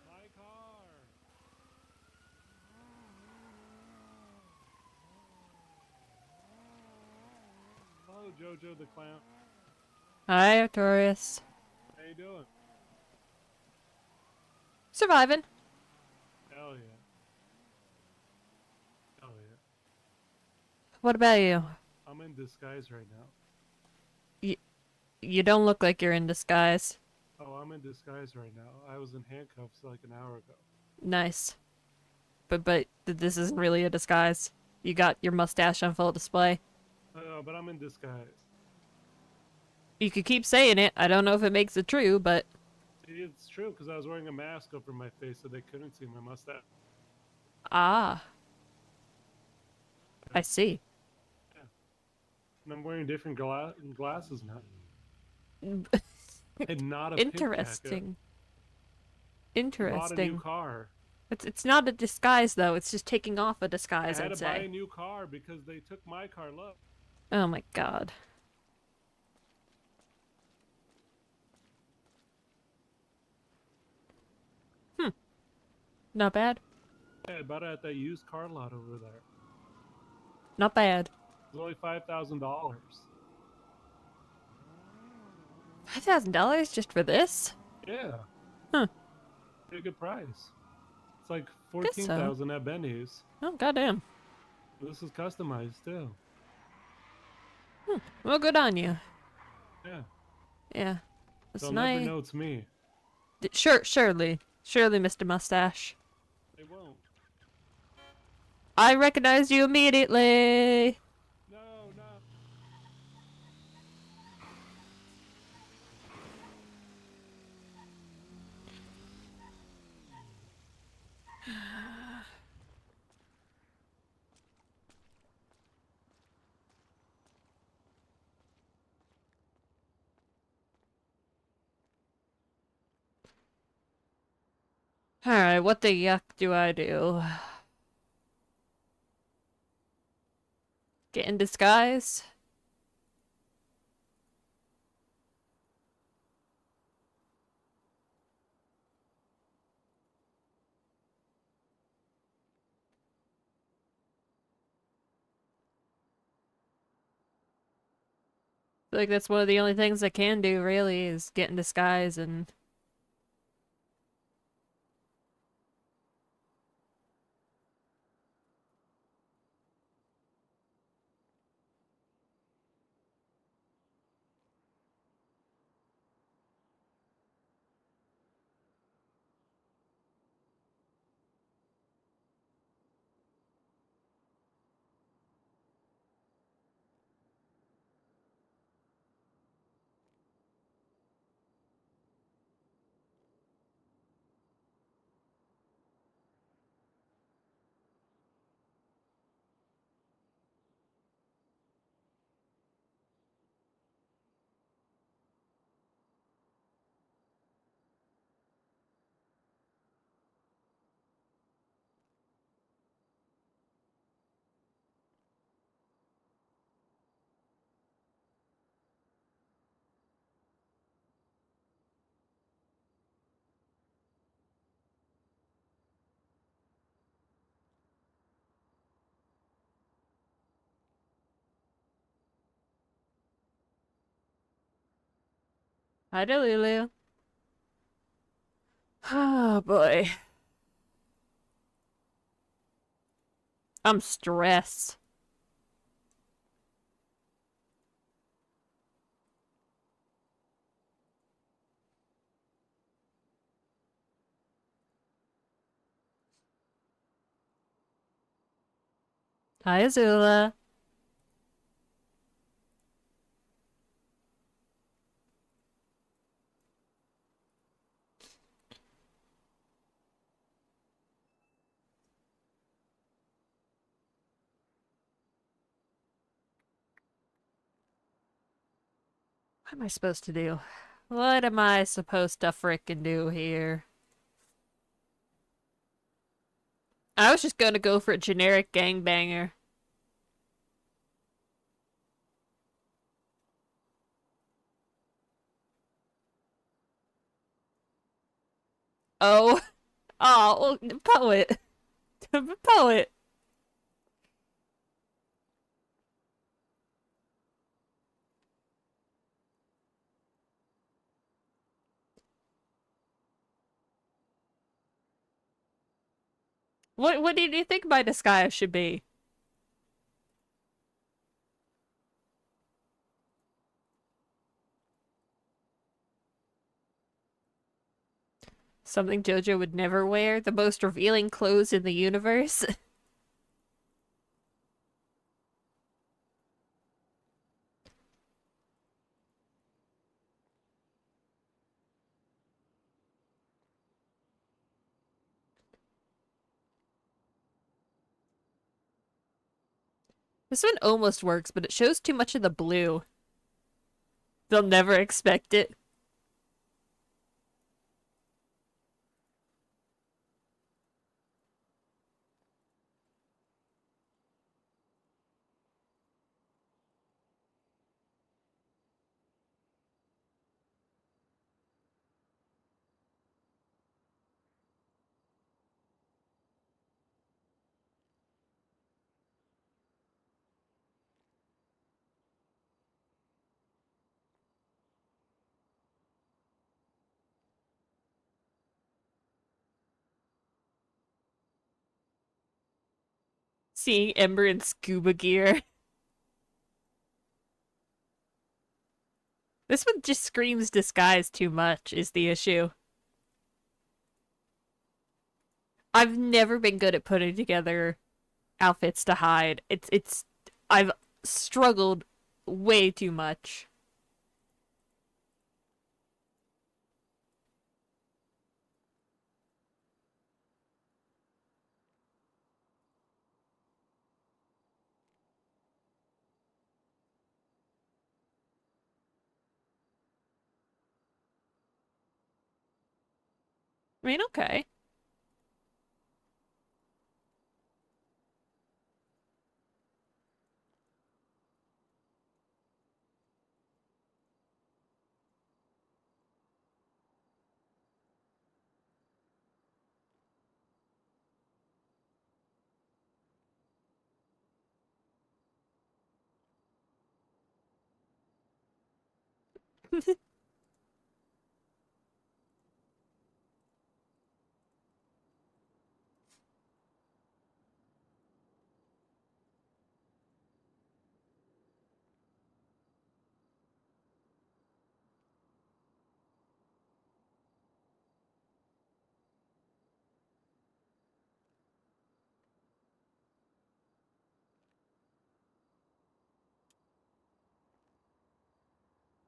My car. Hello, Jojo the clown. Hi, Artorias. How you doing? Surviving. Hell yeah. Hell yeah. What about you? I'm in disguise right now. You don't look like you're in disguise. Oh, I'm in disguise right now. I was in handcuffs like an hour ago. Nice. But this isn't really a disguise. You got your mustache on full display. But I'm in disguise. You could keep saying it. I don't know if it makes it true, but See, it's true because I was wearing a mask over my face so they couldn't see my mustache. ah, Yeah. I see. Yeah. And I'm wearing different glasses now. And not a pink jacket. Interesting. I bought a new Interesting. car. It's not a disguise though. It's just taking off a I disguise, had I'd to buy say. a new car because they took my car. Look. Oh my god. Hmm. Not bad. Yeah, I bought it at that used car lot over there. Not bad. It was only $5,000. $5,000 just for this? Yeah, Huh. pretty good price. It's like Guess so. 14,000 at Benny's. Oh goddamn. This is customized too. Well, good on you. Yeah, Yeah. That's they'll never nice. know it's me. Surely, Mr. Mustache. They won't. I recognize you immediately. No, no. Alright, what the yuck do I do? Get in disguise? I feel like that's one of the only things I can do, really, is get in disguise and... Hi, Delulu. Oh boy. I'm stressed. Hi, Azula. What am I supposed to do? What am I supposed to frickin' do here? I was just gonna go for a generic gangbanger. Oh. Oh, well, poet. Poet. What do you think my disguise should be? Something Jojo would never wear? The most revealing clothes in the universe? This one almost works, but it shows too much of the blue. They'll never expect it. Seeing Ember in scuba gear. This one just screams disguise too much, is the issue. I've never been good at putting together outfits to hide. I've struggled way too much. I mean, okay.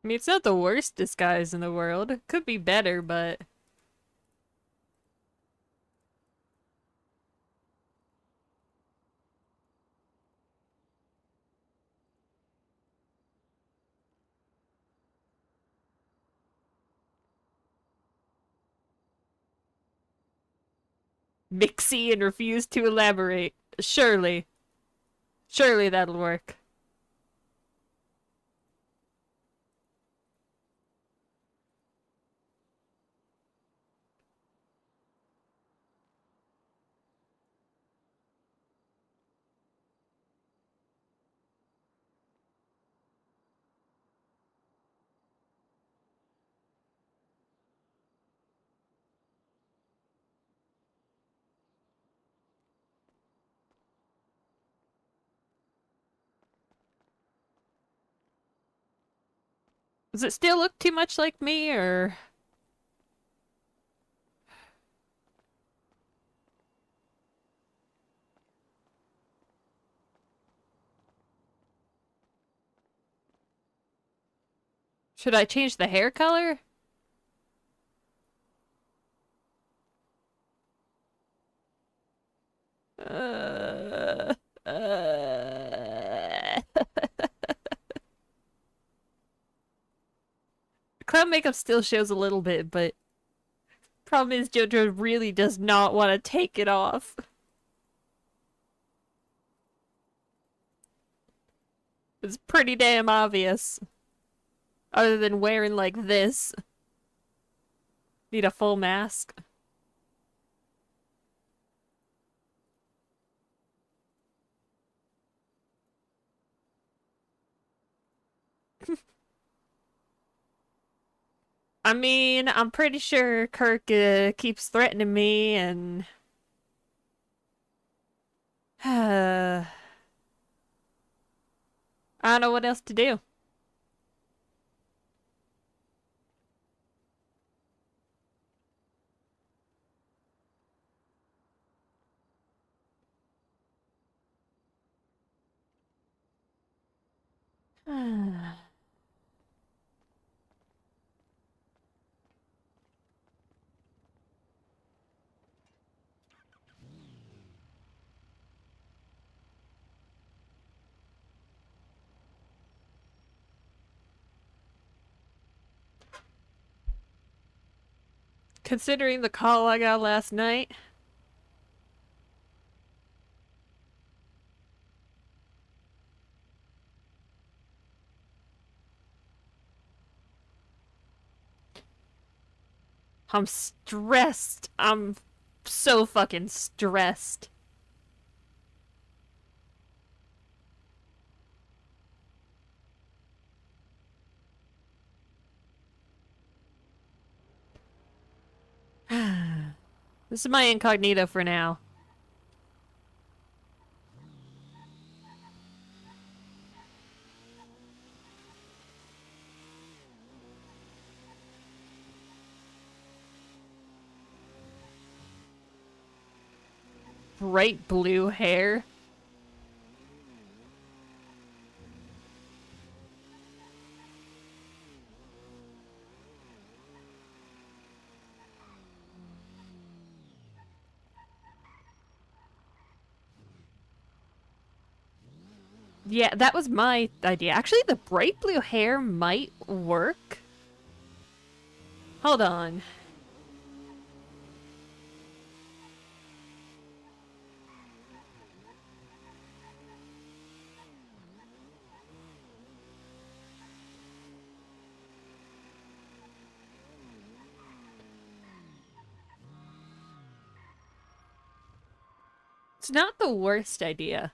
I mean, it's not the worst disguise in the world. It could be better, but mixy and refuse to elaborate. Surely. Surely that'll work. Does it still look too much like me, or... Should I change the hair color? Uh, uh... Clown makeup still shows a little bit, but problem is Jojo really does not want to take it off. It's pretty damn obvious. Other than wearing like this. Need a full mask. I mean, I'm pretty sure Kirk keeps threatening me and... I don't know what else to do. Considering the call I got last night. I'm stressed. I'm so fucking stressed. This is my incognito for now. Bright blue hair. Yeah, that was my idea. Actually, the bright blue hair might work. Hold on. It's not the worst idea.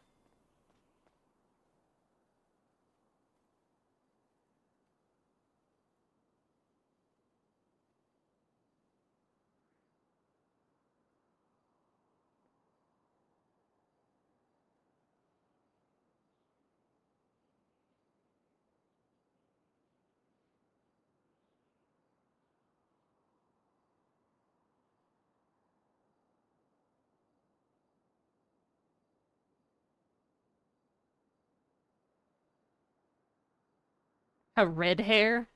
A red hair?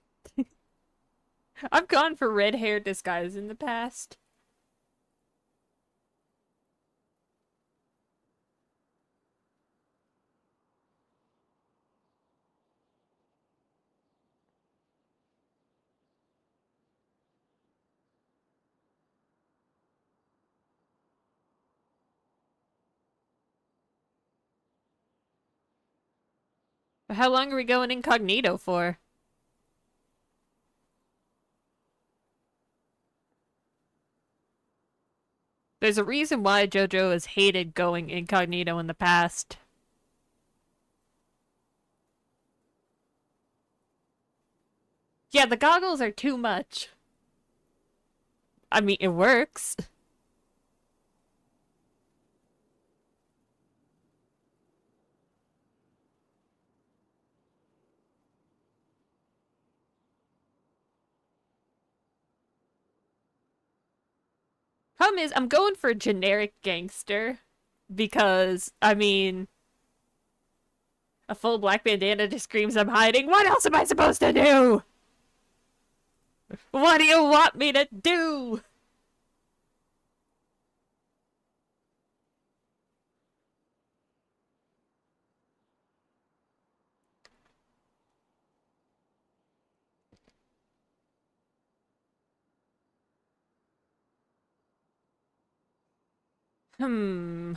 I've gone for red hair disguise in the past. But how long are we going incognito for? There's a reason why Jojo has hated going incognito in the past. Yeah, the goggles are too much. I mean, it works. Problem is, I'm going for generic gangster because, I mean, a full black bandana just screams I'm hiding. What else am I supposed to do? What do you want me to do? Hmm.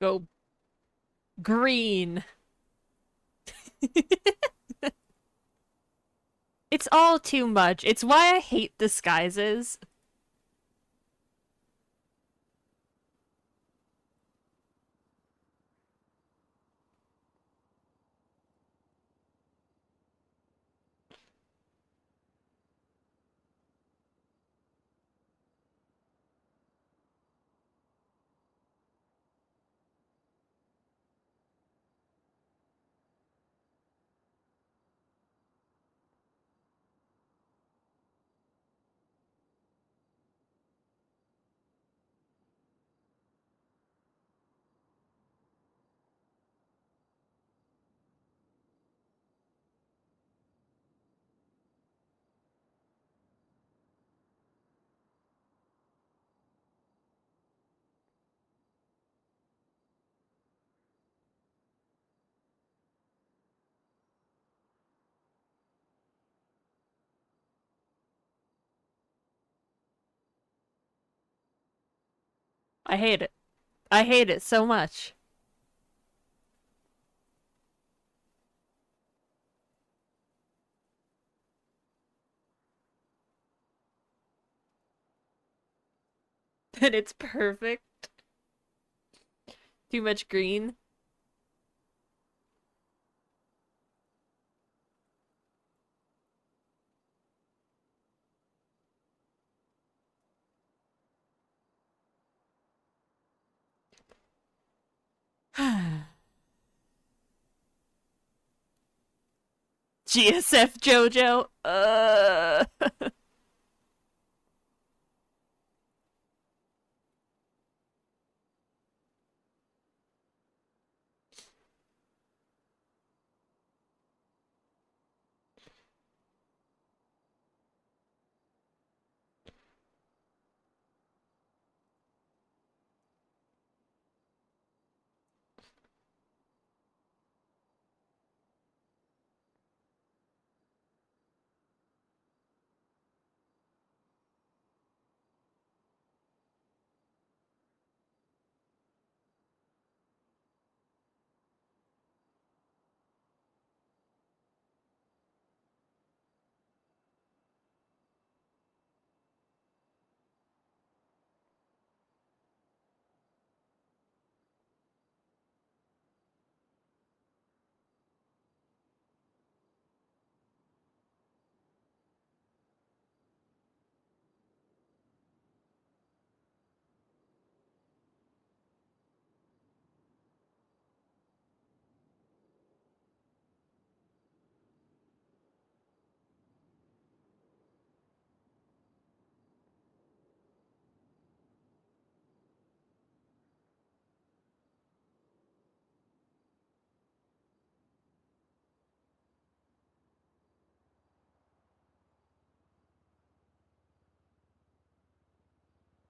Go green. It's all too much. It's why I hate disguises. I hate it. I hate it so much. And it's perfect. Too much green. GSF Jojo.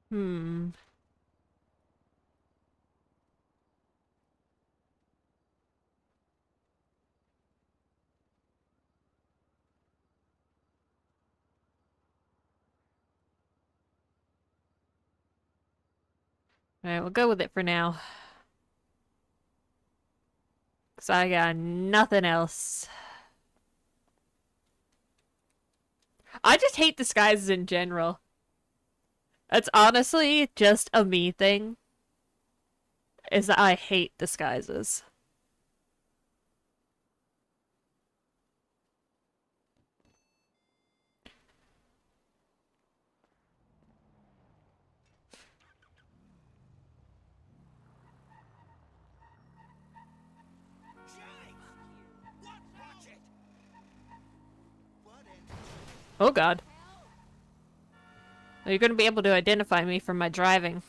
Hmm. Alright, we'll go with it for now. Because I got nothing else. I just hate disguises in general. It's honestly just a me thing. Is that I hate disguises. Oh god. You're gonna be able to identify me from my driving.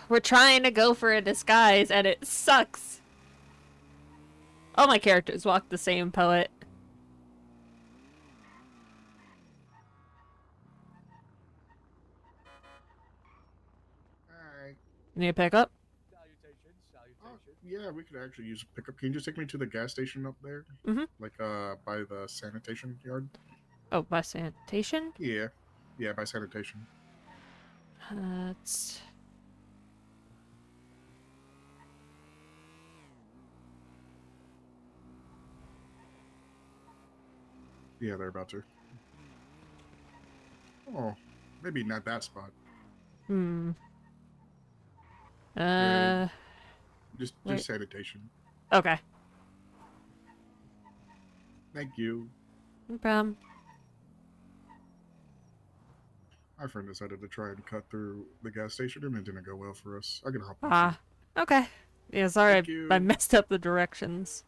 We're trying to go for a disguise and it sucks. All my characters walk the same poet. Alright. You need to pick up? Oh, yeah, we could actually use a pickup. Can you just take me to the gas station up there? Mm-hmm. Like, by the sanitation yard? Oh, by sanitation? Yeah. Yeah, by sanitation. It's... Yeah, they're about to. Oh, maybe not that spot. Hmm. Just wait. sanitation. Okay. Thank you. No problem. My friend decided to try and cut through the gas station and it didn't go well for us. I can hop on. Ah. Okay. Yeah, sorry, Thank you. I messed up the directions.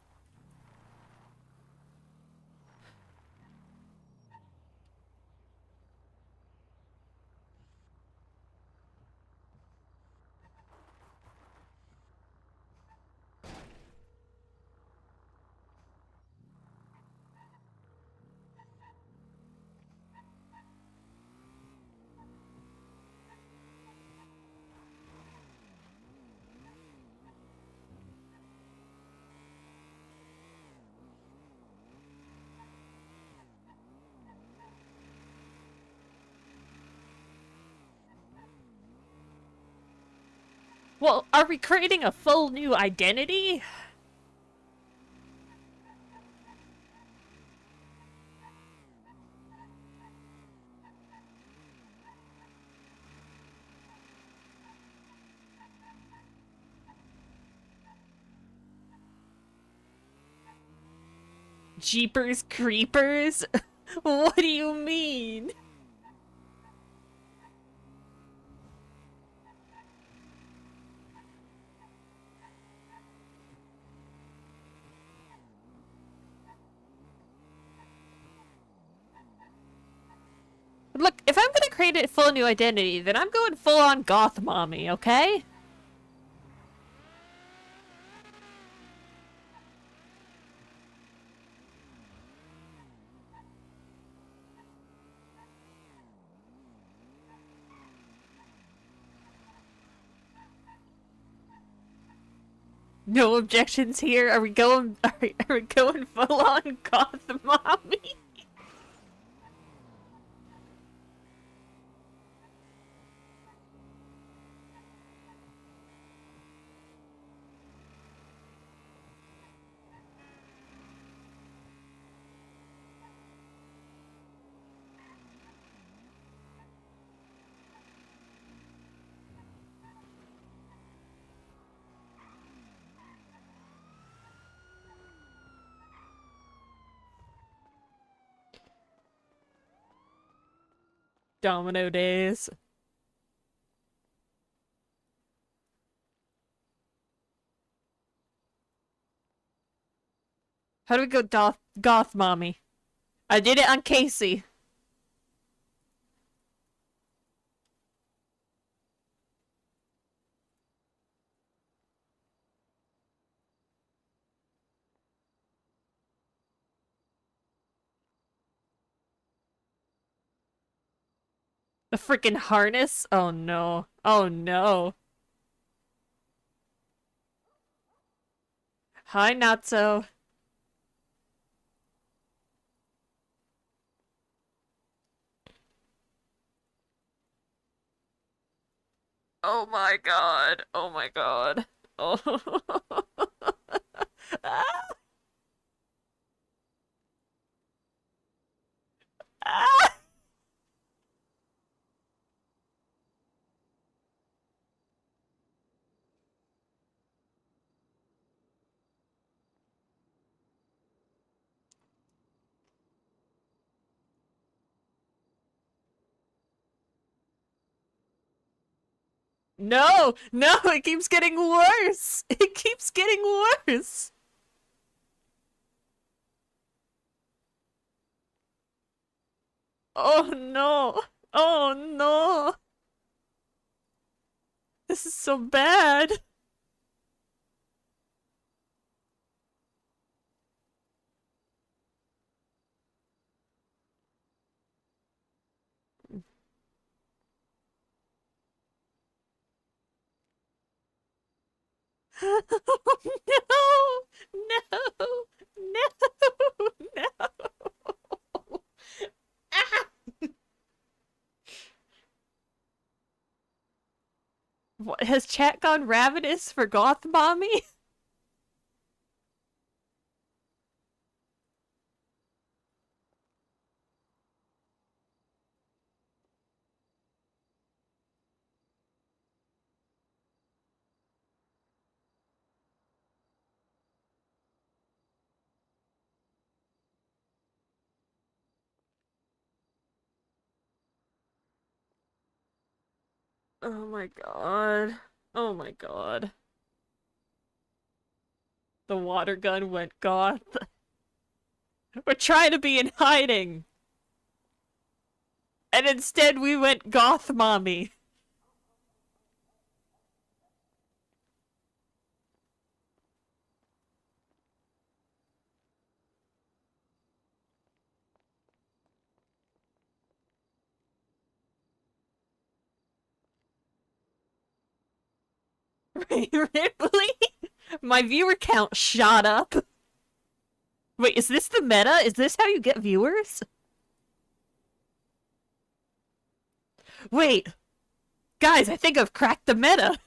Well, are we creating a full new identity? Jeepers creepers? What do you mean? Look, if I'm gonna create a full new identity, then I'm going full on goth mommy, okay? No objections here. Are we going? Are we going full on goth mommy? Domino days. How do we go goth mommy? I did it on Casey. A freaking harness? Oh no. Oh no. Hi, Natso. Oh my god. Oh my god. Oh. Ah, ah. No, no, it keeps getting worse. It keeps getting worse. Oh no. Oh no. This is so bad. No, no, no, no. Ah! What, has chat gone ravenous for goth mommy? Oh my god. Oh my god. The water gun went goth. We're trying to be in hiding. And instead we went goth mommy. Really? My viewer count shot up. Wait, is this the meta? Is this how you get viewers? Wait, guys, I think I've cracked the meta.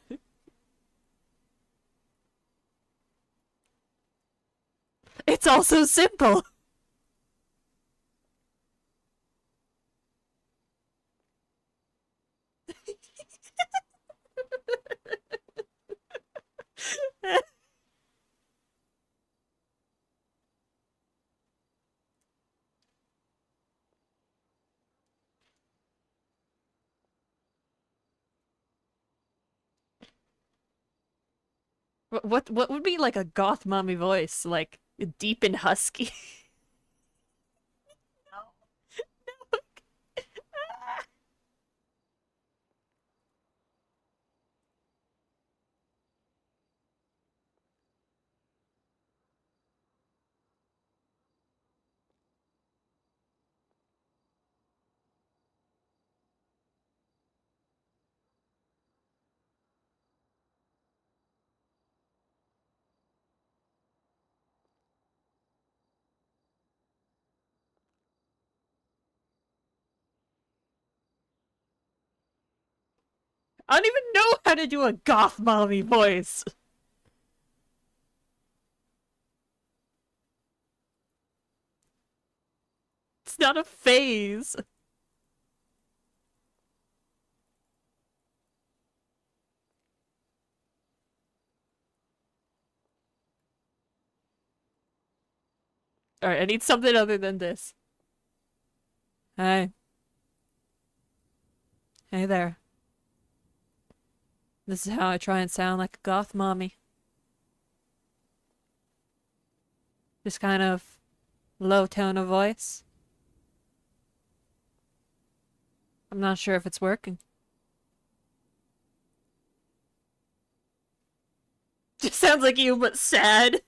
It's all so simple. What would be like a goth mommy voice? Like deep and husky? No. I don't even know how to do a goth mommy voice. It's not a phase. Alright, I need something other than this. Hi. Hey there. This is how I try and sound like a goth mommy. Just kind of low tone of voice. I'm not sure if it's working. Just sounds like you, but sad.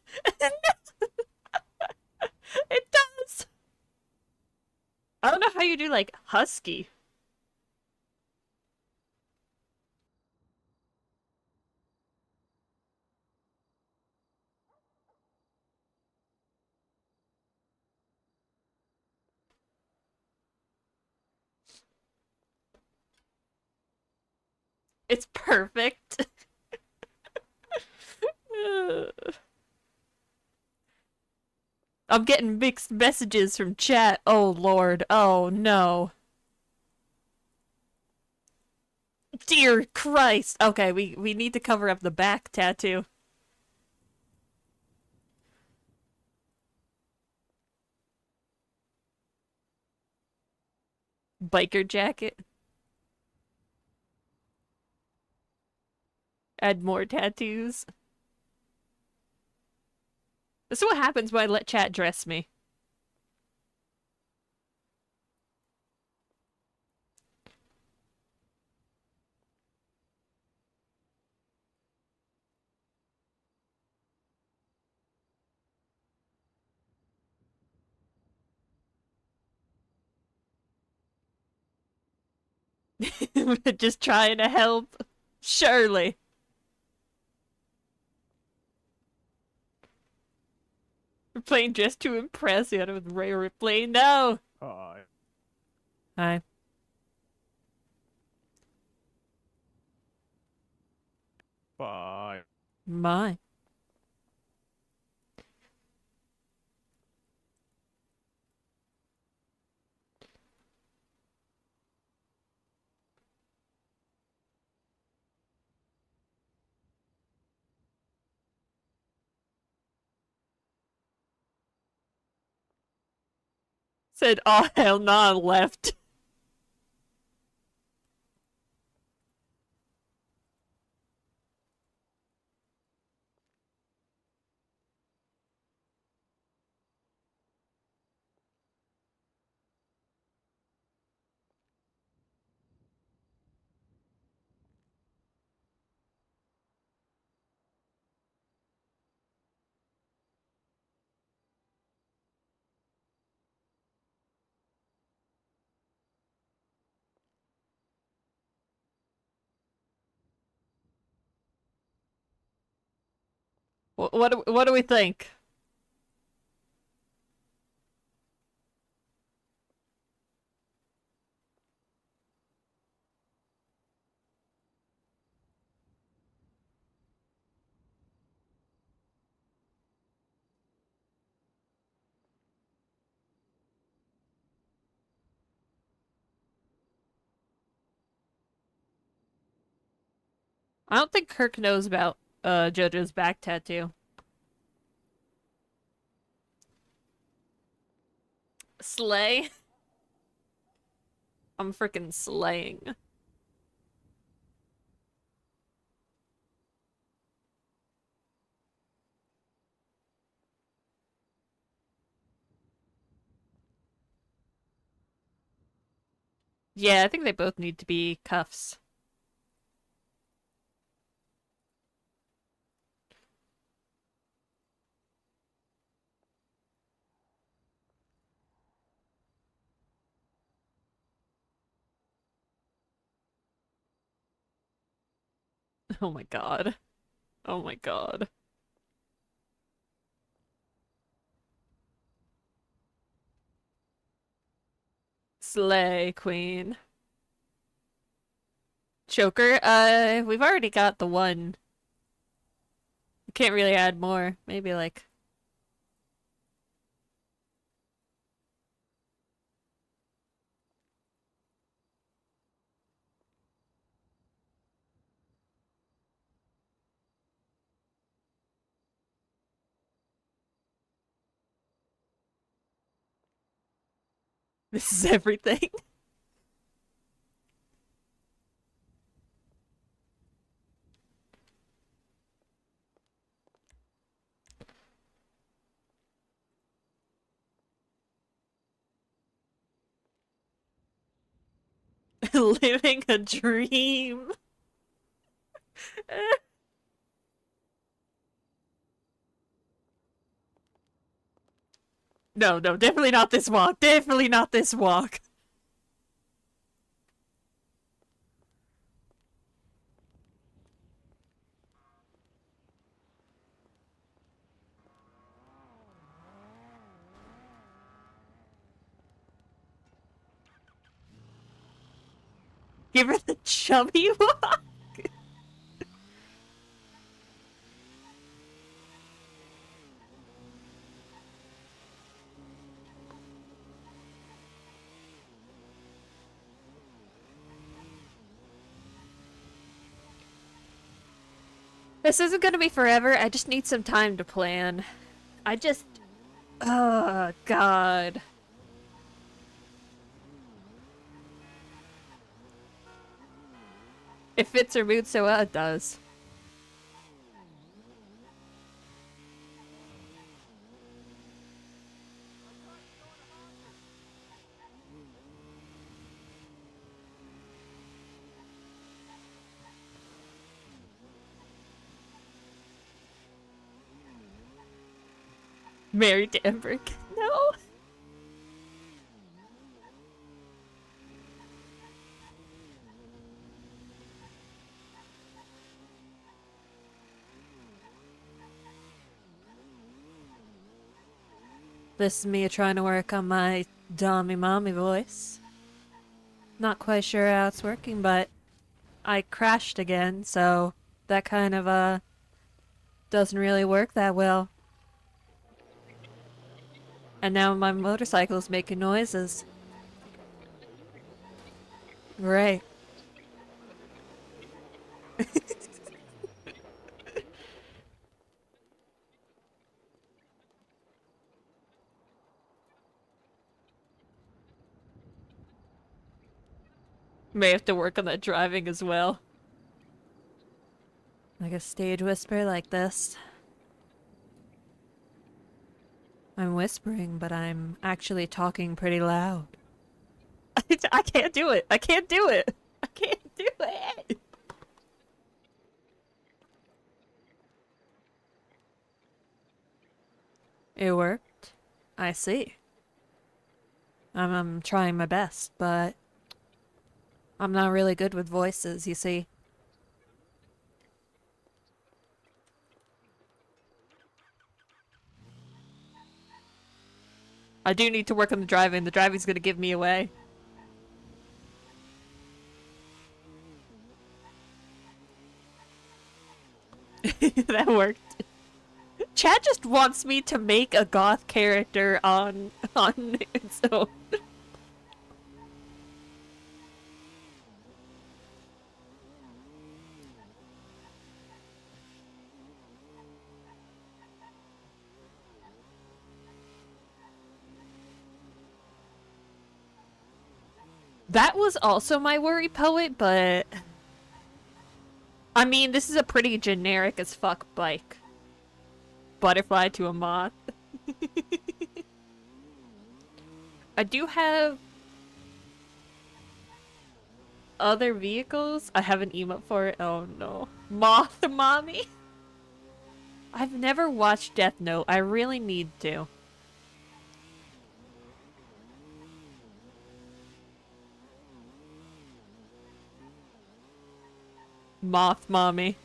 It does. I don't know how you do like husky. It's perfect. I'm getting mixed messages from chat. Oh lord. Oh no. Dear Christ. Okay, we need to cover up the back tattoo. Biker jacket. Add more tattoos. This is what happens when I let chat dress me. Just trying to help. Surely. We're playing just to impress you out of Ray Ripley. No! Hi. Hi. Bye. My. Said, oh hell nah, left. What do we think? I don't think Kirk knows about Jojo's back tattoo. Slay? I'm freaking slaying. Yeah, I think they both need to be cuffs. Oh my god. Oh my god. Slay, queen. Choker? We've already got the one. We can't really add more. Maybe like... This is everything. Living a dream. No, no, definitely not this walk. Definitely not this walk. Give her the chubby walk. This isn't gonna be forever. I just need some time to plan. Oh, God. It fits her mood so well, it does. Married to Embrick. No. This is me trying to work on my dummy mommy voice. Not quite sure how it's working, but I crashed again, so that kind of doesn't really work that well. And now my motorcycle's making noises. Right. May have to work on that driving as well. Like a stage whisper like this. I'm whispering, but I'm actually talking pretty loud. I can't do it. I can't do it. I can't do it. It worked. I see. I'm trying my best, but I'm not really good with voices, you see. I do need to work on the driving. The driving's gonna give me away. That worked. Chad just wants me to make a goth character on its own. That was also my worry poet, but I mean, this is a pretty generic as fuck bike. Butterfly to a moth. I do have other vehicles. I have an emote for it. Oh no. Moth mommy? I've never watched Death Note. I really need to. Moth mommy.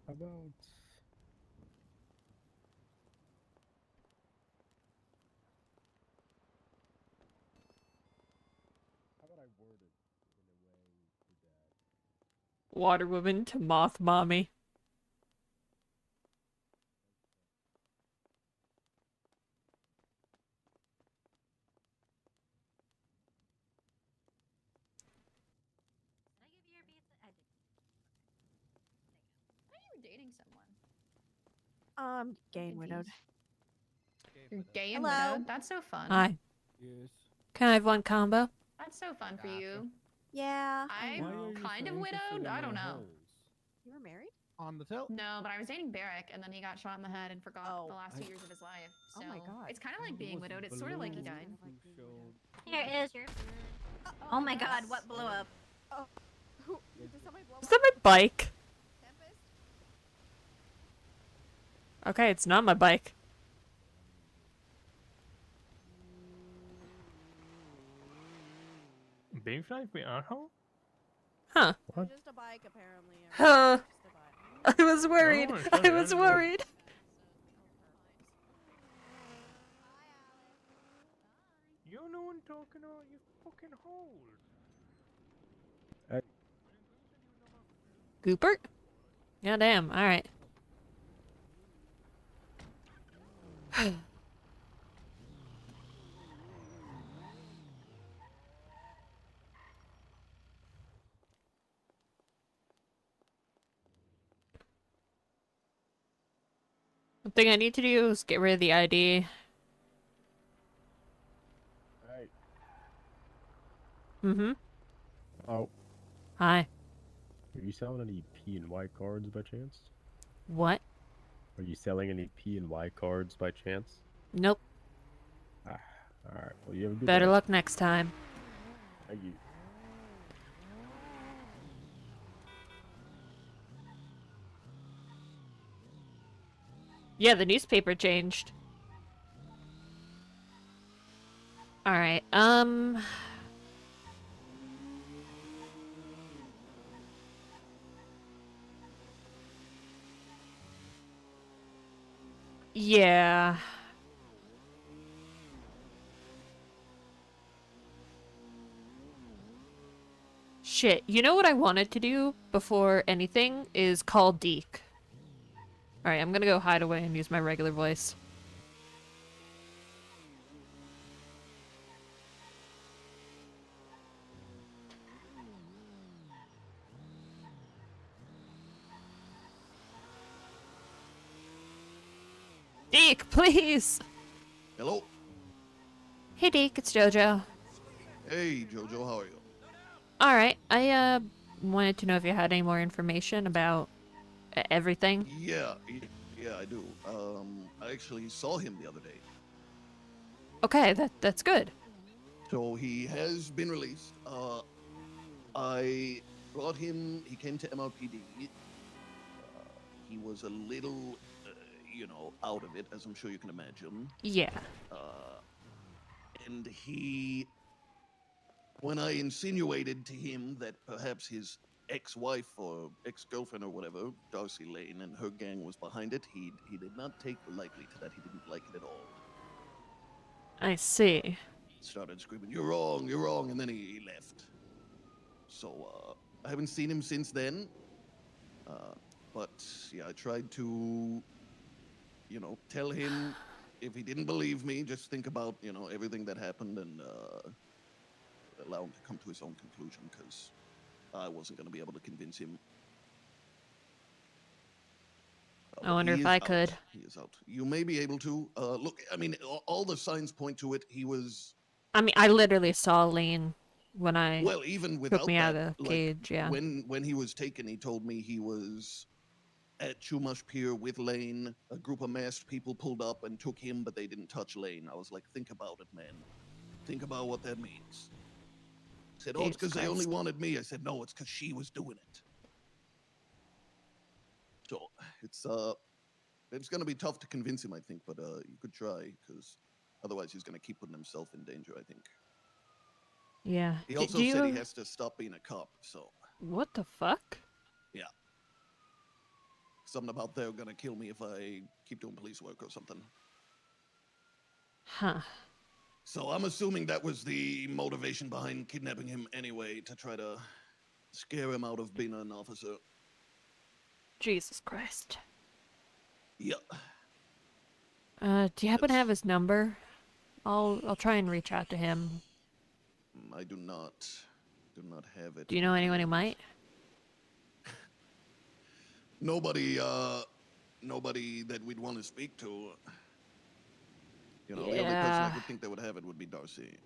About how about I word it in a way that Water woman to moth mommy. Can I give you your pizza? I did. I thought you were dating someone. Gay and widowed. You're gay and Hello. widowed? That's so fun. Hi. yes. Can I have one combo? That's so fun for you. Yeah. I'm Why are you kind so of interested widowed? in I my don't know. hoes? You were married? On the tilt? No, but I was dating Barrick, and then he got shot in the head and forgot Oh. the last 2 I- years of his life. Oh So my God. it's kind of like It being was widowed. It's sort of like he Blue died. who showed- Here is your food. Oh my god, what blew up? Who? Did somebody blow Is that my bike? Tempest? Okay, it's not my bike. Being like we are home? Huh. What? Just a bike, apparently. Huh. Just a bike. I was worried. No, it's I not was that. worried. I'm talking about you fucking hold. Goopert? Yeah, damn. All right. The thing I need to do is get rid of the ID. Hey. Mm-hmm. Oh, Hi. are you selling any P and Y cards by chance? What? Are you selling any P and Y cards by chance? Nope. Ah, alright. Well, you have a good Better day. luck next time. Thank you. Yeah, the newspaper changed. Alright, yeah. Shit, you know what I wanted to do before anything is call Deke. Alright, I'm gonna go hide away and use my regular voice. Deke, please! Hello. Hey Deke, it's Jojo. Hey, Jojo, how are you? Alright, I wanted to know if you had any more information about everything. Yeah, I do. I actually saw him the other day. Okay, that's good. So he has been released. I brought him. He came to MRPD. He was a little, out of it, as I'm sure you can imagine. Yeah. And when I insinuated to him that perhaps his ex-wife or ex-girlfriend or whatever, Darcy Lane, and her gang was behind it, he did not take lightly to that. He didn't like it at all. I see. Started screaming, "You're wrong," and then he left. So I haven't seen him since then. But yeah, I tried to, tell him if he didn't believe me, just think about, everything that happened and allow him to come to his own conclusion, because I wasn't going to be able to convince him. I wonder if I could. He is out. You may be able to. Look, I mean, all the signs point to it. He was. I mean, I literally saw Lane when I Well, even took without me out that, of the like, cage, yeah. when he was taken, he told me he was at Chumash Pier with Lane. A group of masked people pulled up and took him, but they didn't touch Lane. I was like, think about it, man. Think about what that means. He said, oh, it's because they only wanted me. I said, no, it's because she was doing it. So it's gonna be tough to convince him, I think, but you could try, because otherwise he's gonna keep putting himself in danger, I think. Yeah. He also said he has to stop being a cop, so. What the fuck? Yeah. Something about they're gonna kill me if I keep doing police work or something. Huh. So I'm assuming that was the motivation behind kidnapping him anyway, to try to scare him out of being an officer. Jesus Christ. Yeah. Do you happen to have his number? I'll try and reach out to him. I do not have it. Do you know anyone who might? Nobody that we'd want to speak to. The only person I could think that would have it would be Darcy.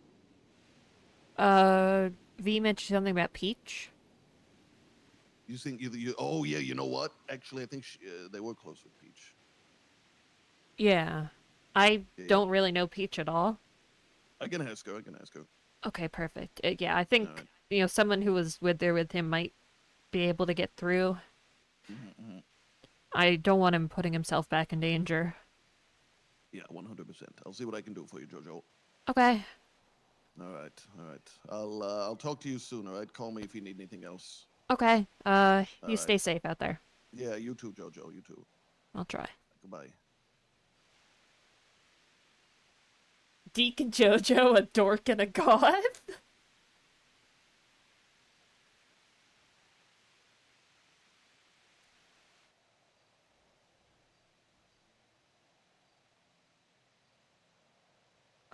V mentioned something about Peach. You think oh yeah, you know what? Actually, I think they were close with Peach. Yeah. I don't really know Peach at all. I can ask her. Okay, perfect. Yeah, I think, right. Someone who was with him might be able to get through. Mm-hmm. I don't want him putting himself back in danger. Yeah, 100%. I'll see what I can do for you, Jojo. Okay. All right. I'll talk to you soon. All right. Call me if you need anything else. Okay. You right. stay safe out there. Yeah, you too, Jojo. You too. I'll try. Goodbye. Deacon Jojo, a dork and a goth?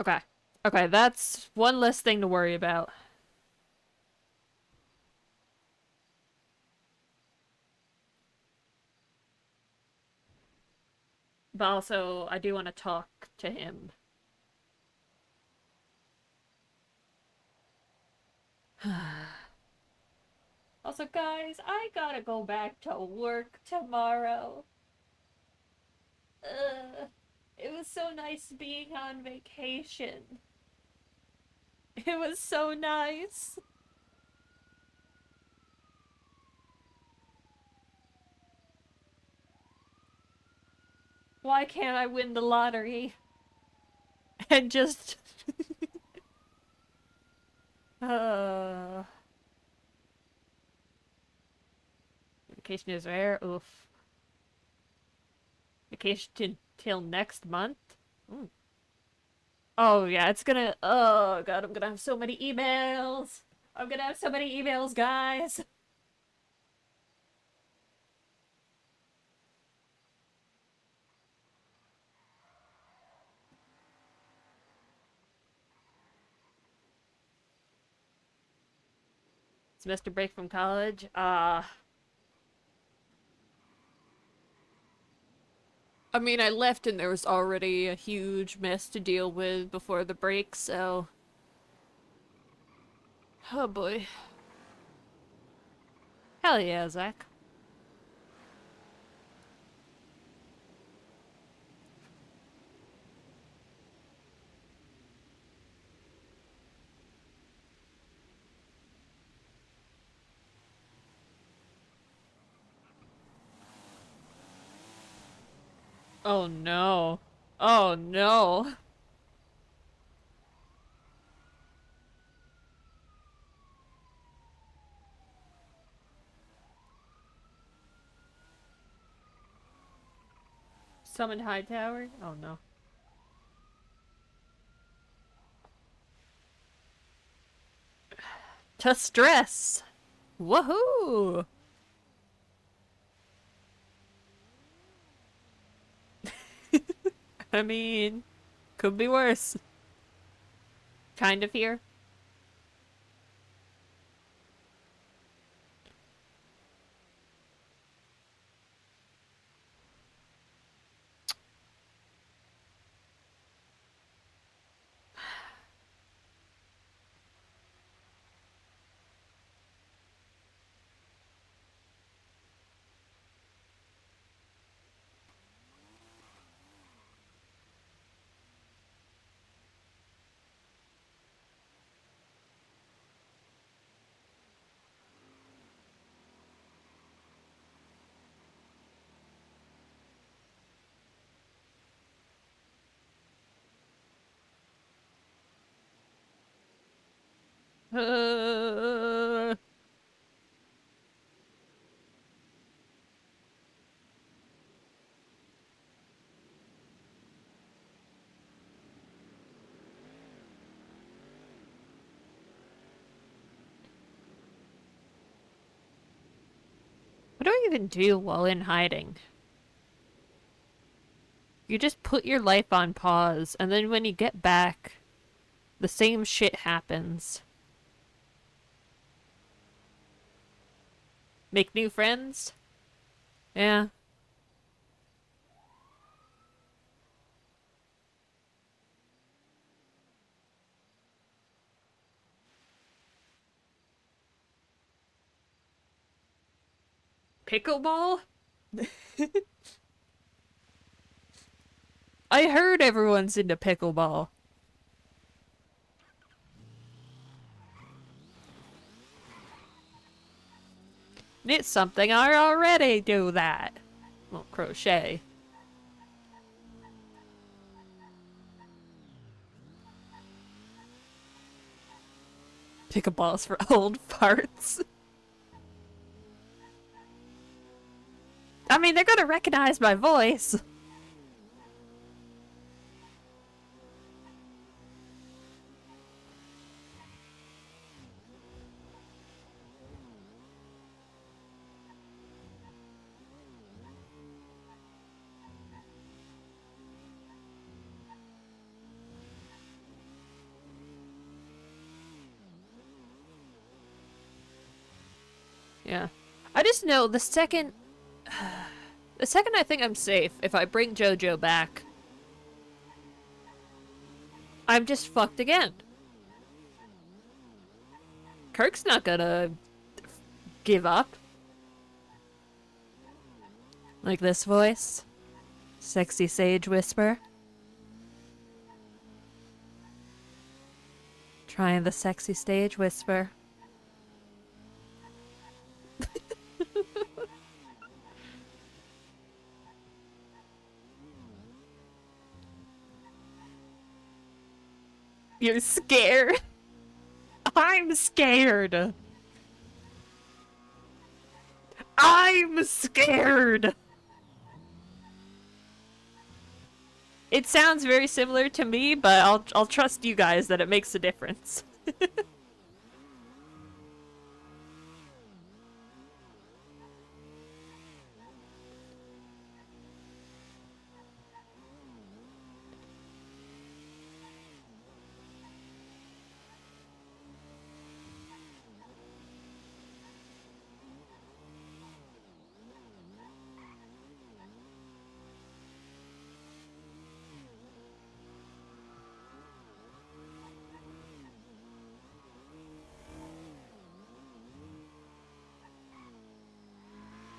Okay. Okay, that's one less thing to worry about. But also, I do want to talk to him. Also, guys, I gotta go back to work tomorrow. It was so nice being on vacation. It was so nice. Why can't I win the lottery? And just... Vacation is rare. Oof. Vacation till next month? Ooh. Oh, yeah, it's gonna... Oh, God, I'm gonna have so many emails. I'm gonna have so many emails, guys. Semester break from college? I mean, I left and there was already a huge mess to deal with before the break, so... Oh boy. Hell yeah, Zach. Oh no. Oh no. Summon Hightower? Oh no. To stress! Woohoo! I mean, could be worse. Kind of here. Uh... What do I even do while in hiding? You just put your life on pause, and then when you get back, the same shit happens. Make new friends? Yeah. Pickleball? I heard everyone's into pickleball. It's something I already do that. Well, crochet. Pickleball's for old farts. I mean, they're gonna recognize my voice. Yeah. I just know the second... The second I think I'm safe, if I bring Jojo back, I'm just fucked again. Kirk's not gonna give up. Like this voice. Sexy sage whisper. Trying the sexy stage whisper. You're scared. I'm scared. I'm scared. It sounds very similar to me, but I'll trust you guys that it makes a difference.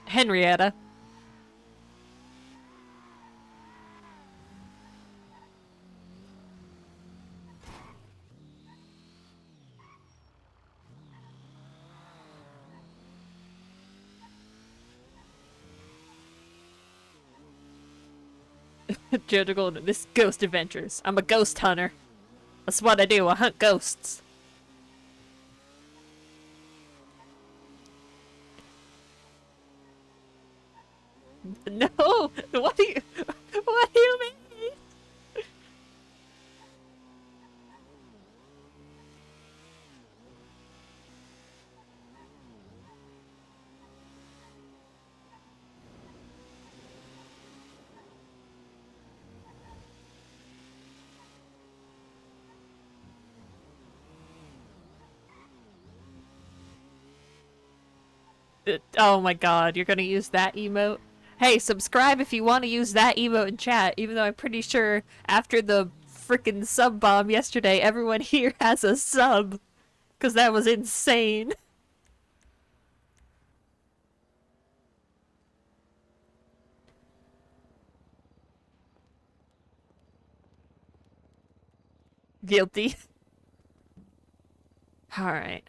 Henrietta. Jojo Golden, this ghost adventures. I'm a ghost hunter. That's what I do. I hunt ghosts. No. What do you? What do you mean? Oh my god, you're gonna use that emote? Hey, subscribe if you want to use that emote in chat, even though I'm pretty sure after the frickin' sub bomb yesterday, everyone here has a sub. Because that was insane. Guilty. Alright.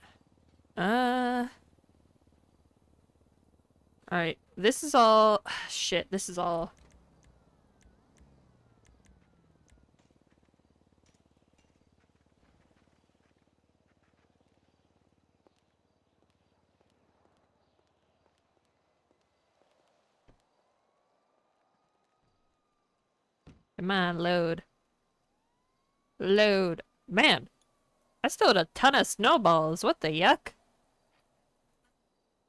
Alright, this is all... Shit, this is all... Come on, load. Load. Man, I still had a ton of snowballs. What the yuck?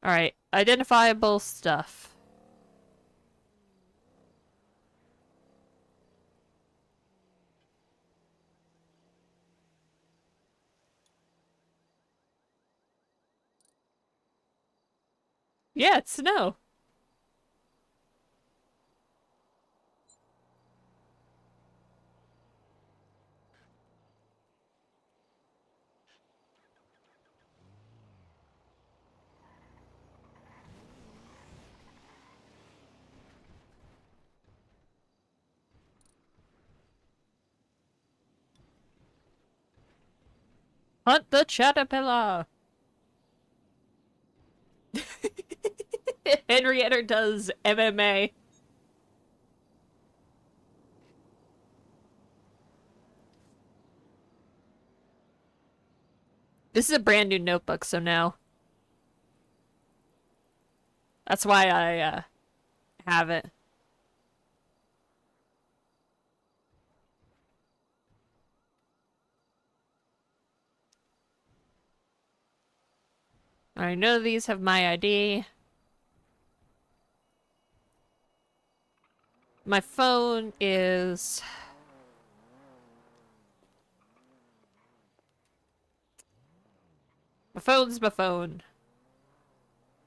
Alright, identifiable stuff. Yeah, it's snow. Hunt the caterpillar! Henrietta does MMA. This is a brand new notebook, so no. That's why I, have it. Alright, none of these have my ID. My phone is... My phone's my phone.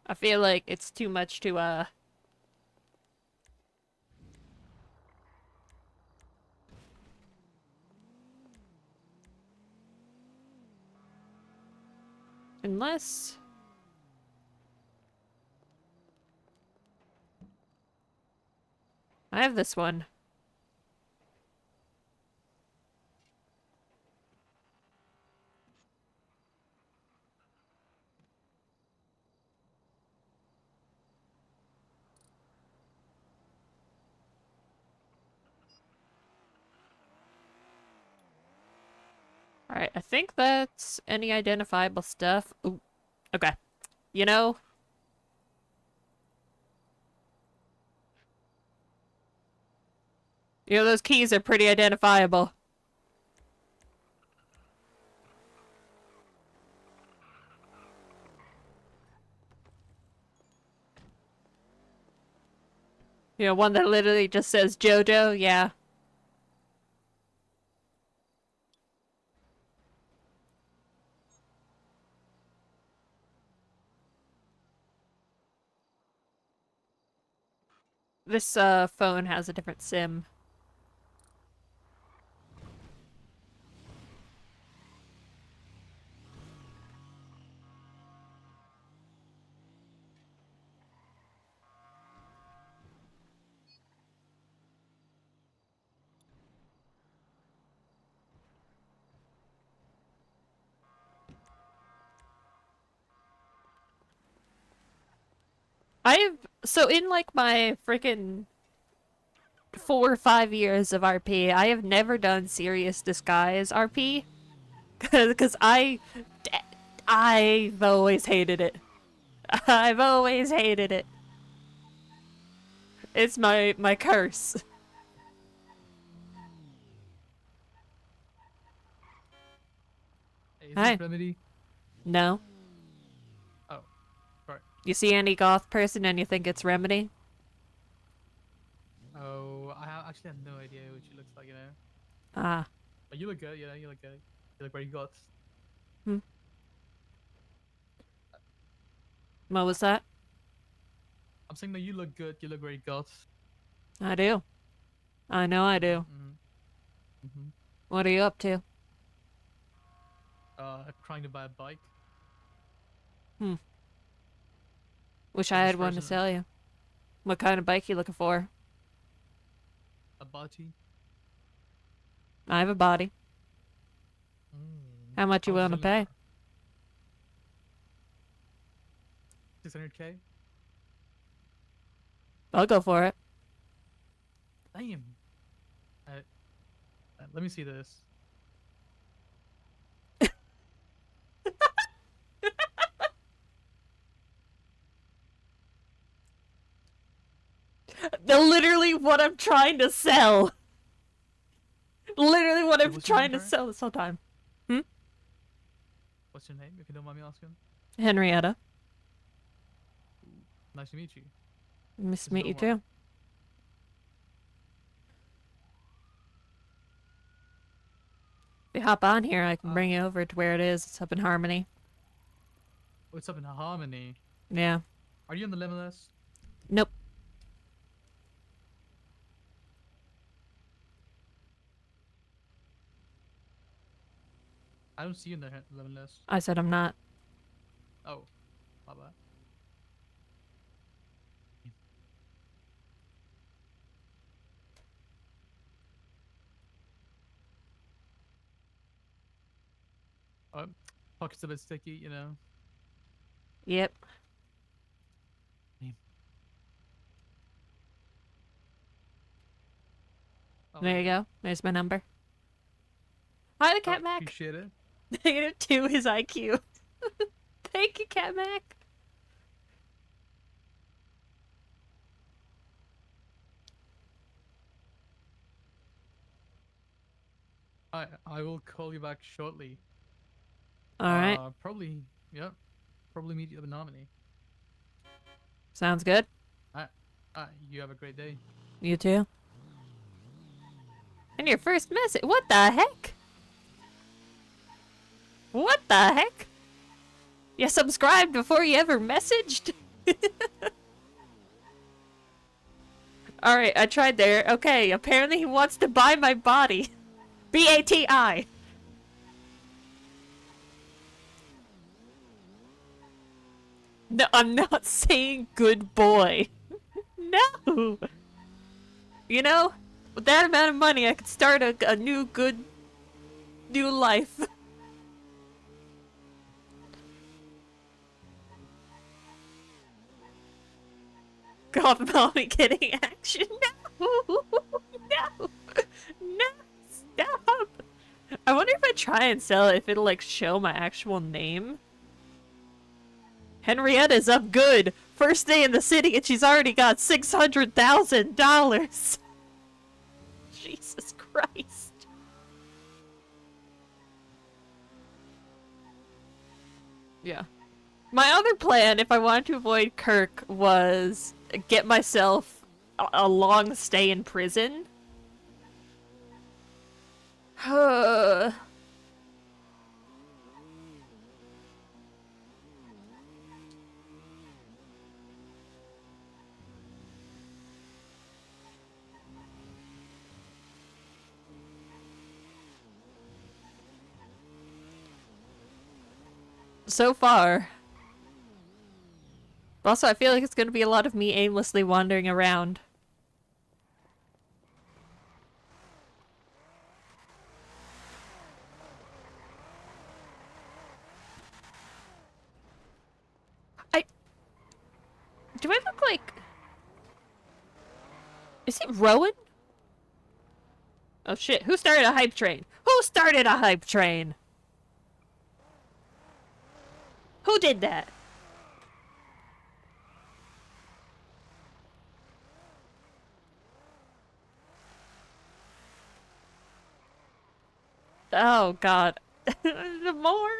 I feel like it's too much to, unless... I have this one. Alright, I think that's any identifiable stuff. Ooh, okay. You know... You know, those keys are pretty identifiable. You know, one that literally just says Jojo, yeah. This, phone has a different SIM. So in like my freaking 4 or 5 years of RP, I have never done serious disguise RP. Cause I've always hated it. I've always hated it. It's my curse. Hey, is Hi. this Remedy? No. Oh, sorry. You see any goth person and you think it's Remedy? Oh, actually have no idea what she looks like, you know. Ah. But you look good, you know. You look good. You look very goth. What was that? I'm saying that you look good. You look very goth. I do. I know I do. Mm-hmm. What are you up to? Trying to buy a bike. Wish For I this had one to person. sell you. What kind of bike you looking for? A body. I have a body. How much you How much willing is to pay? 600K. I'll go for it. Damn. Let me see this. They're literally what I'm trying to sell. Literally what I'm What's your trying name, to sorry? sell this whole time. What's your name, if you don't mind me asking? Henrietta. Nice to meet you. Nice to It's meet you Omar. too. If you hop on here, I can bring you over to where it is. It's up in Harmony. What's up in Harmony? Yeah. Are you on the limitless? Nope. I don't see you in the limitless. I said I'm not. Oh, my bad. Oh, pockets a bit sticky, you know. Yep. Oh, There you yeah. go. There's my number. Hi, the Cat Mac. Appreciate it. -2 his IQ. Thank you, Cat Mac. I will call you back shortly. All right. Probably, yeah. Probably meet you at the nominee. Sounds good. You have a great day. You too. And your first message. What the heck? What the heck? You subscribed before you ever messaged? Alright, I tried there. Okay, apparently he wants to buy my body. B-A-T-I. No, I'm not saying good boy. No! You know, with that amount of money, I could start a new life. God, mommy getting action. No! No! No! Stop! I wonder if I try and sell it, if it'll, like, show my actual name. Henrietta's up good. First day in the city and she's already got $600,000. Jesus Christ. Yeah. My other plan, if I wanted to avoid Kirk, was get myself a long stay in prison. So far. But also, I feel like it's gonna be a lot of me aimlessly wandering around. Do I look like... Is it Rowan? Oh shit, who started a hype train? Who started a hype train? Who did that? Oh god. More?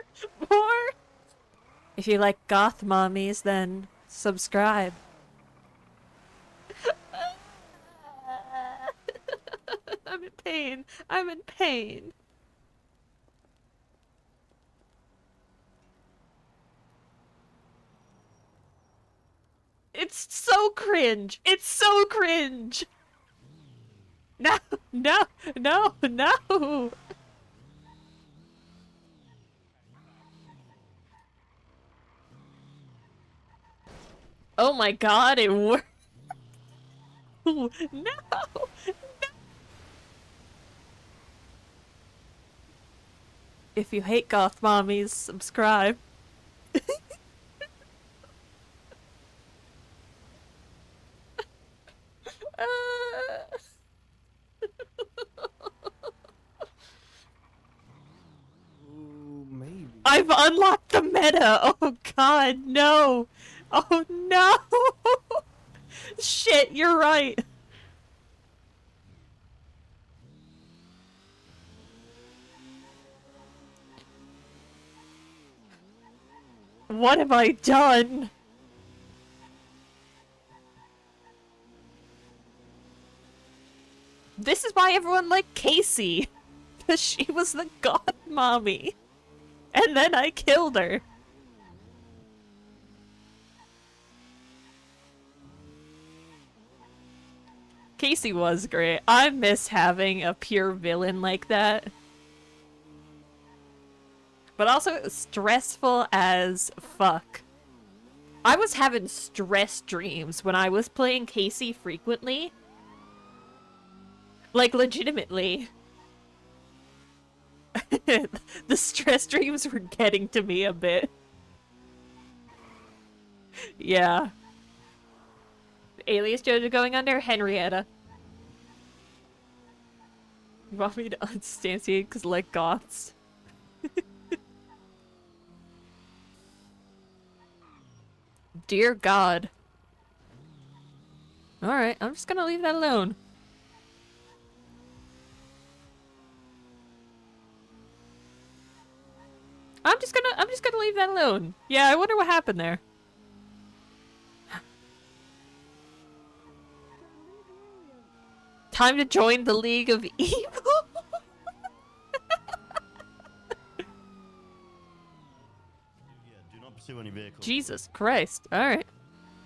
If you like goth mommies, then subscribe. I'm in pain. I'm in pain. It's so cringe. It's so cringe. No, no, no, no. Oh my god, it worked. No. If you hate goth mommies, subscribe. Ooh, maybe. I've unlocked the meta! Oh god, no! Oh no! Shit, you're right! What have I done? This is why everyone liked Casey. Because she was the god mommy. And then I killed her. Casey was great. I miss having a pure villain like that. But also, it was stressful as fuck. I was having stress dreams when I was playing Casey frequently. Like, legitimately. The stress dreams were getting to me a bit. Yeah. Alias Jojo going under Henrietta. You want me to unstantiate because like goths? Dear God. Alright, I'm just gonna leave that alone. I'm just gonna leave that alone. Yeah, I wonder what happened there. Time to join the League of Evil? Do not pursue any vehicles. Jesus Christ. Alright.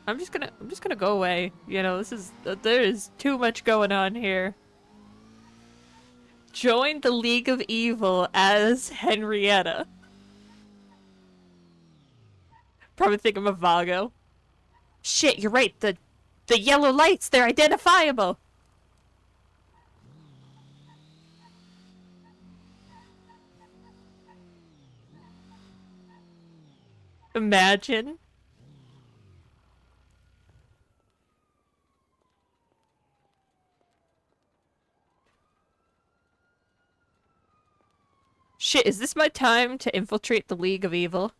I'm just gonna go away. You know, there is too much going on here. Join the League of Evil as Henrietta. Probably think I'm a Vago. Shit, you're right. The yellow lights, they're identifiable. Imagine. Shit, is this my time to infiltrate the League of Evil?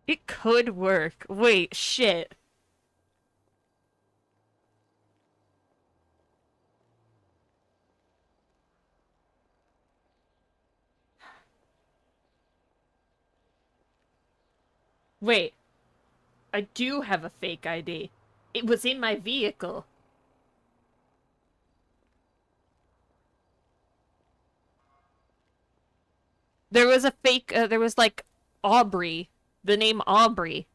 It could work. Wait, shit. Wait. I do have a fake ID. It was in my vehicle. There was a fake, there was like Aubrey. The name Aubrey.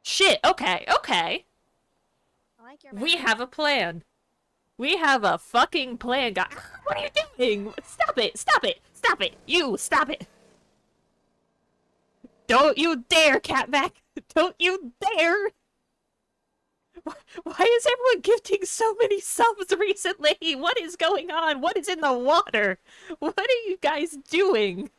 Shit, okay, okay. I like your We map. have a plan. We have a fucking plan, guys. What are you doing? Stop it, stop it, stop it. You, stop it. Don't you dare, Catback. Don't you dare. Why is everyone gifting so many subs recently? What is going on? What is in the water? What are you guys doing?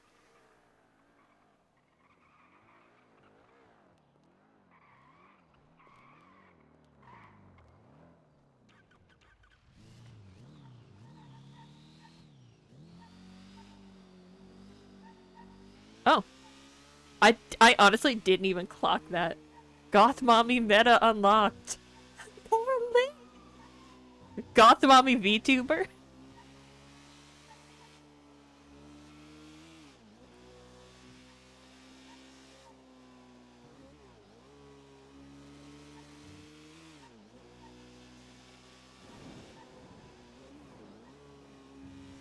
Oh. I honestly didn't even clock that. Goth Mommy meta unlocked. Apparently. Goth Mommy VTuber?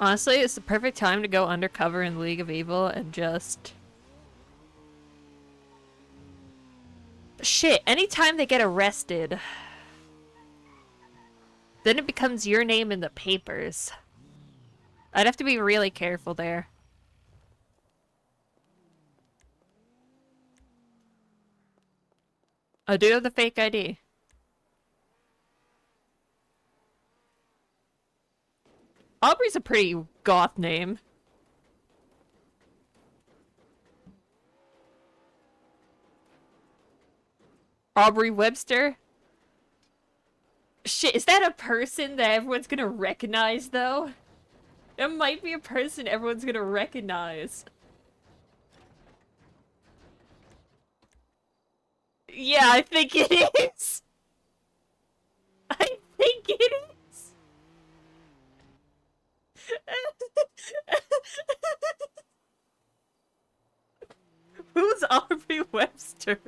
Honestly, it's the perfect time to go undercover in League of Evil and just... Shit, anytime they get arrested, then it becomes your name in the papers. I'd have to be really careful there. I do have the fake ID. Aubrey's a pretty goth name. Aubrey Webster? Shit, is that a person that everyone's gonna recognize, though? It might be a person everyone's gonna recognize. Yeah, I think it is! I think it is! Who's Aubrey Webster?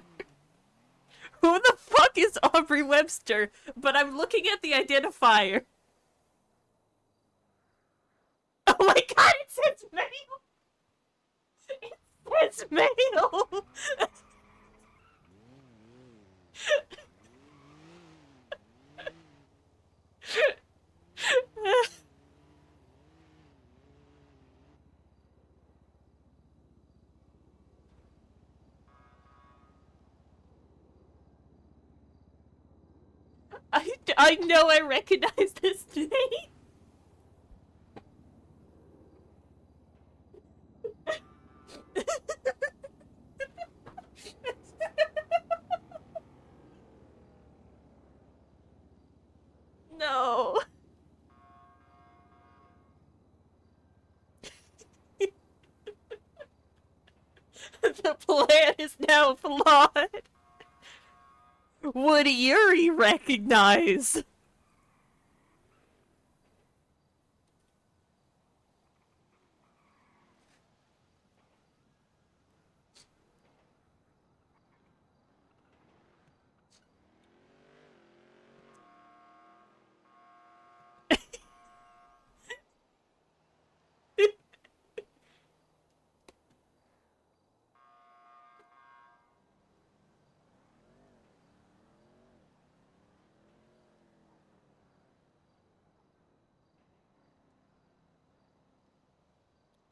Who the fuck is Aubrey Webster? But I'm looking at the identifier. Oh my god, it says male! It says male! I know I recognize this name. No. The plan is now flawed. would Yuri recognize?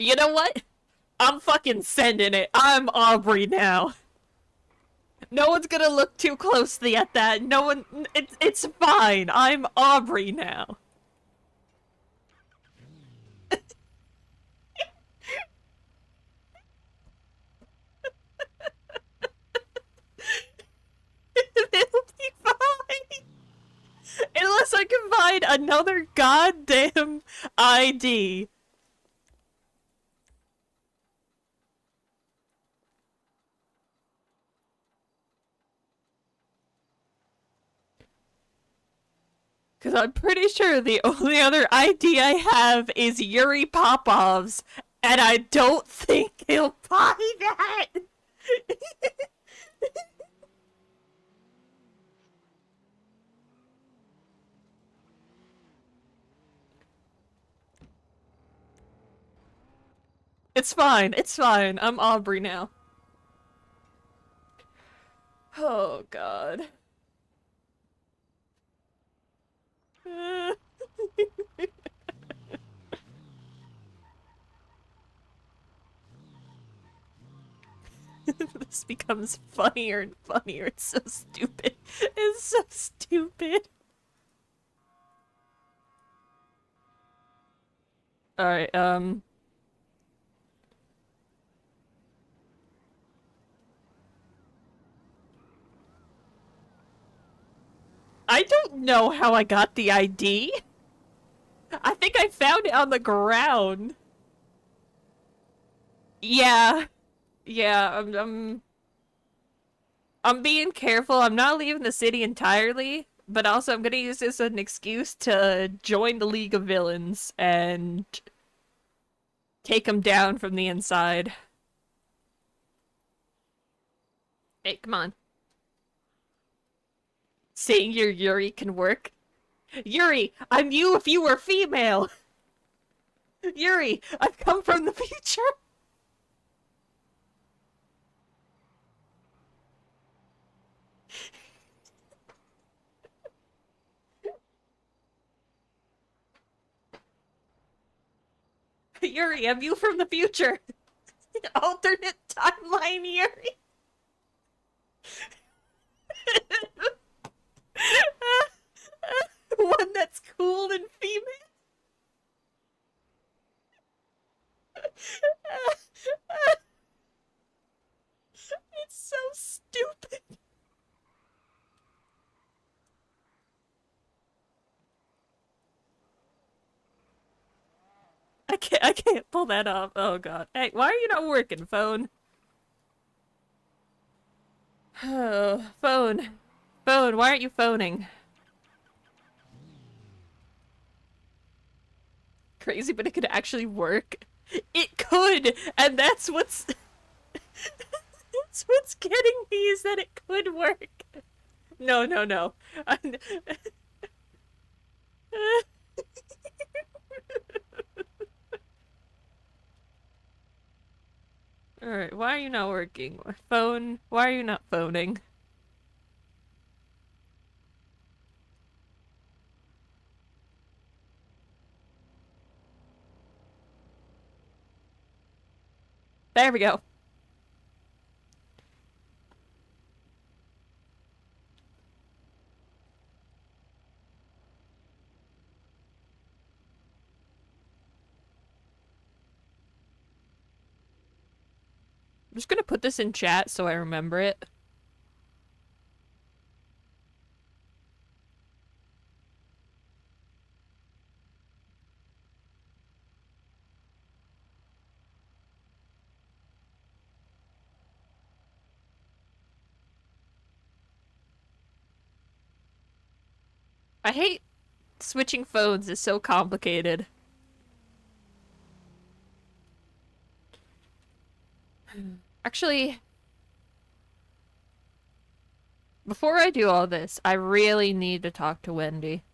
You know what? I'm fucking sending it. I'm Aubrey now. No one's gonna look too closely at that. No one. It's fine. I'm Aubrey now. It'll be fine. Unless I can find another goddamn ID. Because I'm pretty sure the only other ID I have is Yuri Popov's, and I don't think he'll buy that! It's fine, it's fine. I'm Aubrey now. Oh, God. This becomes funnier and funnier. It's so stupid. It's so stupid. Alright, I don't know how I got the ID. I think I found it on the ground. Yeah. Yeah, I'm being careful. I'm not leaving the city entirely, but also I'm gonna use this as an excuse to join the League of Villains and take them down from the inside. Hey, come on. Saying your Yuri can work. Yuri, I'm you if you were female! Yuri, I've come from the future! Yuri, I'm you from the future! Alternate timeline Yuri! One that's cool and female. It's so stupid. I can't pull that off. Oh god. Hey, why are you not working, phone? Oh, phone. Phone, why aren't you phoning? Crazy, but it could actually work. It could, and that's what's that's what's getting me is that it could work. No, no, no. Alright, why are you not working? Phone, why are you not phoning? There we go. I'm just gonna put this in chat so I remember it. I hate switching phones. It's so complicated. Actually, before I do all this, I really need to talk to Wendy.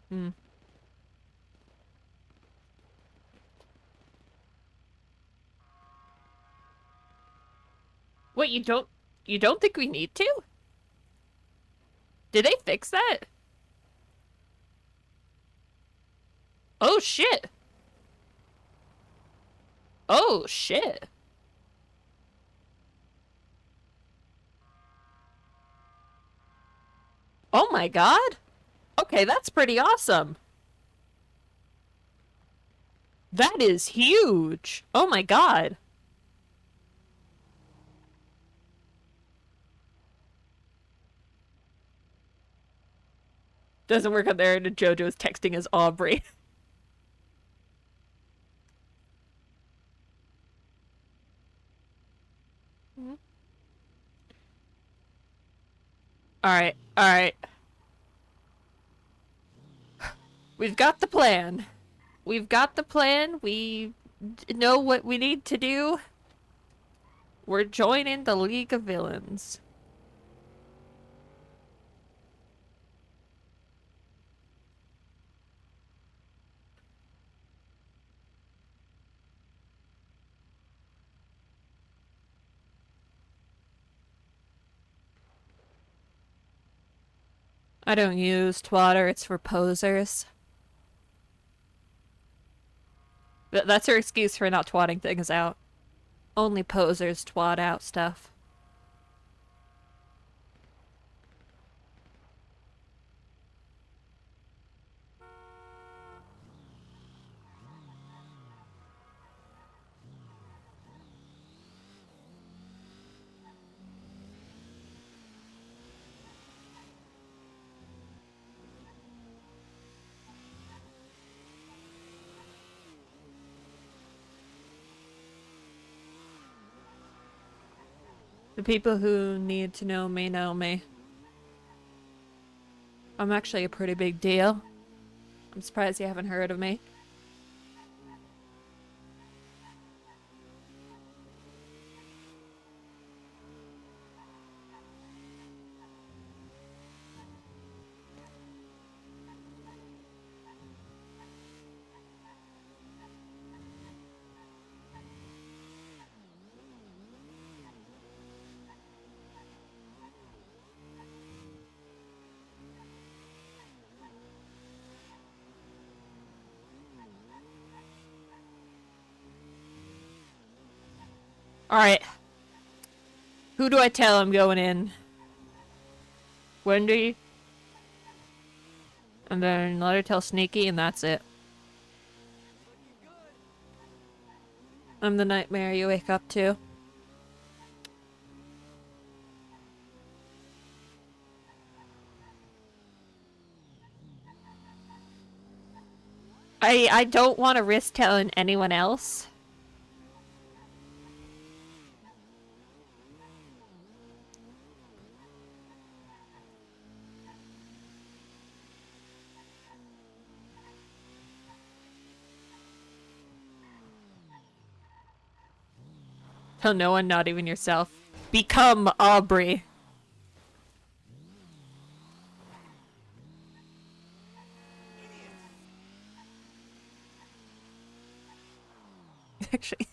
Hmm. Wait, you don't think we need to? Did they fix that? Oh shit. Oh shit. Oh my god. Okay, that's pretty awesome. That is huge. Oh my god. Doesn't work out there, and Jojo's texting as Aubrey. Alright, alright. We've got the plan. We've got the plan. We know what we need to do. We're joining the League of Villains. I don't use Twitter, it's for posers. That's her excuse for not twatting things out. Only posers twat out stuff. The people who need to know me know me. I'm actually a pretty big deal. I'm surprised you haven't heard of me. Alright. Who do I tell I'm going in? Wendy? And then let her tell Sneaky, and that's it. I'm the nightmare you wake up to. I don't want to risk telling anyone else. Tell no one, not even yourself. Become Aubrey. Actually.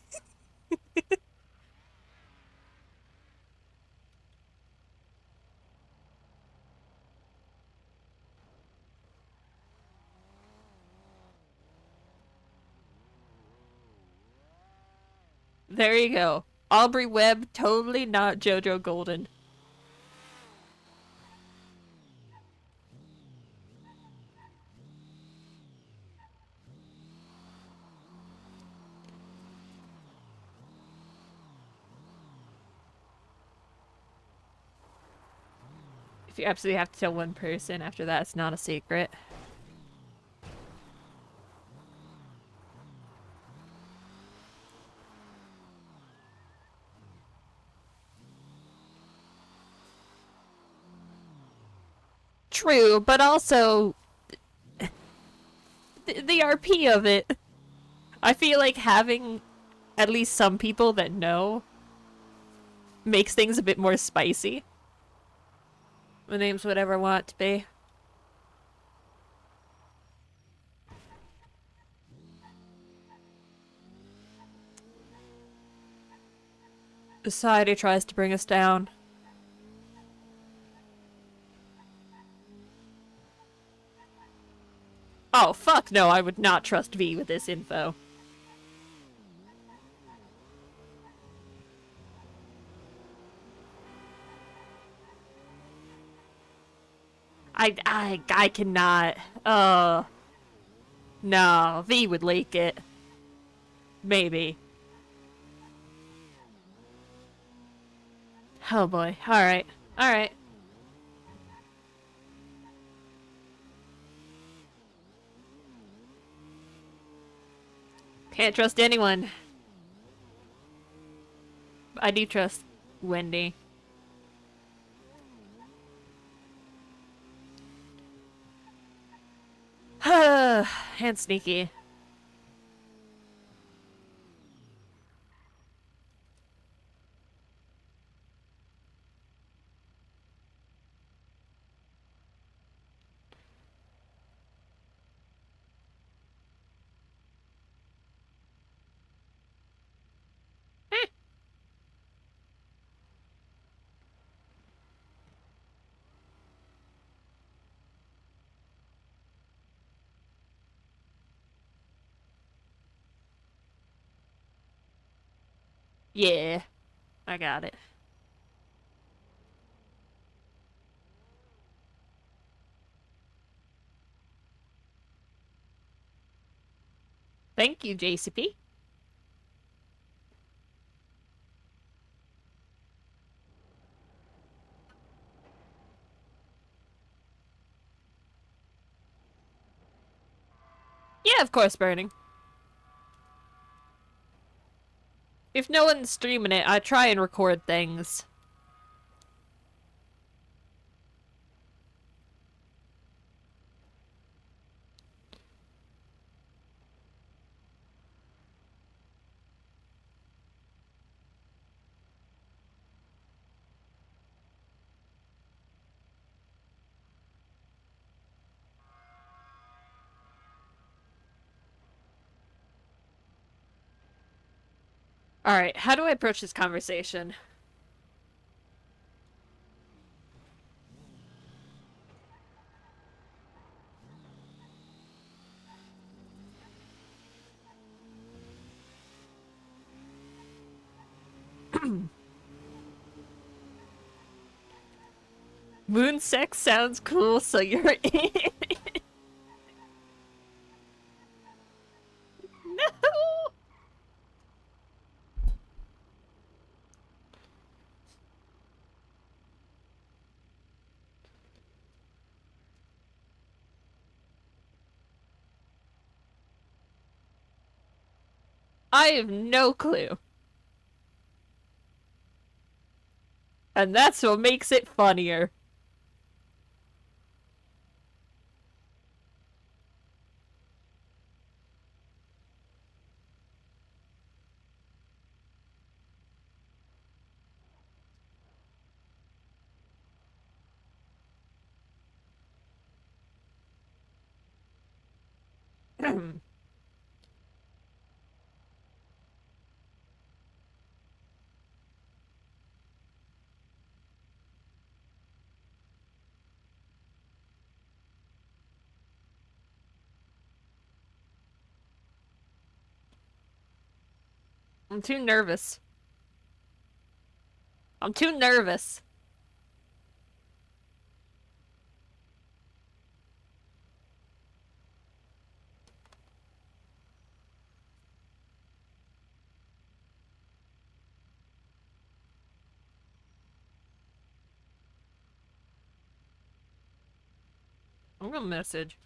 There you go. Aubrey Webb, totally not Jojo Golden. If you absolutely have to tell one person, after that, it's not a secret. True, but also the RP of it. I feel like having at least some people that know makes things a bit more spicy. My name's whatever I want it to be. Society tries to bring us down. Oh, fuck no, I would not trust V with this info. I cannot. No, V would leak it. Maybe. Oh boy. Alright. Alright. Can't trust anyone. I do trust Wendy. And sneaky. Yeah, I got it. Thank you, JCP. Yeah, of course, burning. If no one's streaming it, I try and record things. Alright, how do I approach this conversation? Moon sex sounds cool, so you're in. No! I have no clue. And that's what makes it funnier. I'm too nervous. I'm too nervous. I'm gonna message.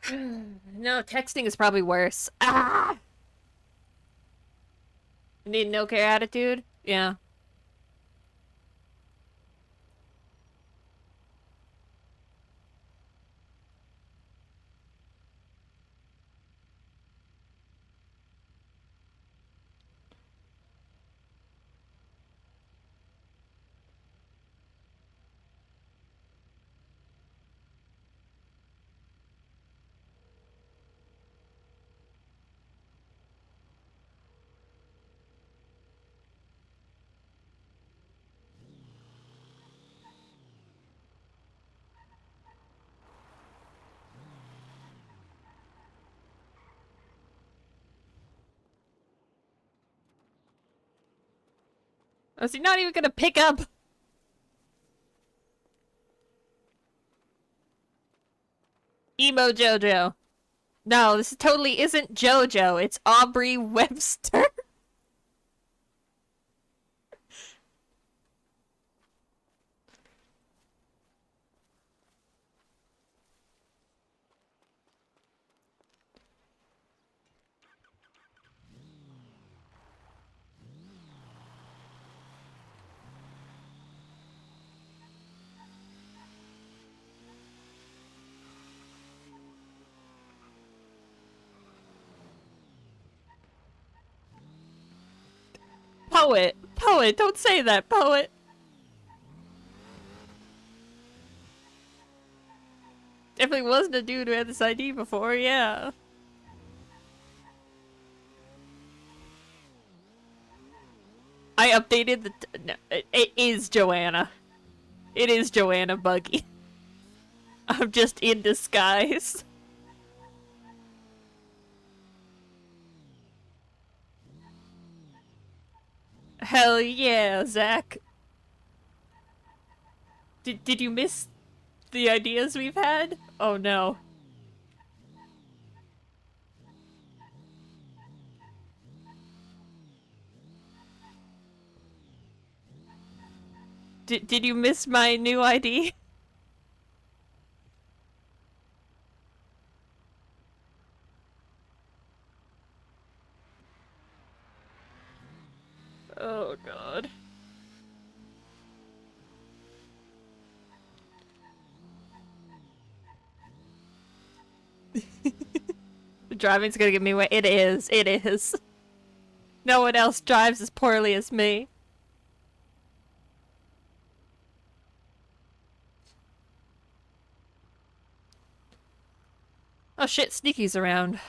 No, texting is probably worse. Ah! Need no care attitude? Yeah. Is he not even gonna pick up? Emo Jojo. No, this totally isn't Jojo. It's Aubrey Webster. Poet. Poet, don't say that, Poet. Definitely wasn't a dude who had this ID before, yeah. I updated the... no, it is Joanna. It is Joanna Buggy. I'm just in disguise. Hell yeah, Zach. Did you miss the ideas we've had? Oh no. Did you miss my new ID? Oh god. The driving's gonna give me away. It is. It is. No one else drives as poorly as me. Oh shit, Sneaky's around.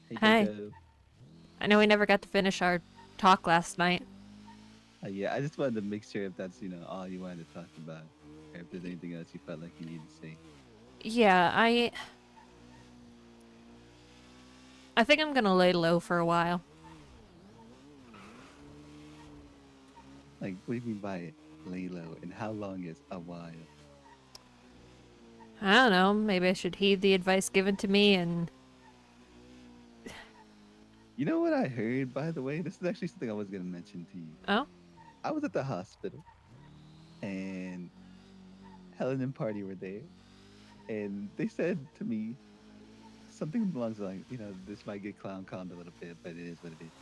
Hey, Hey. Jojo. I know we never got to finish our talk last night. Yeah, I just wanted to make sure if that's, all you wanted to talk about. Or if there's anything else you felt like you needed to say. Yeah, I think I'm gonna lay low for a while. Like, what do you mean by lay low? And how long is a while? I don't know, maybe I should heed the advice given to me and... You know what I heard, by the way? This is actually something I was going to mention to you. Oh? I was at the hospital, and Helen and Party were there, and they said to me something along the lines, this might get clown-conned a little bit, but it is what it is.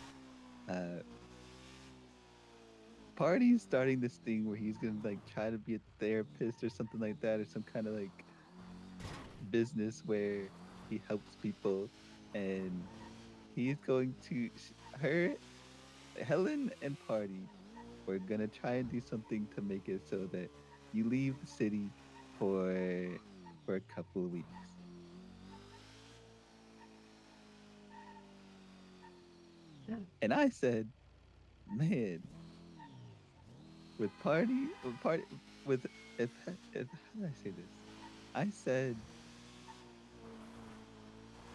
Party's starting this thing where he's gonna try to be a therapist or something like that, or some kind of business where he helps people, and he's going to Helen and Party were gonna try and do something to make it so that you leave the city for a couple of weeks. Yeah. And I said, man, with if how did I say this? I said,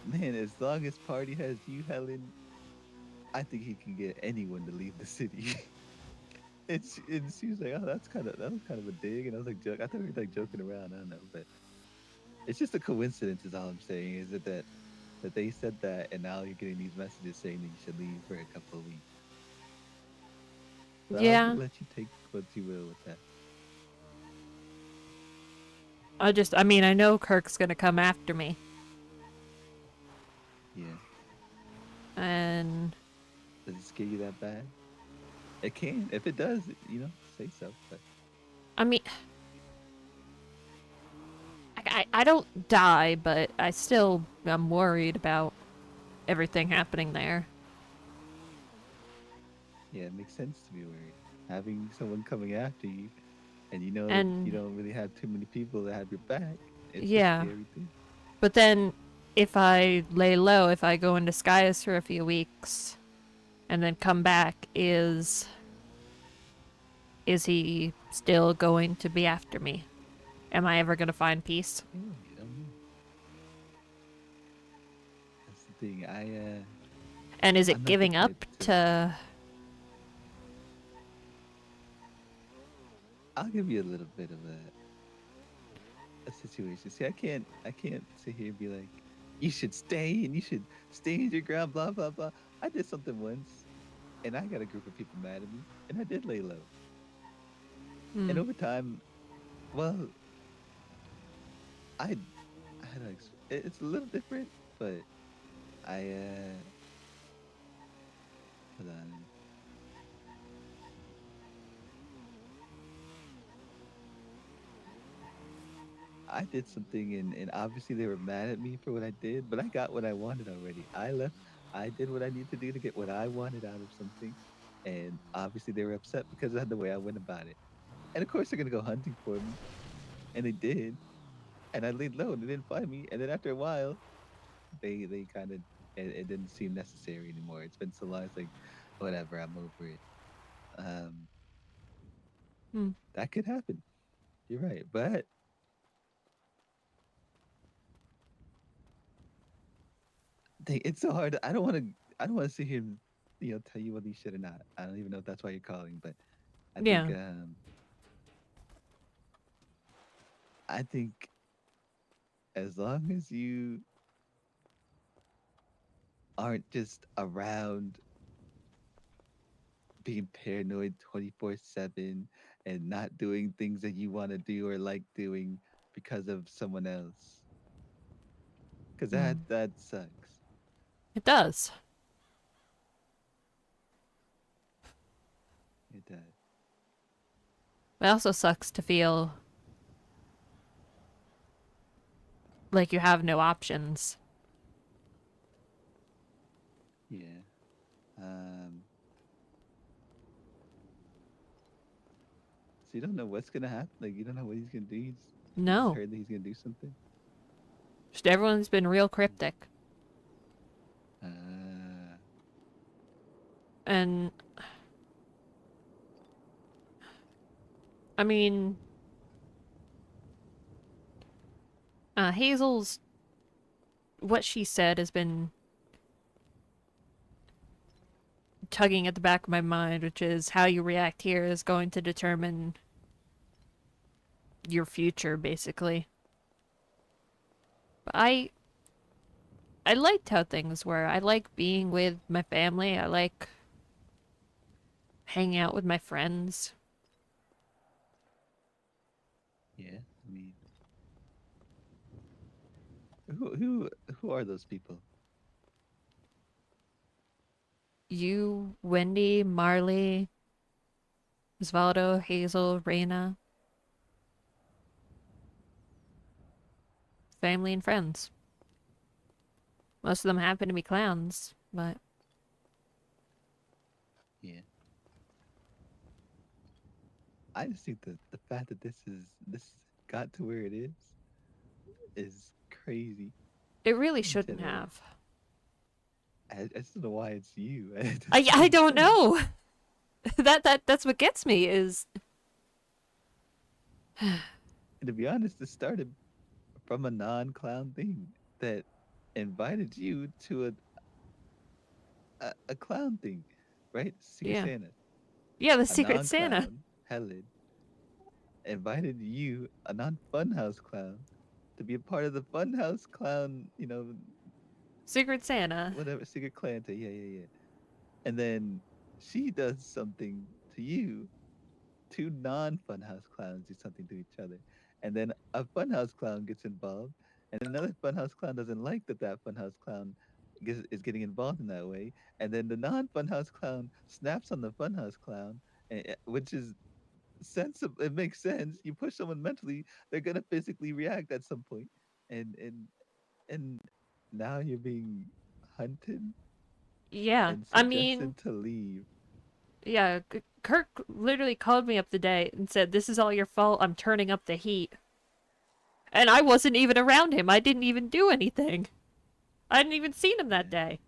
man, as long as Party has you, Helen, I think he can get anyone to leave the city. and she was like, oh, that was kind of a dig, and I was like, I thought we were joking around. I don't know, but it's just a coincidence. Is all I'm saying. Is that that they said that, and now you're getting these messages saying that you should leave for a couple of weeks. So Yeah. I'll let you take what you will with that. I mean, I know Kirk's gonna come after me. Yeah. And Does it scare you that bad? It can. If it does, say so. But I mean, I don't die, but I still am worried about everything happening there. yeah, it makes sense to be worried. Having someone coming after you, and you know that And you don't really have too many people that have your back. It's a yeah, scary thing. but then if I lay low, if I go in disguise for a few weeks, and then come back, is he still going to be after me? Am I ever gonna find peace? Yeah, you don't know. That's the thing. And is I'm it not the giving up type to? I'll give you a little bit of a situation. See, I can't sit here and be like, you should stay and you should stand your ground, blah blah blah. I did something once, and I got a group of people mad at me, and I did lay low. And over time, well, I had it's a little different, but I hold on. I did something, and obviously they were mad at me for what I did, but I got what I wanted already. I left. I did what I needed to do to get what I wanted out of something, and obviously they were upset because of the way I went about it. And of course they're gonna go hunting for me, and they did. And I laid low, and they didn't find me. And then after a while, they kind of it didn't seem necessary anymore. It's been so long. It's like, whatever. I'm over it. Um, that could happen. You're right, but it's so hard. I don't want to. I don't want to sit here and tell you whether you should or not. I don't even know if that's why you're calling, but I think Yeah. I think as long as you aren't just around being paranoid 24/7 and not doing things that you want to do or like doing because of someone else, because that sucks. It does. It does. It also sucks to feel like you have no options. Yeah. So you don't know what's gonna happen. Like you don't know what he's gonna do. You just No. heard that he's gonna do something. Just everyone's been real cryptic. And I mean, Hazel's what she said has been tugging at the back of my mind, which is how you react here is going to determine your future, basically. But I liked how things were. I like being with my family. I like hanging out with my friends. Yeah. I mean, who are those people? You, Wendy, Marley, Osvaldo, Hazel, Reina. Family and friends. Most of them happen to be clowns, but Yeah. I just think that the fact that this got to where it is crazy it really in shouldn't general. have. I just don't know why it's you. I don't know. That's what gets me is And to be honest, it started from a non-clown thing that invited you to a clown thing, right? Secret yeah. Santa. Yeah, the A Secret Santa. non-clown, Helen, invited you, a non-funhouse clown, to be a part of the funhouse clown, Secret Santa. whatever, Secret Clanta, yeah. And then she does something to you. Two non-Funhouse clowns do something to each other, and then a Funhouse clown gets involved, and another Funhouse clown doesn't like that Funhouse clown is getting involved in that way, and then the non-Funhouse clown snaps on the Funhouse clown, which is sensible. It makes sense. You push someone mentally, they're gonna physically react at some point, and now you're being hunted Yeah, and I mean, suggested to leave. yeah, Kirk literally called me up the day and said, "This is all your fault. I'm turning up the heat." And I wasn't even around him. I didn't even do anything. I hadn't even seen him that day.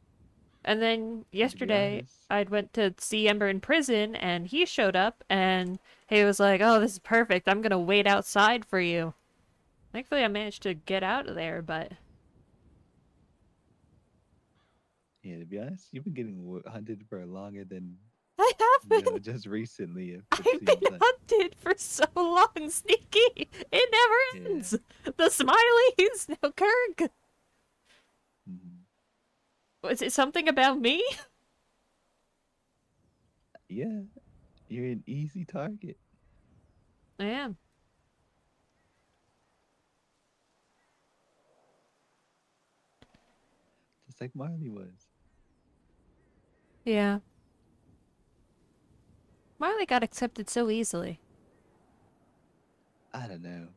And then And to be yesterday, honest, I went to see Ember in prison, and he showed up, and he was like, "Oh, this is perfect. I'm gonna wait outside for you." Thankfully, I managed to get out of there, but yeah, to be honest, you've been getting hunted for longer than I haven't. just recently. It I've seems been like. hunted for so long, Sneaky. It never Yeah. ends. The smileys, now Kirk. Mhm. Was it something about me? Yeah, you're an easy target. I am. Just like Marley was. Yeah. Marley got accepted so easily. I don't know.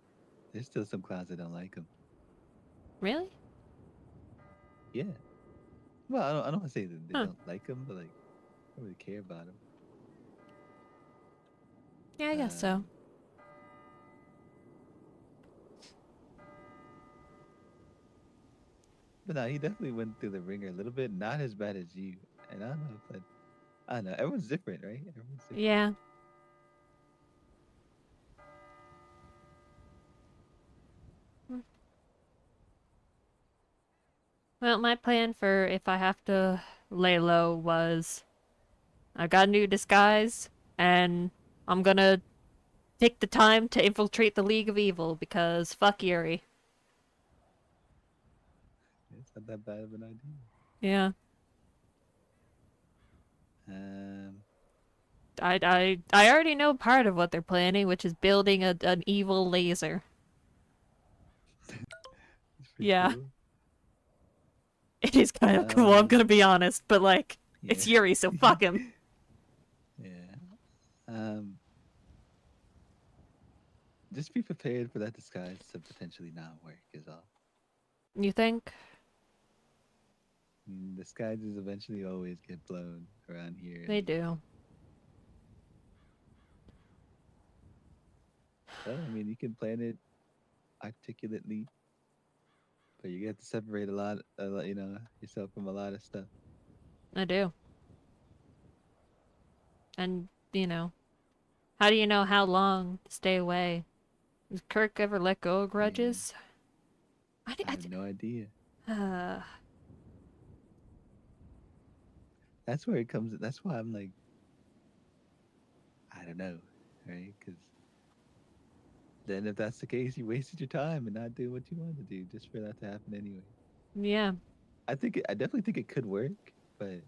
There's still some clowns that don't like him. Really? Yeah. Well, I don't want to say that they Huh. don't like him, but like, I don't really care about him. Yeah, I guess so. But no, he definitely went through the ringer a little bit. Not as bad as you. And I don't know if I don't know. Everyone's different, right? Everyone's different. Yeah. Well, my plan for if I have to lay low was I got a new disguise, and I'm gonna take the time to infiltrate the League of Evil because fuck Yuri. It's not that bad of an idea. Yeah. Um, I already know part of what they're planning, which is building an evil laser. it's pretty Yeah. cool. It is kind of cool, I'm gonna be honest, but like, it's Yeah. Yuri, so fuck him. Yeah. Just be prepared for that disguise to potentially not work, is all. You think? Disguises eventually always get blown around here. They do. Well, I mean, you can plan it articulately, but you have to separate a lot, yourself from a lot of stuff. I do. And, how do you know how long to stay away? Does Kirk ever let go of grudges? I have no idea. That's where it comes. That's why I'm like, I don't know, right? Because then if that's the case, you wasted your time and not doing what you wanted to do just for that to happen anyway. Yeah. I definitely think it could work, but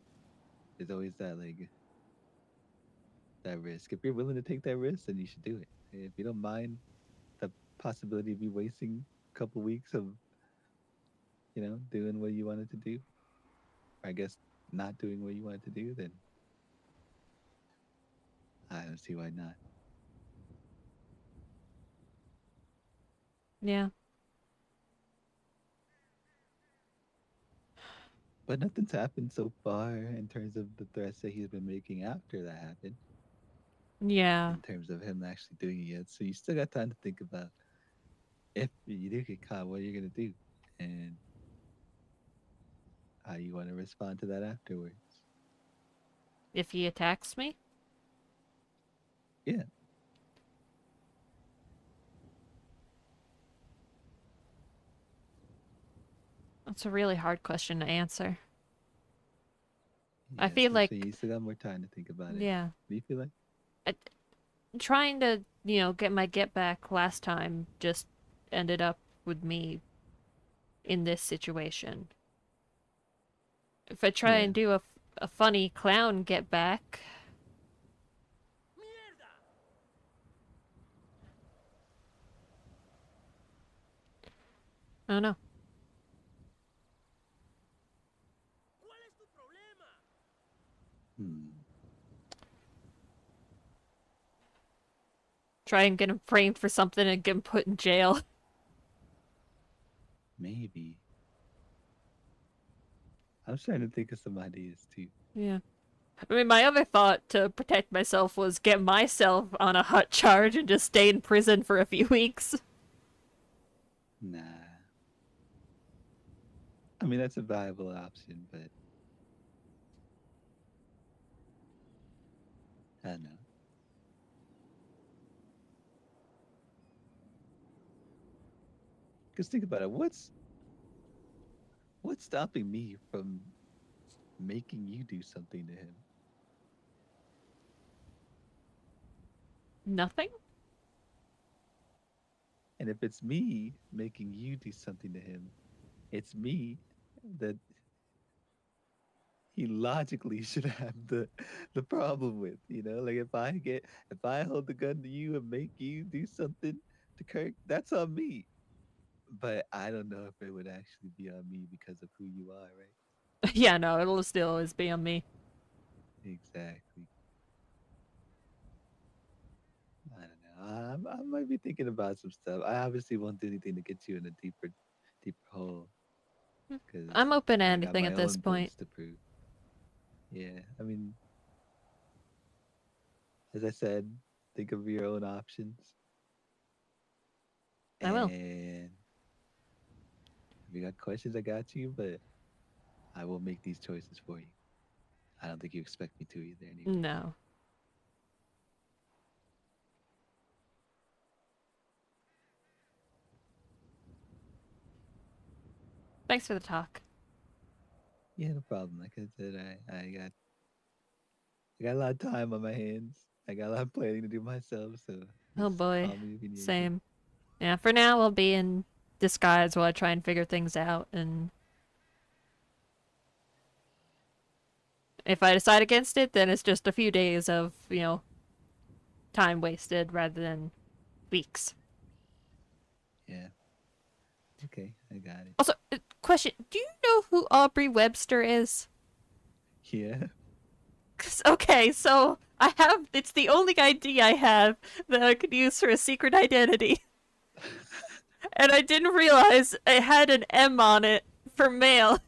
there's always that risk. If you're willing to take that risk, then you should do it. If you don't mind the possibility of you wasting a couple weeks of, doing what you wanted to do, I guess not doing what you wanted to do, then I don't see why not. Yeah. But nothing's happened so far in terms of the threats that he's been making after that happened. Yeah. In terms of him actually doing it yet. So you still got time to think about if you do get caught, what you're gonna do, and how you want to respond to that afterwards. If he attacks me? Yeah. That's a really hard question to answer. I Yeah, feel like you still got more time to think about it. Yeah. Do you feel like? Trying to, get my get back last time just ended up with me in this situation. If I try Yeah. and do a funny clown get back. I don't know. Hmm. Try and get him framed for something and get him put in jail. Maybe. I was trying to think of some ideas too. Yeah. I mean, my other thought to protect myself was get myself on a hut charge and just stay in prison for a few weeks. Nah. I mean, that's a viable option, but I don't know. Because think about it. What's stopping me from making you do something to him? Nothing? And if it's me making you do something to him, it's me that he logically should have the problem with, you know? Like if I hold the gun to you and make you do something to Kirk, that's on me. But I don't know if it would actually be on me because of who you are, right? Yeah, no, it'll still always be on me. Exactly. I don't know. I might be thinking about some stuff. I obviously won't do anything to get you in a deeper hole because I'm open to I got anything my at this own point. points to prove. Yeah, I mean, as I said, think of your own options. I will. And if you got questions, I got you, but I will make these choices for you. I don't think you expect me to either anyway. No. Thanks for the talk. Yeah, no problem. Like I said, I got a lot of time on my hands. I got a lot of planning to do myself, so Oh just boy. call me if you need anything. Same. Yeah, for now I'll be in disguise while I try and figure things out, and if I decide against it, then it's just a few days of, time wasted rather than weeks. Yeah. Okay, I got it. Also, question, do you know who Aubrey Webster is? Yeah. Okay, so it's the only ID I have that I could use for a secret identity. And I didn't realize it had an M on it for male.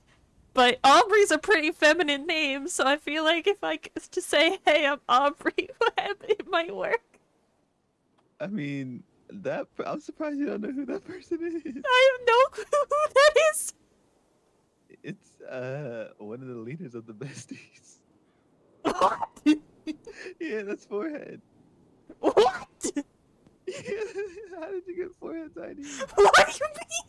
But Aubrey's a pretty feminine name, so I feel like if I just say, hey, I'm Aubrey Webb, it might work. I mean, I'm surprised you don't know who that person is. I have no clue who that is. It's one of the leaders of the besties. What? Yeah, that's Forehead. What? Yeah, how did you get Forehead's ID? What do you mean?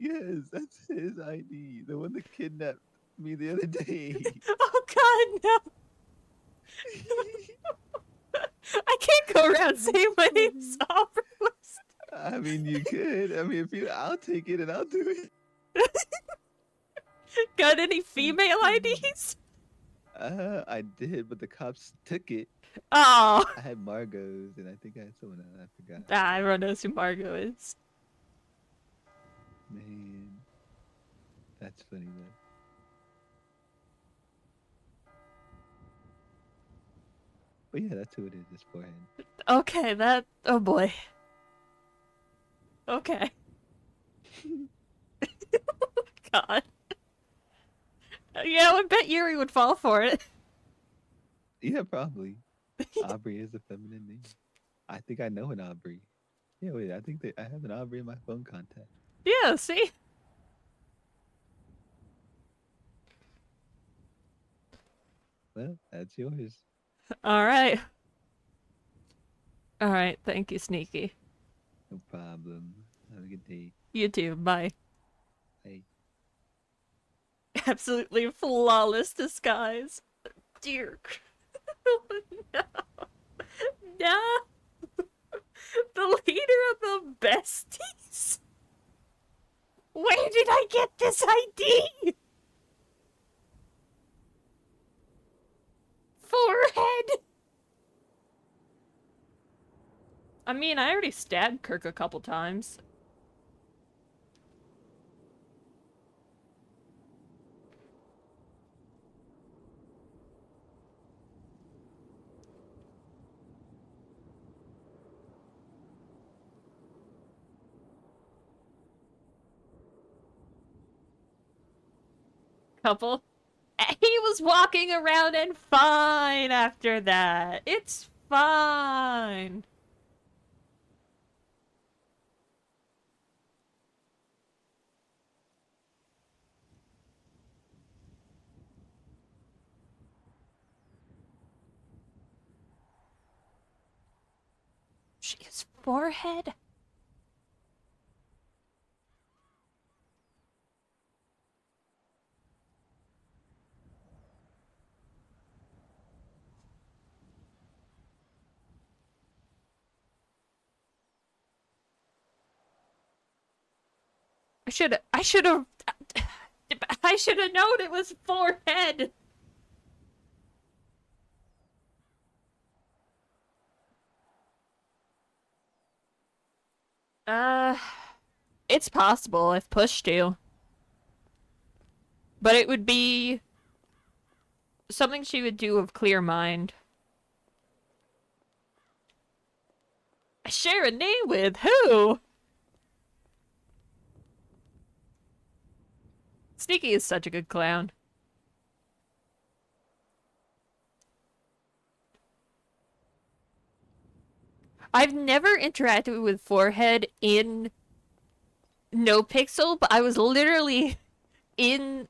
Yes, that's his ID. The one that kidnapped me the other day. Oh god, no. I can't go around saying my name's Aubrey Webster. I mean, you could. I mean, I'll take it and I'll do it. Got any female IDs? I did, but the cops took it. Oh. I had Margot's, and I think I had someone else. I forgot. Everyone knows who Margot is. Man, that's funny though. But yeah, that's who it is. It's Forehead. Okay, oh boy. Okay. God. Yeah, I bet Yuri would fall for it. Yeah, probably. Aubrey is a feminine name. I think I know an Aubrey. Yeah, wait. I think I have an Aubrey in my phone contact. Yeah, see? Well, that's yours. Alright. Alright, thank you, Sneaky. No problem. Have a good day. You too, bye. Hey. Absolutely flawless disguise. Dear. No. No. The leader of the besties? Where did I get this ID? I mean, I already stabbed Kirk a couple times. Couple. He was walking around and fine after that. It's fine. His forehead? I should have known it was forehead. It's possible if pushed to. But it would be something she would do of clear mind. I share a name with who? Sneaky is such a good clown. I've never interacted with Forehead in No Pixel, but I was literally in...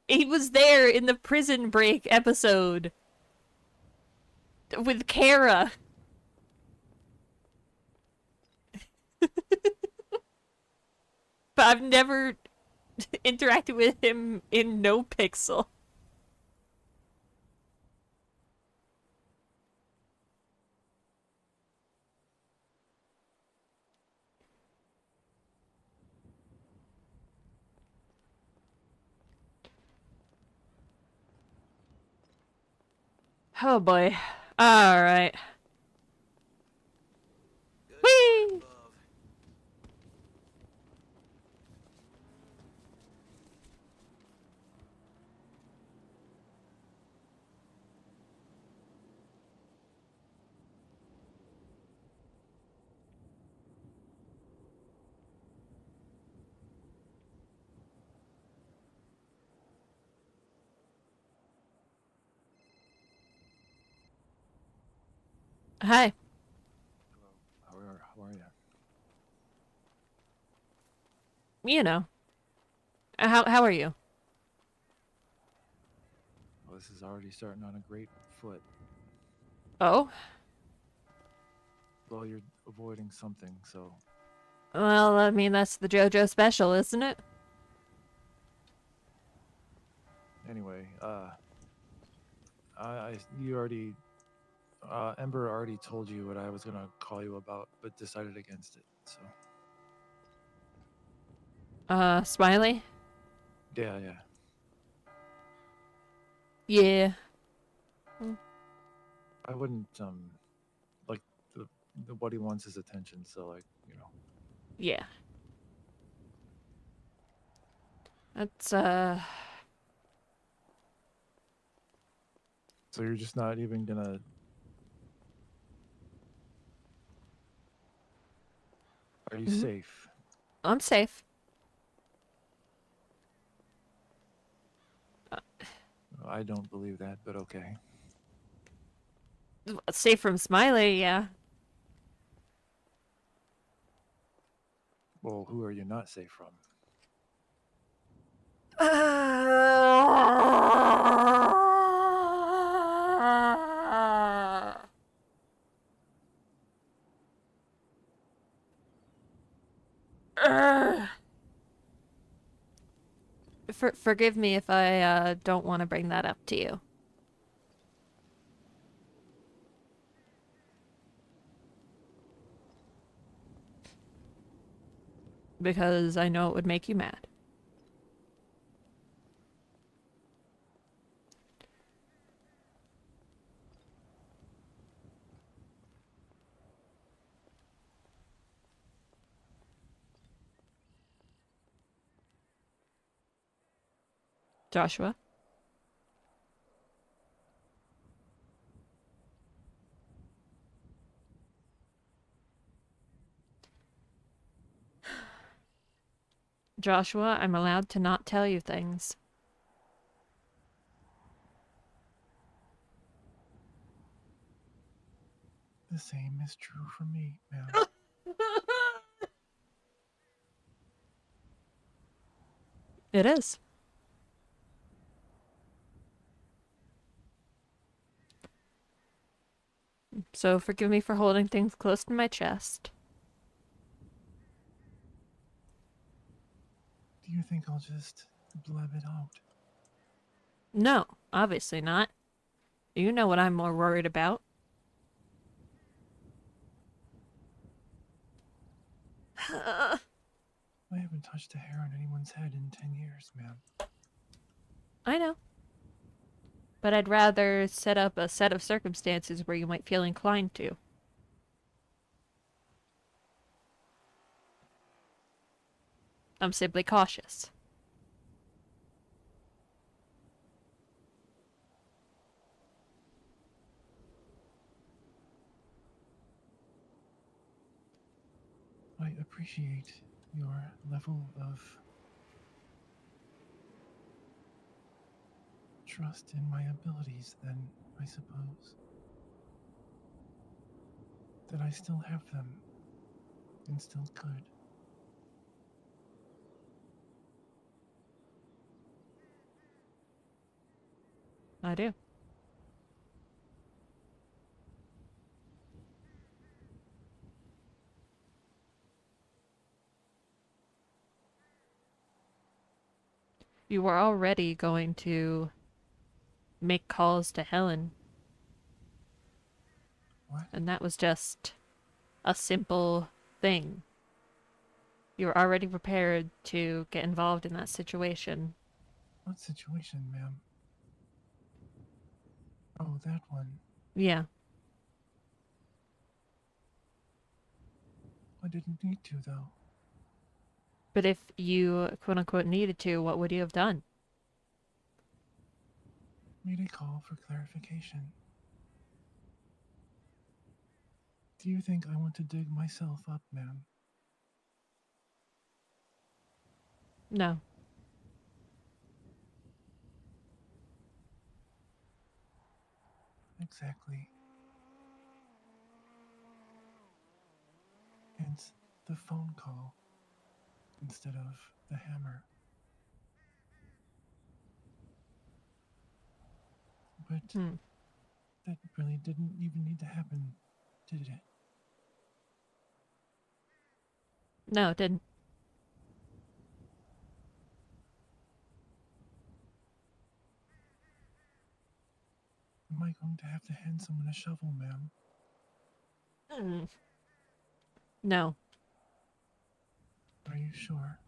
He was there in the Prison Break episode. With Kara. But I've never interacted with him in No Pixel. Oh boy. Alright. Whee! Hi. How are you? You know. How are you? Well, this is already starting on a great foot. Oh? Well, you're avoiding something, so... Well, I mean, that's the Jojo special, isn't it? Anyway, you already... Ember already told you what I was gonna call you about, but decided against it, so... Smiley? Yeah. Yeah. I wouldn't, like, what he wants is attention, so, like, you know... Yeah. That's, So you're just not even gonna... Are you safe? I'm safe. I don't believe that, but okay. Safe from Smiley, yeah. Well, who are you not safe from? Forgive me if I don't want to bring that up to you. Because I know it would make you mad. Joshua? Joshua, I'm allowed to not tell you things. The same is true for me, ma'am. It is. So forgive me for holding things close to my chest. Do you think I'll just blab it out? No, obviously not. You know what I'm more worried about. I haven't touched a hair on anyone's head in 10 years, ma'am. I know. But I'd rather set up a set of circumstances where you might feel inclined to. I'm simply cautious. I appreciate your level of trust in my abilities, then, I suppose. That I still have them, and still could. I do. You were already going to make calls to Helen. What? And that was just a simple thing. You were already prepared to get involved in that situation. What situation, ma'am? Oh, that one. Yeah. I didn't need to, though. But if you quote unquote needed to, what would you have done? Made a call for clarification. Do you think I want to dig myself up, ma'am? No. Exactly. Hence the phone call instead of the hammer. But that really didn't even need to happen, did it? No, it didn't. Am I going to have to hand someone a shovel, ma'am? No. Are you sure?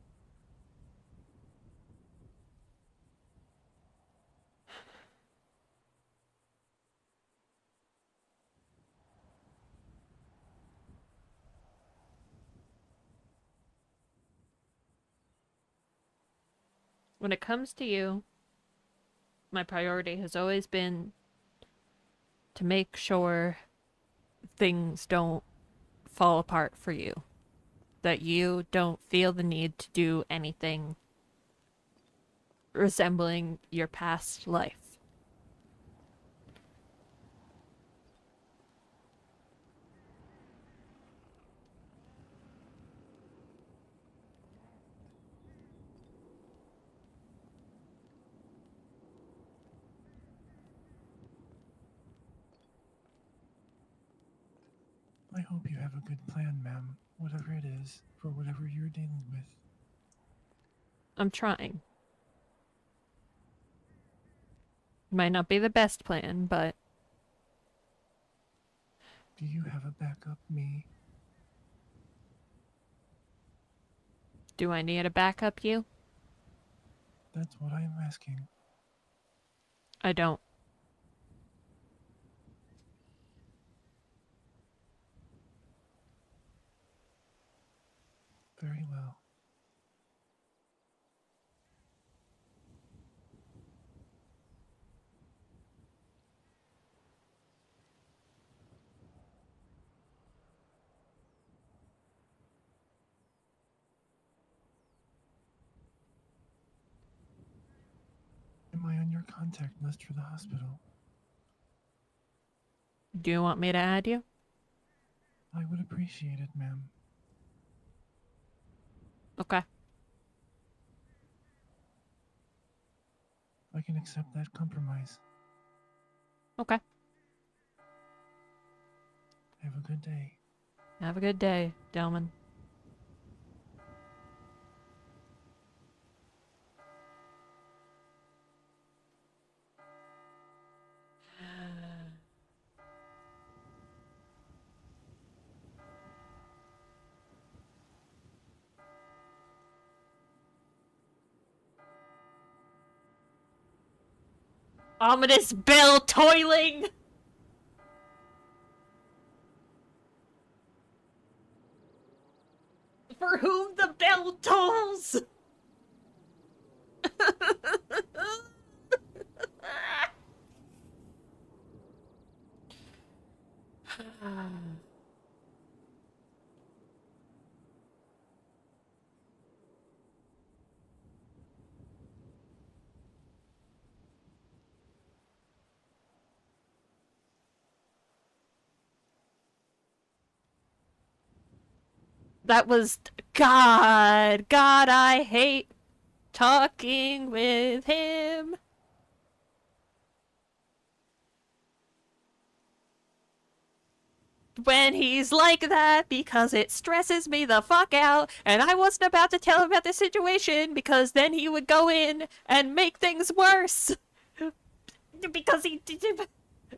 When it comes to you, my priority has always been to make sure things don't fall apart for you. That you don't feel the need to do anything resembling your past life. I hope you have a good plan, ma'am, whatever it is, for whatever you're dealing with. I'm trying. Might not be the best plan, but Do you have a backup me? do I need a backup you? That's what I'm asking. I don't. Very well. Am I on your contact list for the hospital? Do you want me to add you? I would appreciate it, ma'am. Okay. I can accept that compromise. Okay. Have a good day. Have a good day, Delman. Ominous bell toiling! For whom the bell tolls! That was... God, I hate talking with him. When he's like that, because it stresses me the fuck out, and I wasn't about to tell him about the situation, because then he would go in and make things worse. Because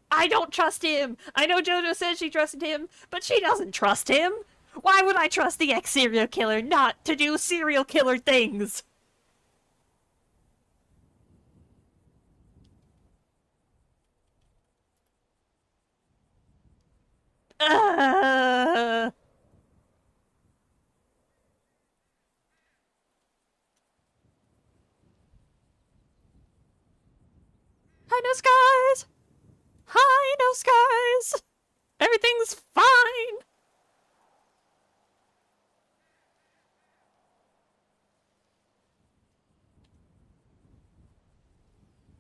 I don't trust him. I know Jojo says she trusted him, but she doesn't trust him. Why would I trust the ex-serial killer not to do serial killer things? Uh... Hi, no skies! Hi, no skies! Everything's fine!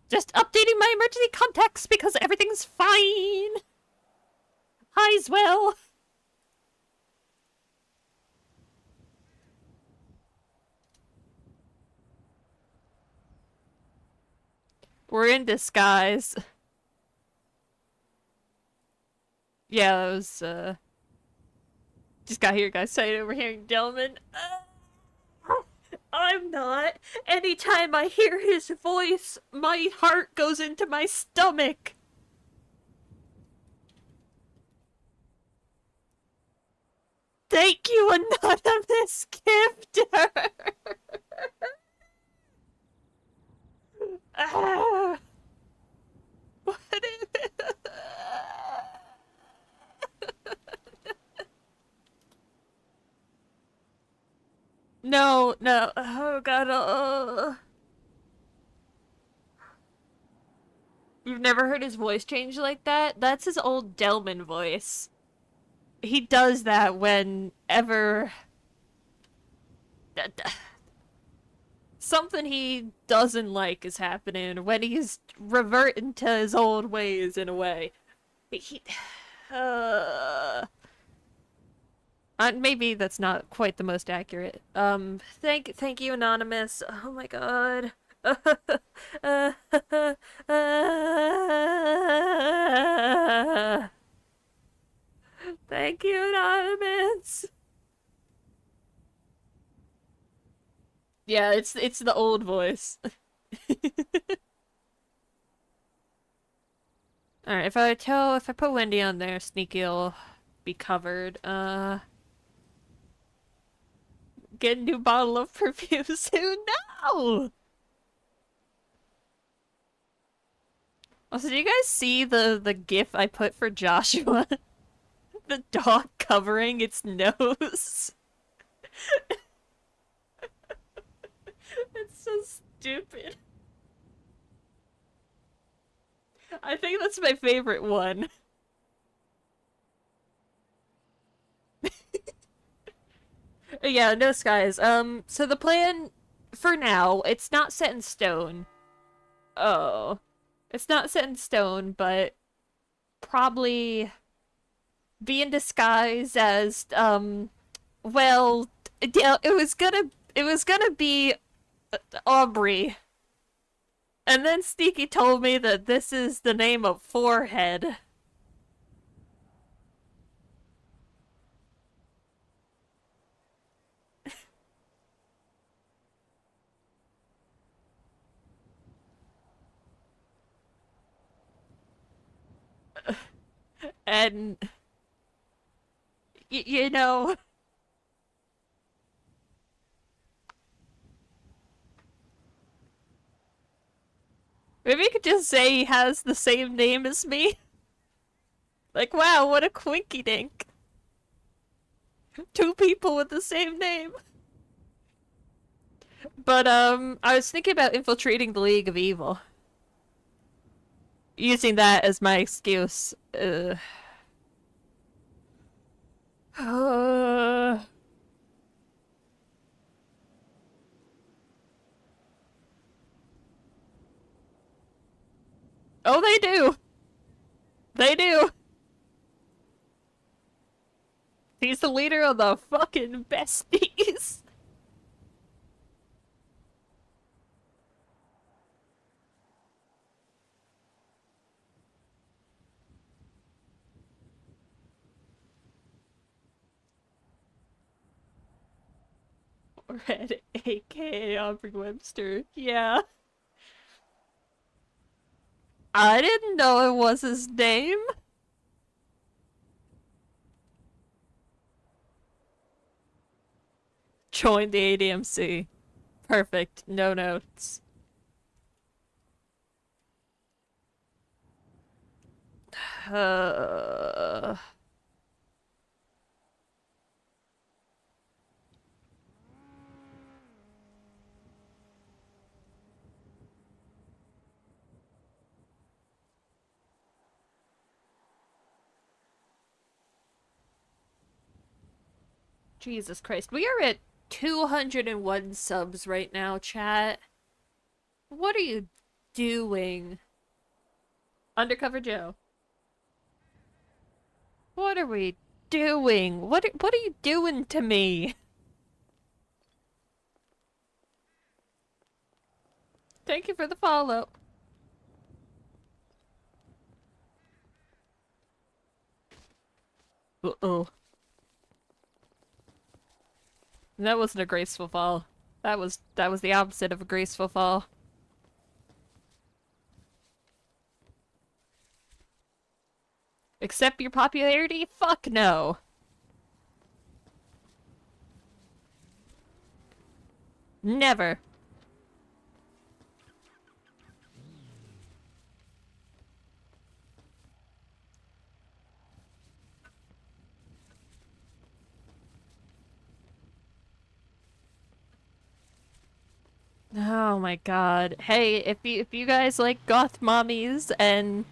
Just updating my emergency contacts because everything's fine! High's well! We're in disguise. Yeah, that was, just got here, guys. Sorry, overhearing Delman. I'm not. Anytime I hear his voice, my heart goes into my stomach. Thank you, anonymous gifter. What is it? No, no. Oh god. You've never heard his voice change like that? That's his old Delman voice. He does that whenever something he doesn't like is happening, when he's reverting to his old ways in a way. Maybe that's not quite the most accurate. Thank you, anonymous. Oh my god. Thank you, anonymous. Yeah, it's the old voice. Alright, if I put Wendy on there, Sneaky'll be covered. Get a new bottle of perfume soon? No! Also, do you guys see the gif I put for Joshua? The dog covering its nose. It's so stupid. I think that's my favorite one. Yeah, no skies. So the plan, for now, it's not set in stone. Oh. It's not set in stone, but probably be in disguise as, well, it was gonna be Aubrey. And then Sneaky told me that this is the name of Forehead. And you know, maybe you could just say he has the same name as me. Like, wow, what a quinky dink. 2 people with the same name. But, I was thinking about infiltrating the League of Evil. Using that as my excuse. Oh, they do! They do! He's the leader of the fucking besties! Red, aka Aubrey Webster. Yeah. I didn't know it was his name. Join the ADMC. Perfect. No notes. Jesus Christ. We are at 201 subs right now, chat. What are you doing? Undercover Joe. What are we doing? What are you doing to me? Thank you for the follow. Uh-oh. That wasn't a graceful fall. That was the opposite of a graceful fall. Accept your popularity? Fuck no. Never. Oh my god. Hey, if you guys like goth mommies and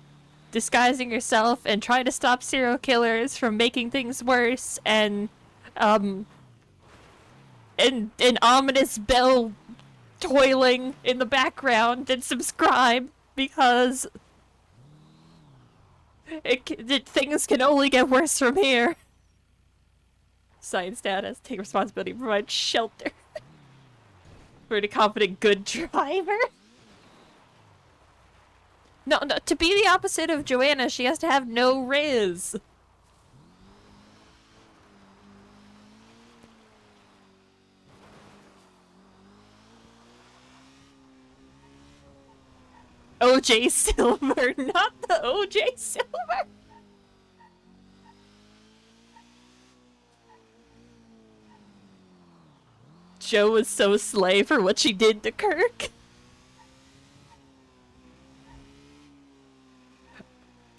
disguising yourself and trying to stop serial killers from making things worse and an ominous bell toiling in the background, then subscribe because things can only get worse from here. Science status, take responsibility, provide shelter. Pretty confident, good driver. No, to be the opposite of Joanna, she has to have no riz. OJ Silver, not the OJ Silver. Joe was so slay for what she did to Kirk.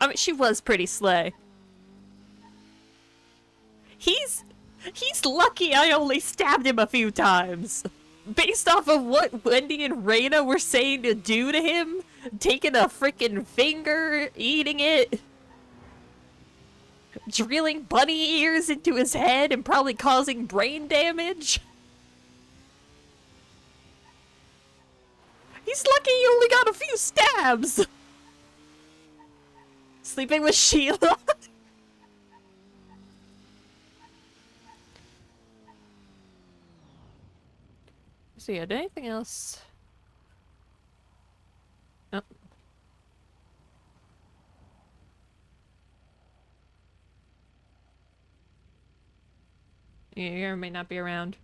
I mean, she was pretty slay. He's lucky I only stabbed him a few times. Based off of what Wendy and Raina were saying to do to him, taking a freaking finger, eating it, drilling bunny ears into his head and probably causing brain damage. He's lucky he only got a few stabs! Sleeping with Sheila? So yeah, did anything else? Oh. You may not be around.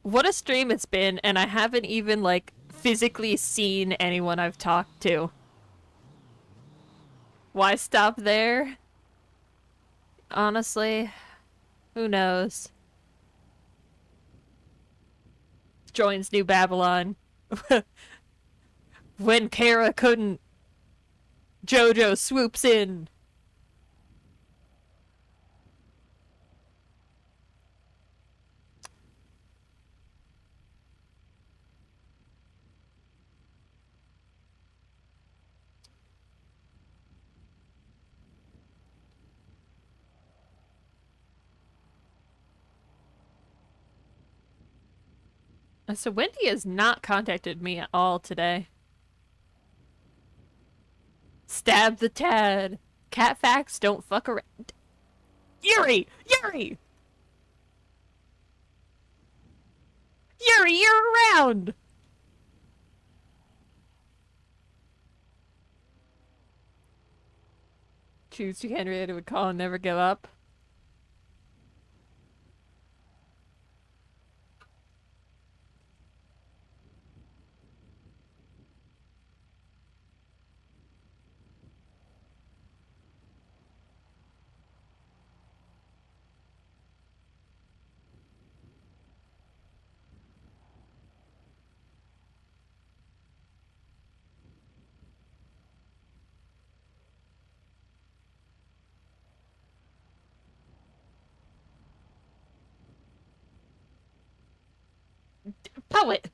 What a stream it's been, and I haven't even, like, physically seen anyone I've talked to. Why stop there? Honestly, who knows? Joins New Babylon. When Kara couldn't, Jojo swoops in. So Wendy has not contacted me at all today. Stab the Tad. Cat facts don't fuck around. Yuri! Yuri! Yuri, you're around! Choose to Henrietta would call and never give up. Poet!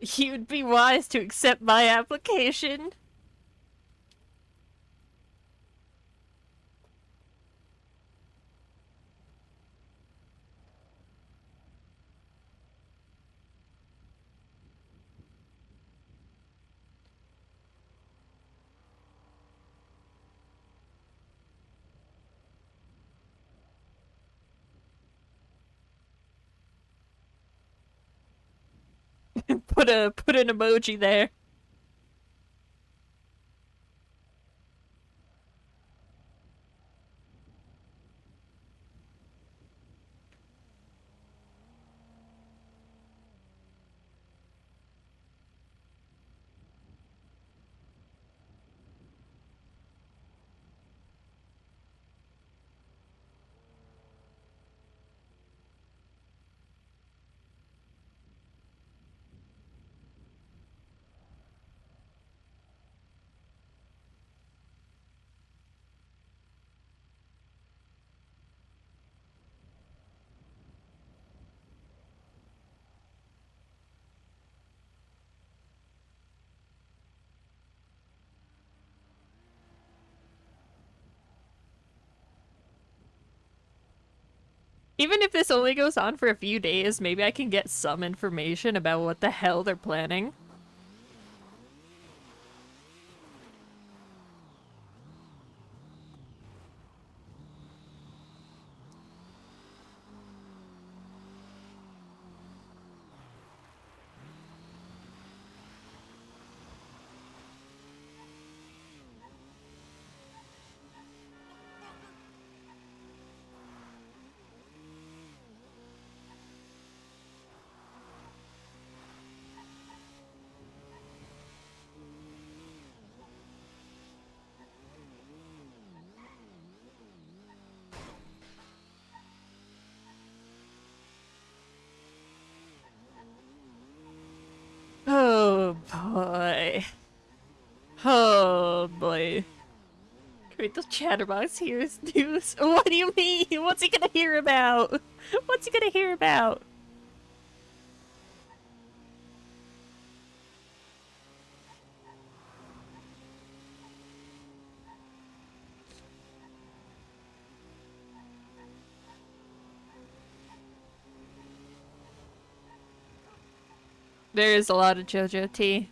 You'd be wise to accept my application. put an emoji there. Even if this only goes on for a few days, maybe I can get some information about what the hell they're planning. Wait, the chatterbox hears news. What do you mean? What's he gonna hear about? What's he gonna hear about? There is a lot of Jojo tea.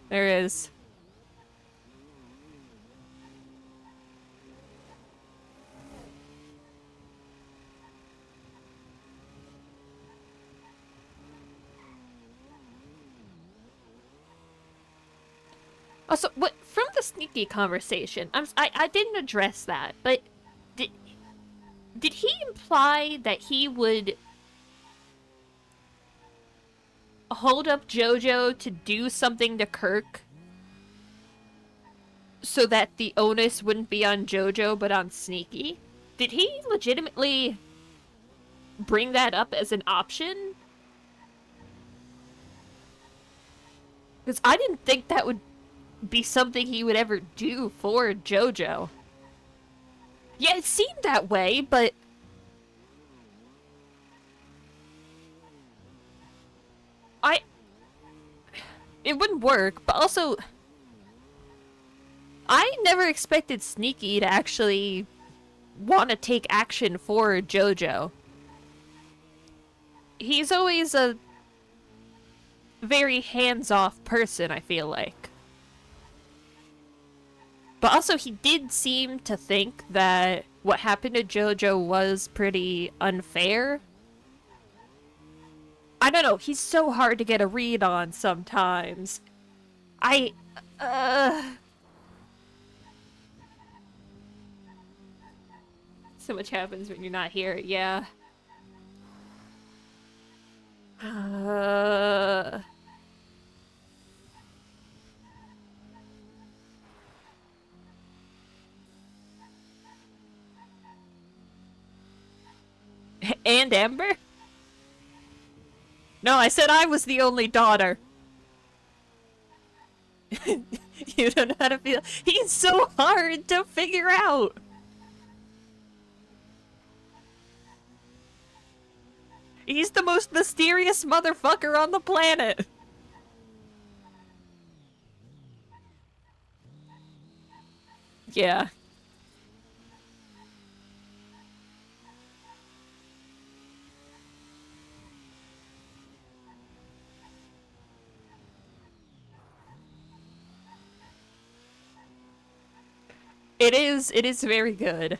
There is. Also, what from the sneaky conversation? I didn't address that, but did he imply that he would hold up Jojo to do something to Kirk so that the onus wouldn't be on Jojo but on Sneaky? Did he legitimately bring that up as an option? Because I didn't think that would be something he would ever do for Jojo. Yeah, it seemed that way, but it wouldn't work, but also I never expected Sneaky to actually want to take action for Jojo. He's always a very hands-off person, I feel like. But also, he did seem to think that what happened to Jojo was pretty unfair. I don't know, he's so hard to get a read on sometimes. So much happens when you're not here, yeah. And Amber? No, I said I was the only daughter. You don't know how to feel. He's so hard to figure out. He's the most mysterious motherfucker on the planet. Yeah. It is very good.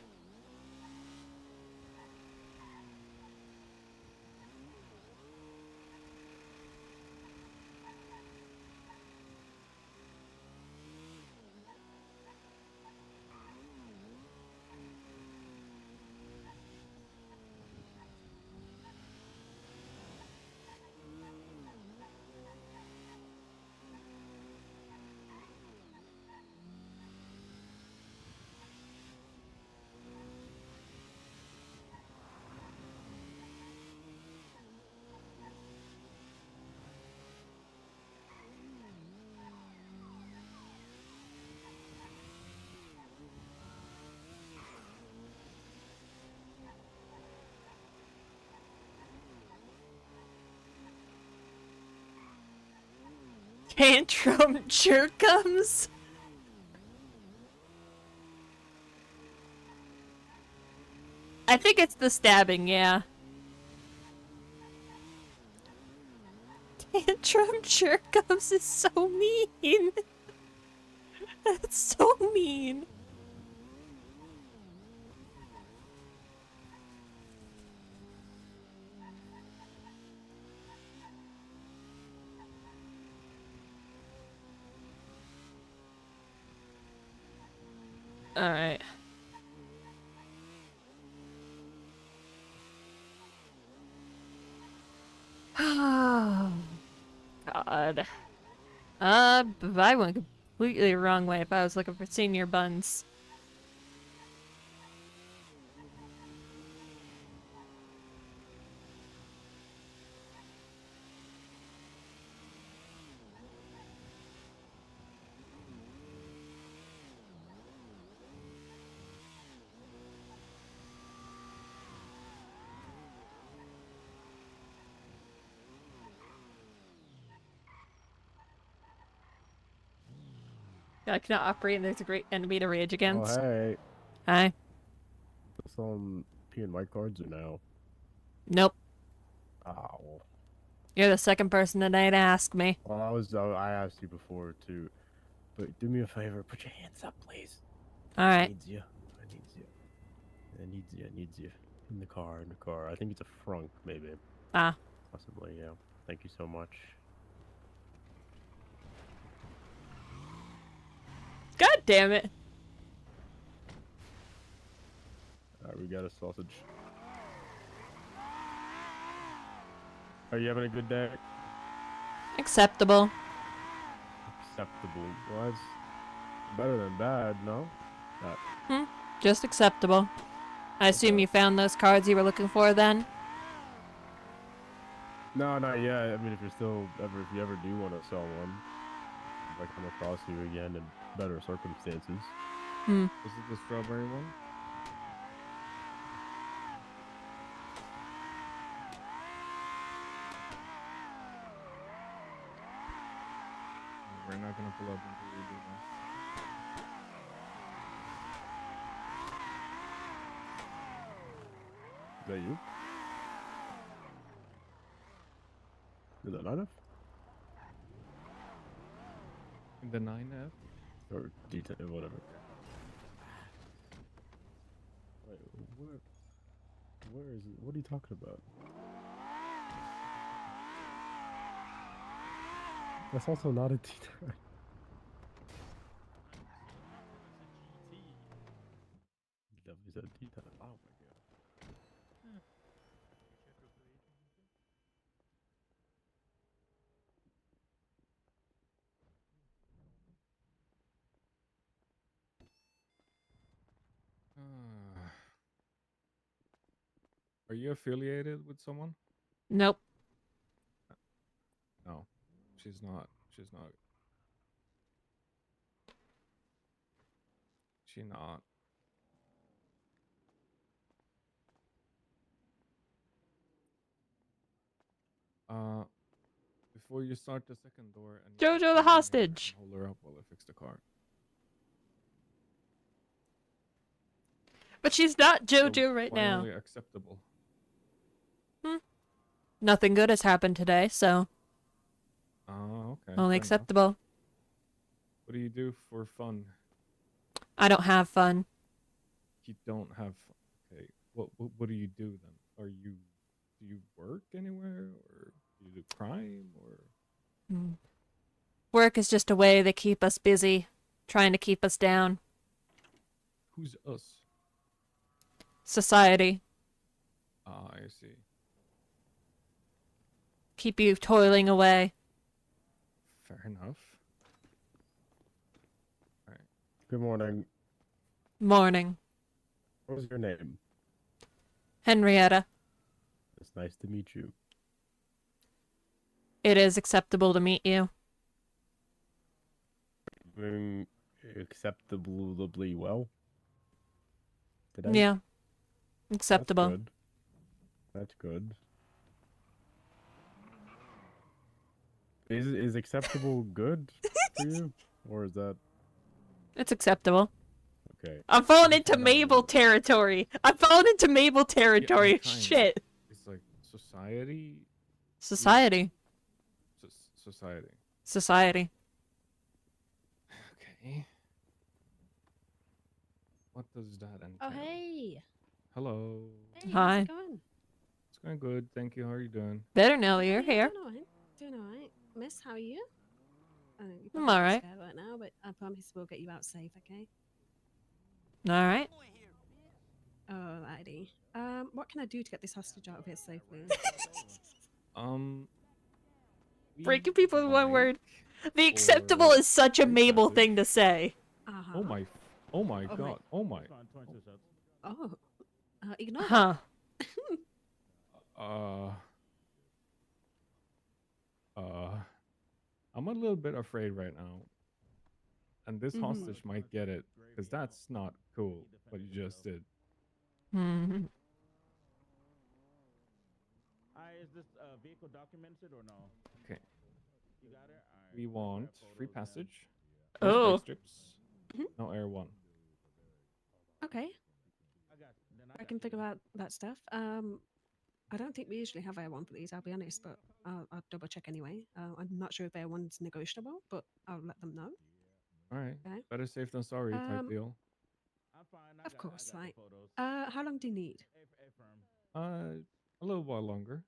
Tantrum jerkums? I think it's the stabbing, yeah. Tantrum jerkums is so mean. That's so mean. Alright. Oh, God. I went completely the wrong way if I was looking for senior buns. I cannot operate and there's a great enemy to rage against. Oh, hey. Hi. Some P and white cards or no? Nope. Oh. You're the second person today to ask me. Well, I asked you before too, but do me a favor, put your hands up, please. All I right. needs you. I needs you. I needs you. In the car. I think it's a frunk, maybe. Ah. Possibly, yeah. Thank you so much. God damn it. Alright, we got a sausage. Are you having a good day? Acceptable. Acceptable. Well, that's better than bad, no? Just acceptable. I assume Okay. you found those cards you were looking for then? No, not yet. I mean, if you ever do want to sell one, if I come across you again in better circumstances. Hmm. Is it the strawberry one? We're not gonna pull up until we do that. Is that you? Is that 9F? The 9F? Or D10, whatever. Wait, where is it? What are you talking about? That's also not a D10. Definitely said D10. Oh my god. Are you affiliated with someone? Nope. No, she's not. She's not. She not. Before you start the second door, and Jojo the hostage. hold her up while I fix the car. But she's not Jojo So right why now. only acceptable? Nothing good has happened today, so Oh, okay. only fair enough. acceptable. What do you do for fun? I don't have fun. You don't have. Okay. What do you do then? Do you work anywhere, or do you do crime, or? Work is just a way they keep us busy, trying to keep us down. Who's us? Society. Ah, I see. Keep you toiling away. Fair enough. All right. Good morning. Morning. What was your name? Henrietta. It's nice to meet you. It is acceptable to meet you. Doing acceptably well today? Yeah. Acceptable. That's good. That's good. Is acceptable good for you? Or is that It's acceptable. okay? I'm falling into Mabel territory. I'm falling into Mabel territory. kind of. Shit. It's like society. Society. Society. Society. Okay. What does that entail? Oh, hey. Hello. Hey, Hi. how's it going? It's going good. Thank you. How are you doing? Better know you're Yeah, here. Doing alright. Doing alright. Miss, how are you? You're I'm probably alright. scared right now, but I promise we'll get you out safe, okay? Alright. Alrighty. What can I do to get this hostage out of here safely? Breaking people in one like word. The acceptable is such a free Mabel passage. thing to say. Uh-huh. Oh my god. Oh my. Oh. Ignore Huh. I'm a little bit afraid right now. And this Mhm. hostage might get it, because that's not cool what you just did. Hmm. Is this vehicle documented or no? Okay. You got it? All right. We want free passage. No Oh. spike strips. Mhm. No air one. Okay. I can figure out that stuff. I don't think we usually have Air 1 for these, I'll be honest, but I'll double check anyway. I'm not sure if Air 1's negotiable, but I'll let them know. All right. Okay. Better safe than sorry type deal. Of course, like, how long do you need? A little while longer.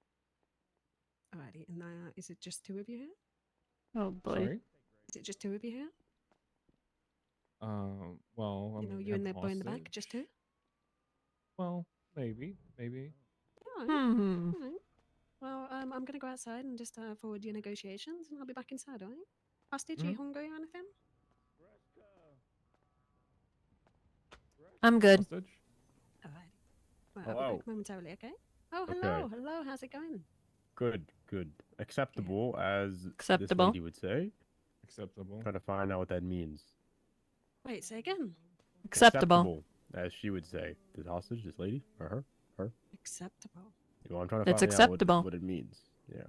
Alrighty, and is it just two of you here? Oh boy. Sorry. Is it just two of you here? Well, I You know, mean, we you and have that boy in the back, just two? hostage. Well, maybe. Alright. Hmm. Alright. Well, I'm gonna go outside and just forward your negotiations, and I'll be back inside, alright? Hostage, are you hungry or anything? I'm good. Hostage. Alright. Well, I'll be Hello. back momentarily, okay? Oh, Okay. hello, how's it going? Good. Acceptable, as Acceptable. this lady would say. Acceptable. Trying to find out what that means. Wait, say again. Acceptable. As she would say. This hostage, this lady, or her. Acceptable. Well, I'm trying to It's find acceptable. out what it means. Yeah.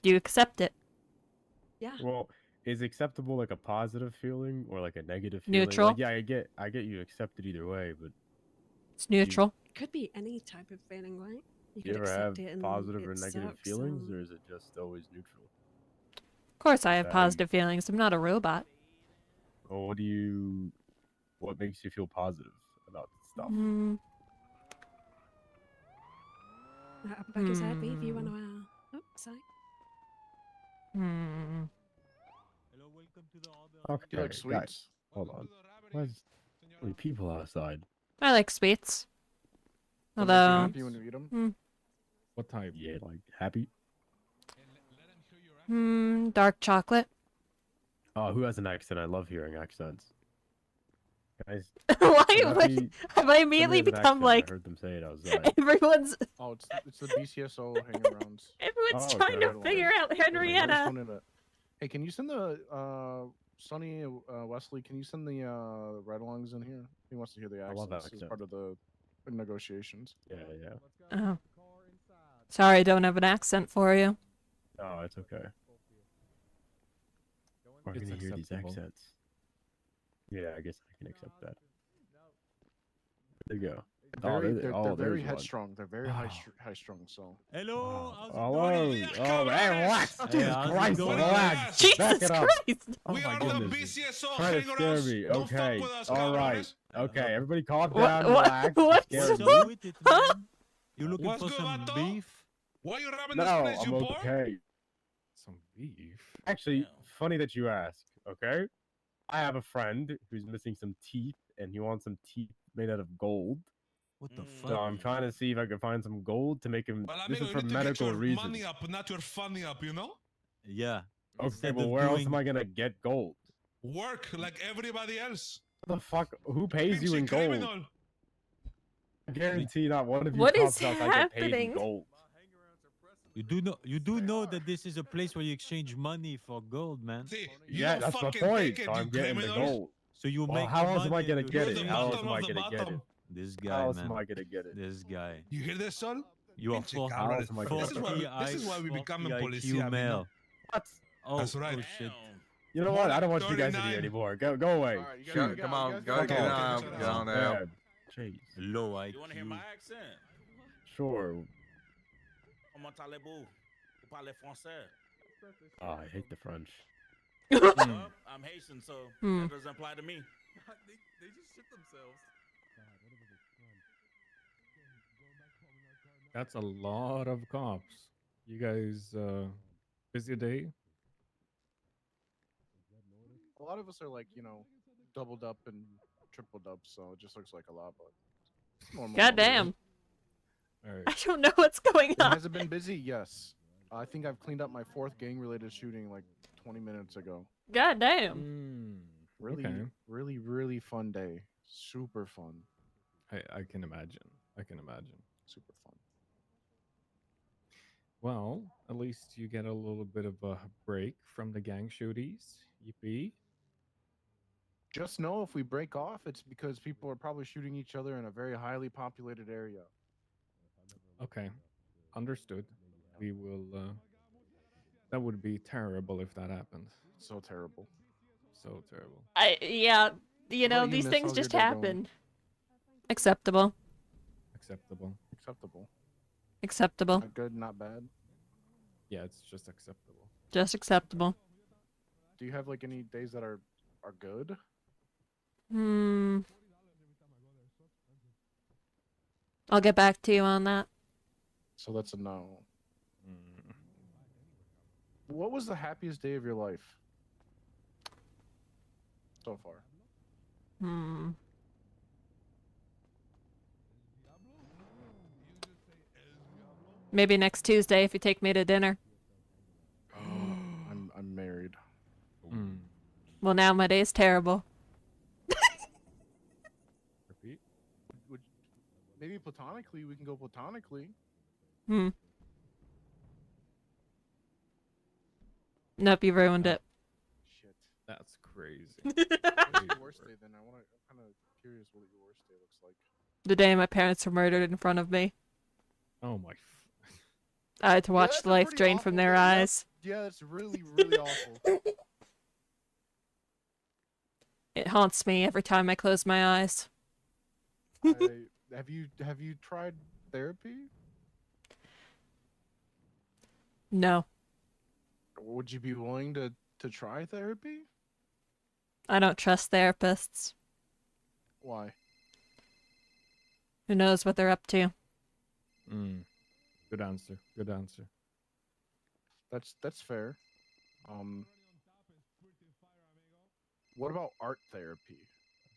You accept it. Yeah. Well, is acceptable like a positive feeling or like a negative feeling? Neutral. Like, yeah, I get you accept it either way, but It's neutral. It could be any type of feeling, right? do could you ever have accept it and positive or it negative sucks, feelings, or is it just always neutral? Of course, I Is have that how you- positive feelings. I'm not a robot. Or what makes you feel positive about stuff? Hmm. I'll be back inside, B, if you want to, oh, sorry. Hmm. Okay, Do you like guys, sweets? hold on. Why is so many people outside? I like sweets. What makes you Although, happy when you eat them? What type? Yeah, like happy. dark chocolate. Oh, who has an accent? I love hearing accents. Guys, Why somebody- would have I somebody immediately has an become accent. like I heard them say it outside. everyone's Oh, it's the BCSO hang arounds. everyone's Oh, trying okay. to figure out Henrietta. Hey, can you send the Sonny Wesley? Can you send the ride-alongs in here? He wants to hear the I accents. love that As accent. part of the negotiations. Yeah. Oh. Sorry, I don't have an accent for you. Oh, it's okay. We're It's gonna hear these acceptable. accents. Yeah, I guess I can accept that. There you go. They're very there's one. headstrong. They're very high strung. So Hello. Hello. Oh, hey, relax. Hey, Jesus how's it Christ, going? relax. Jesus Back it up. Christ! Oh We my are goodness. the BCSO Trying to scare hang-arounds. me. Don't fuck Okay. with us, All right. cabrones. Okay. Everybody calm What- down. what- Relax. what's You What's scared up me. with it, Huh? man? You looking What's for good, some Vato? beef? why you robbing No, this place, I'm you boy? okay. Some beef. Actually, Damn. funny that you ask. Okay. I have a friend who's missing some teeth, and he wants some teeth made out of gold. What the So fuck? I'm trying to see if I can find some gold to make him. Well, This amigo, is you for need to medical get your reasons. money up, not your funny up, you know? Yeah. Okay, Instead well, of where else am doing- I gonna get gold? Work like everybody else. What the fuck? Who pays you Pinchy in gold? criminal. I guarantee not one of you What is cops outside get paid in happening? gold. You do know that this is a place where you exchange money for gold, man. See, you Yeah, don't that's my fucking point. take it, So you I'm getting the criminals. gold. So you Well, make how the else am I money gonna and get you it? the How else bottom am I of the gonna get bottom. it? This How guy, else man. am I gonna get it? This guy. You hear this, Sol? You are Pinche for How else cabrones. am I gonna This is get why it? we, this is why we become 40 policia, IQ you know? male. What? Oh, That's right. oh shit. You know More what? I like don't want you guys in 39. here anymore. Go away. All right, you Shoot. come on, go get on, Fuck get on off. out. Yeah. Jeez. Low IQ. You want to hear my accent? Sure. Comment allez-vous? Vous parlez français? Oh, I hate the French. Well, I'm Haitian, so that doesn't apply to me. They just shit themselves. That's a lot of cops. You guys, busy day? a lot of us are like doubled up and tripled up, so it just looks like a lot. But it's normal. God damn. All right. I don't know what's going on. Has it been busy? Yes. I think I've cleaned up my 4th gang-related shooting like 20 minutes ago. God damn. Really, Okay. really fun day. Super fun. I can imagine. I can imagine. Super fun. Well, at least you get a little bit of a break from the gang shooties. Yippee. Just know if we break off, it's because people are probably shooting each other in a very highly populated area. Okay. Understood. We will, that would be terrible if that happened. So terrible. so terrible. Yeah, you What know, about you, these miss? things How's your just day going? happen. Acceptable. Acceptable. Acceptable. Acceptable. Not good, not bad. Yeah, it's just acceptable. Just acceptable. Do you have like any days that are good? Hmm. I'll get back to you on that. So that's a no. Mm. What was the happiest day of your life so far? Hmm. Maybe next Tuesday if you take me to dinner. I'm married. Mm. Well, now my day's terrible. Repeat. Would maybe platonically we can go platonically. Hmm. Nope, you ruined it. Shit. That's crazy. What's your worst day then? I'm kind of curious what your worst day looks like. The day my parents were murdered in front of me. Oh my. I had to watch that's the a life pretty drain awful from their day. Yep. eyes. Yeah, that's really, really awful. It haunts me every time I close my eyes. Have you tried therapy? No, Would you be willing to try therapy? I don't trust therapists. Why? Who knows what they're up to? Mm. Good answer. Good answer. That's fair. What about art therapy?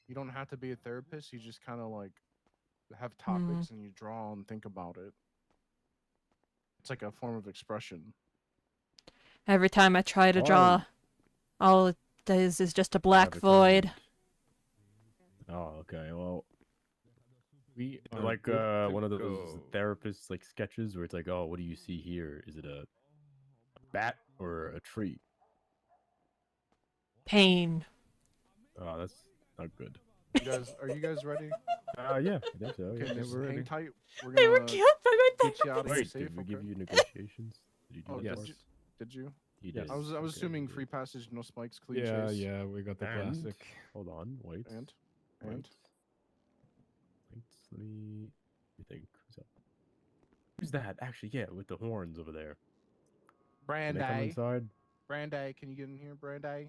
You don't have to be a therapist. You just kind of like have topics and you draw and think about it. It's like a form of expression. Every time I try to draw, all it is just a black void. Oh, okay. Well, We is it are like good to one of those go. therapist like sketches where it's like, oh, what do you see here? Is it a bat or a tree? Pain. Oh, that's not good. Are you guys ready? Yeah, I think so. Okay, Yeah, miss, we're hang ready. tight. We're They were gonna killed by my get you out of here Wait, safe. did we give okay? you negotiations? Did you do Oh, that did for you? us? Did you? He Yes. did. I was Okay, assuming good. free passage, no spikes, clean Yeah, chase. yeah, we got the And classic. hold on, wait. And Wait. Let me think. Who's up? Who's that? Actually, yeah, with the horns over there. Can they come Brandy. inside? Brandy, can you get in here, Brandy?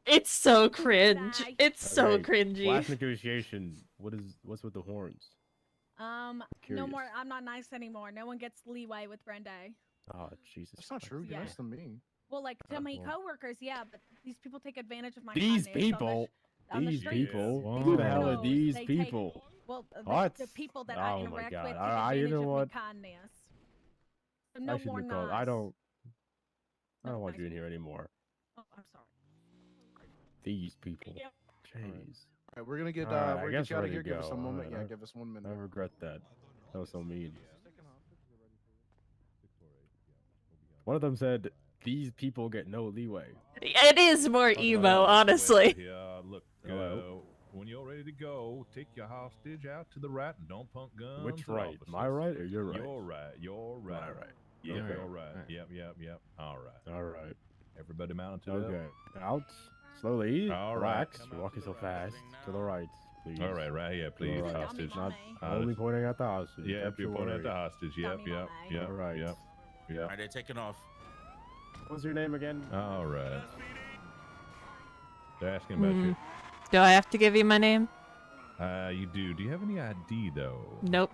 It's so cringe. It's so Okay, cringy. last negotiation. What's with the horns? No Curious. more. I'm not nice anymore. No one gets leeway with Brenda. Oh, Jesus. That's not true. You're Yeah. nice to me. Well, like to my well. coworkers, yeah, but these people take advantage of my These kindness people. on the These streets. people. These Who the hell are weirdos, these they people? Take, well, What? the people that I Oh my interact God. with take I you advantage know of what? my kindness. So I no shouldn't more have called. nice. I don't want nice you in here anymore. Oh, I'm sorry. These people. Yep. Jeez. All right, we're gonna get All right, I we're gonna guess get you out of ready here. to Give us go. a moment. All right, Yeah, give us 1 minute. I regret that. That was so mean. One of them said, "These people get no leeway." It is more emo, honestly. Yeah, look, Hello? when you're ready to go, take your hostage out to the right and don't pump guns. Which at right? officers. My right or your right? You're right. You're right. My right. Yeah, Okay. you're right. Alright. Yep. All right. All right. Everybody mounted Okay. up. Out. Slowly. All right. Relax. You're walking so fast. To the right, please. All right here, To the please, right. hostage. Not only pointing at the hostage. Yep, Don't you're you pointing at the worry. hostage. Yep. All right. Yep. All right, they're taking off. What's your name again? All right. They're asking about you. Do I have to give you my name? You do. Do you have any ID though? Nope.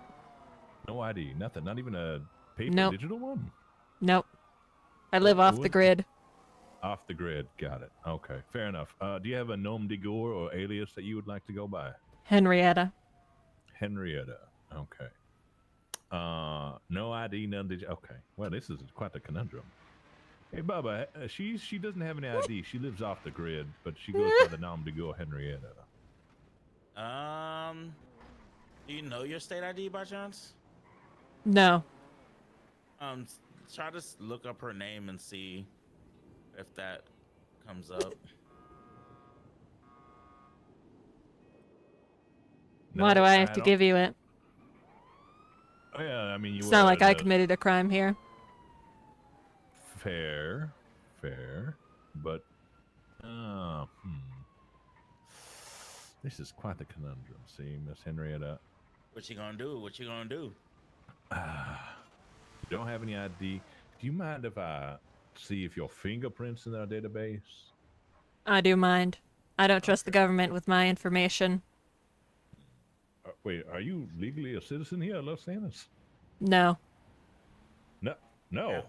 No ID. Nothing. Not even a paper Nope. digital one. Nope. I live off the grid. Off the grid. Got it. Okay. Fair enough. Do you have a nom de gore or alias that you would like to go by? Henrietta. Henrietta. Okay. No ID, none did. Okay. Well, this is quite a conundrum. Hey, Bubba, she doesn't have any ID. She lives off the grid, but she goes by the nom de gore Henrietta. Do you know your state ID by chance? No. Try to look up her name and see if that comes up. Why do I have to give you it? Oh, yeah, I mean, It's not like I committed a crime here. Fair, but This is quite the conundrum. See, Miss Henrietta. What you gonna do? What you gonna do? Don't have any ID. Do you mind if I see if your fingerprints in our database? I do mind. I don't trust the government with my information. Wait, are you legally a citizen here at Los Santos? No. No. No.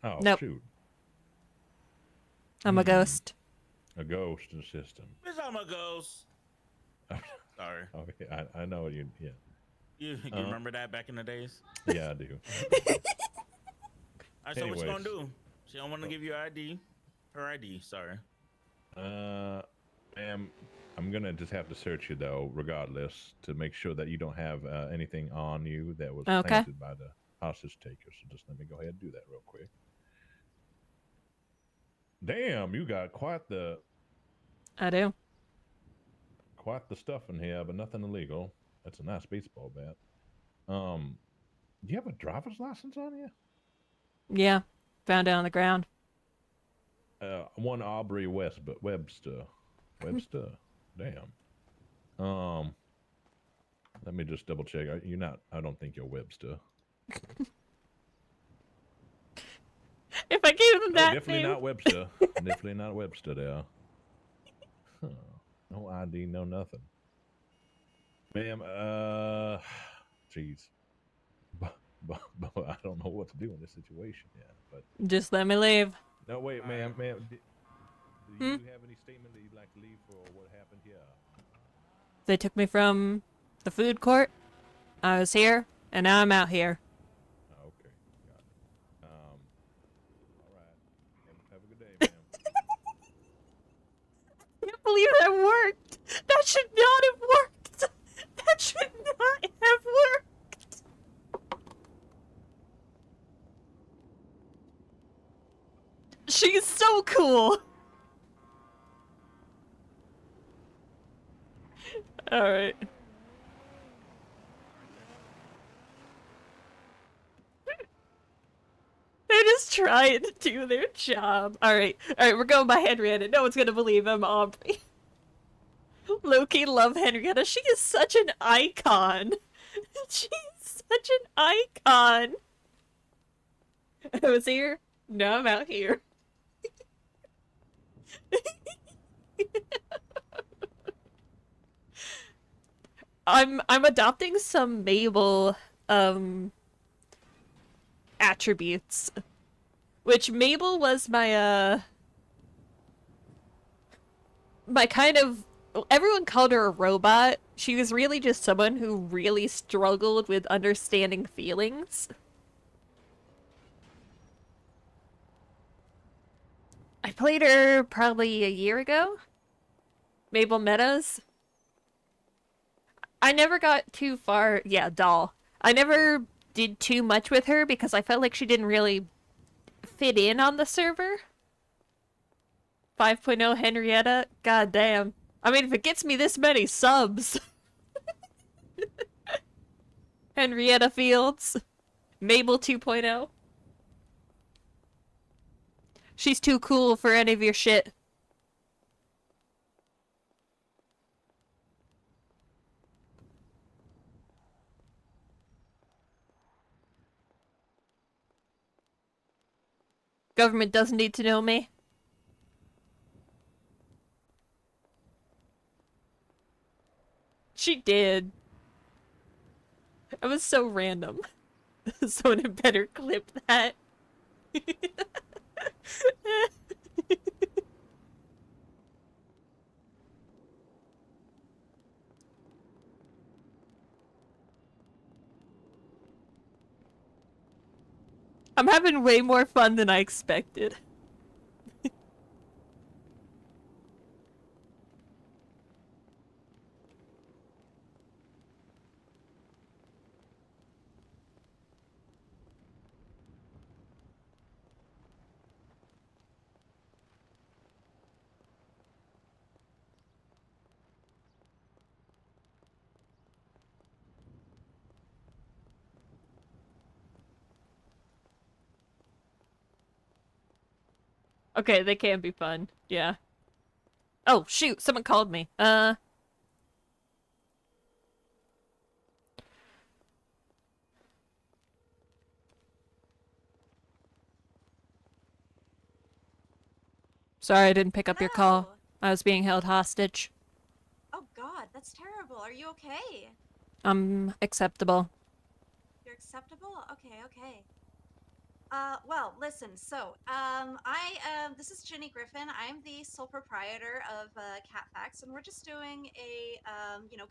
Oh, Nope. shoot. I'm a ghost. A ghost in the system. Bitch, I'm a ghost. Sorry. Okay, I know you. Yeah. You remember that back in the days? Yeah, I do. All right, so what you gonna Anyways. do? She don't want to give you ID. Her ID. Sorry. Ma'am, I'm gonna just have to search you though, regardless, to make sure that you don't have anything on you that was Okay. planted by the hostage taker. So just let me go ahead and do that real quick. Damn, you got quite the I do. stuff in here, but nothing illegal. That's a nice baseball bat. Do you have a driver's license on you? Yeah. Found it on the ground. One Aubrey Webster. Webster. Damn. Let me just double check. You're not. I don't think you're Webster. If I gave them that Definitely name. not Webster. Definitely not Webster there. Huh. No ID, no nothing. Ma'am, jeez. I don't know what to do in this situation yet. But Just let me leave. no, wait, ma'am. Do you have any statement that you'd like to leave for what happened here? They took me from the food court. I was here, and now I'm out here. Okay, got it. All right. Have a good day, ma'am. I can't believe that worked. That should not have worked. That should not have worked. She's so cool. All right. They're just trying to do their job. All right, we're going by Henrietta. No one's gonna believe I'm Aubrey. Loki love Henrietta. She is such an icon. She's such an icon. I was here. Now I'm out here. I'm adopting some Mabel attributes. Which Mabel was my my kind of, everyone called her a robot. She was really just someone who really struggled with understanding feelings. I played her probably a year ago. Mabel Meadows. I never got too far. Yeah, doll. I never did too much with her because I felt like she didn't really fit in on the server. 5.0 Henrietta. God damn. I mean, if it gets me this many subs. Henrietta Fields. Mabel 2.0. She's too cool for any of your shit. Government doesn't need to know me. She did. That was so random. Someone had better clip that. I'm having way more fun than I expected. Okay, they can be fun. Yeah. Oh, shoot, someone called me. Sorry I didn't pick up your call. No. I was being held hostage. Oh God, that's terrible. Are you okay? Acceptable. You're acceptable? Okay, okay. Well, listen, so, this is Jenny Griffin. I'm the sole proprietor of, Cat Facts, and we're just doing a,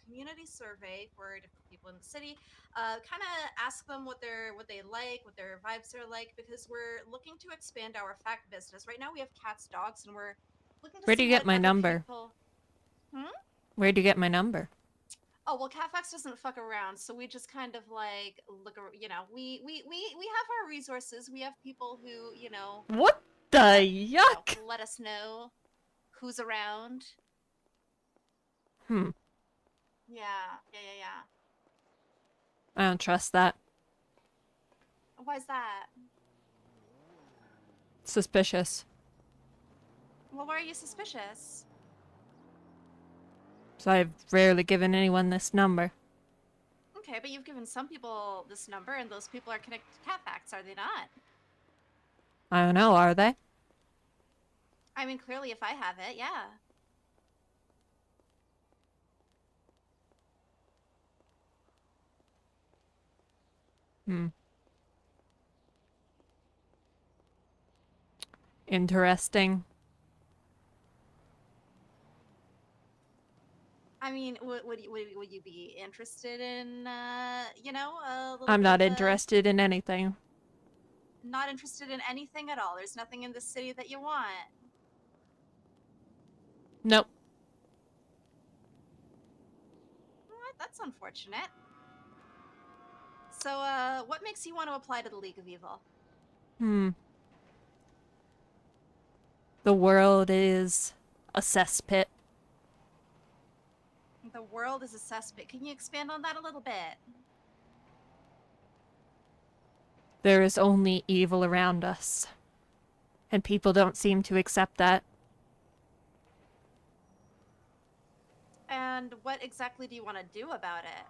community survey for different people in the city. Kind of ask them what they like, what their vibes are like, because we're looking to expand our fact business. Right now we have cats, dogs, and we're looking to Where do see you get what my other number? people... Hmm? Where'd you get my number? Oh well, Catfax doesn't fuck around, so we just kind of like we have our resources. We have people who What the yuck? let us know who's around. Hmm. Yeah, yeah. I don't trust that. Why's that? Suspicious. Well, why are you suspicious? So I've rarely given anyone this number. Okay, but you've given some people this number, and those people are connected to Catfax, are they not? I don't know, are they? I mean, clearly, if I have it, yeah. Hmm. Interesting. I mean, would you be interested in, a little I'm bit not of interested in anything. not interested in anything at all? There's nothing in the city that you want. Nope. What? That's unfortunate. So, what makes you want to apply to the League of Evil? Hmm. The world is a cesspit. The world is a cesspit. Can you expand on that a little bit? There is only evil around us. And people don't seem to accept that. And what exactly do you want to do about it?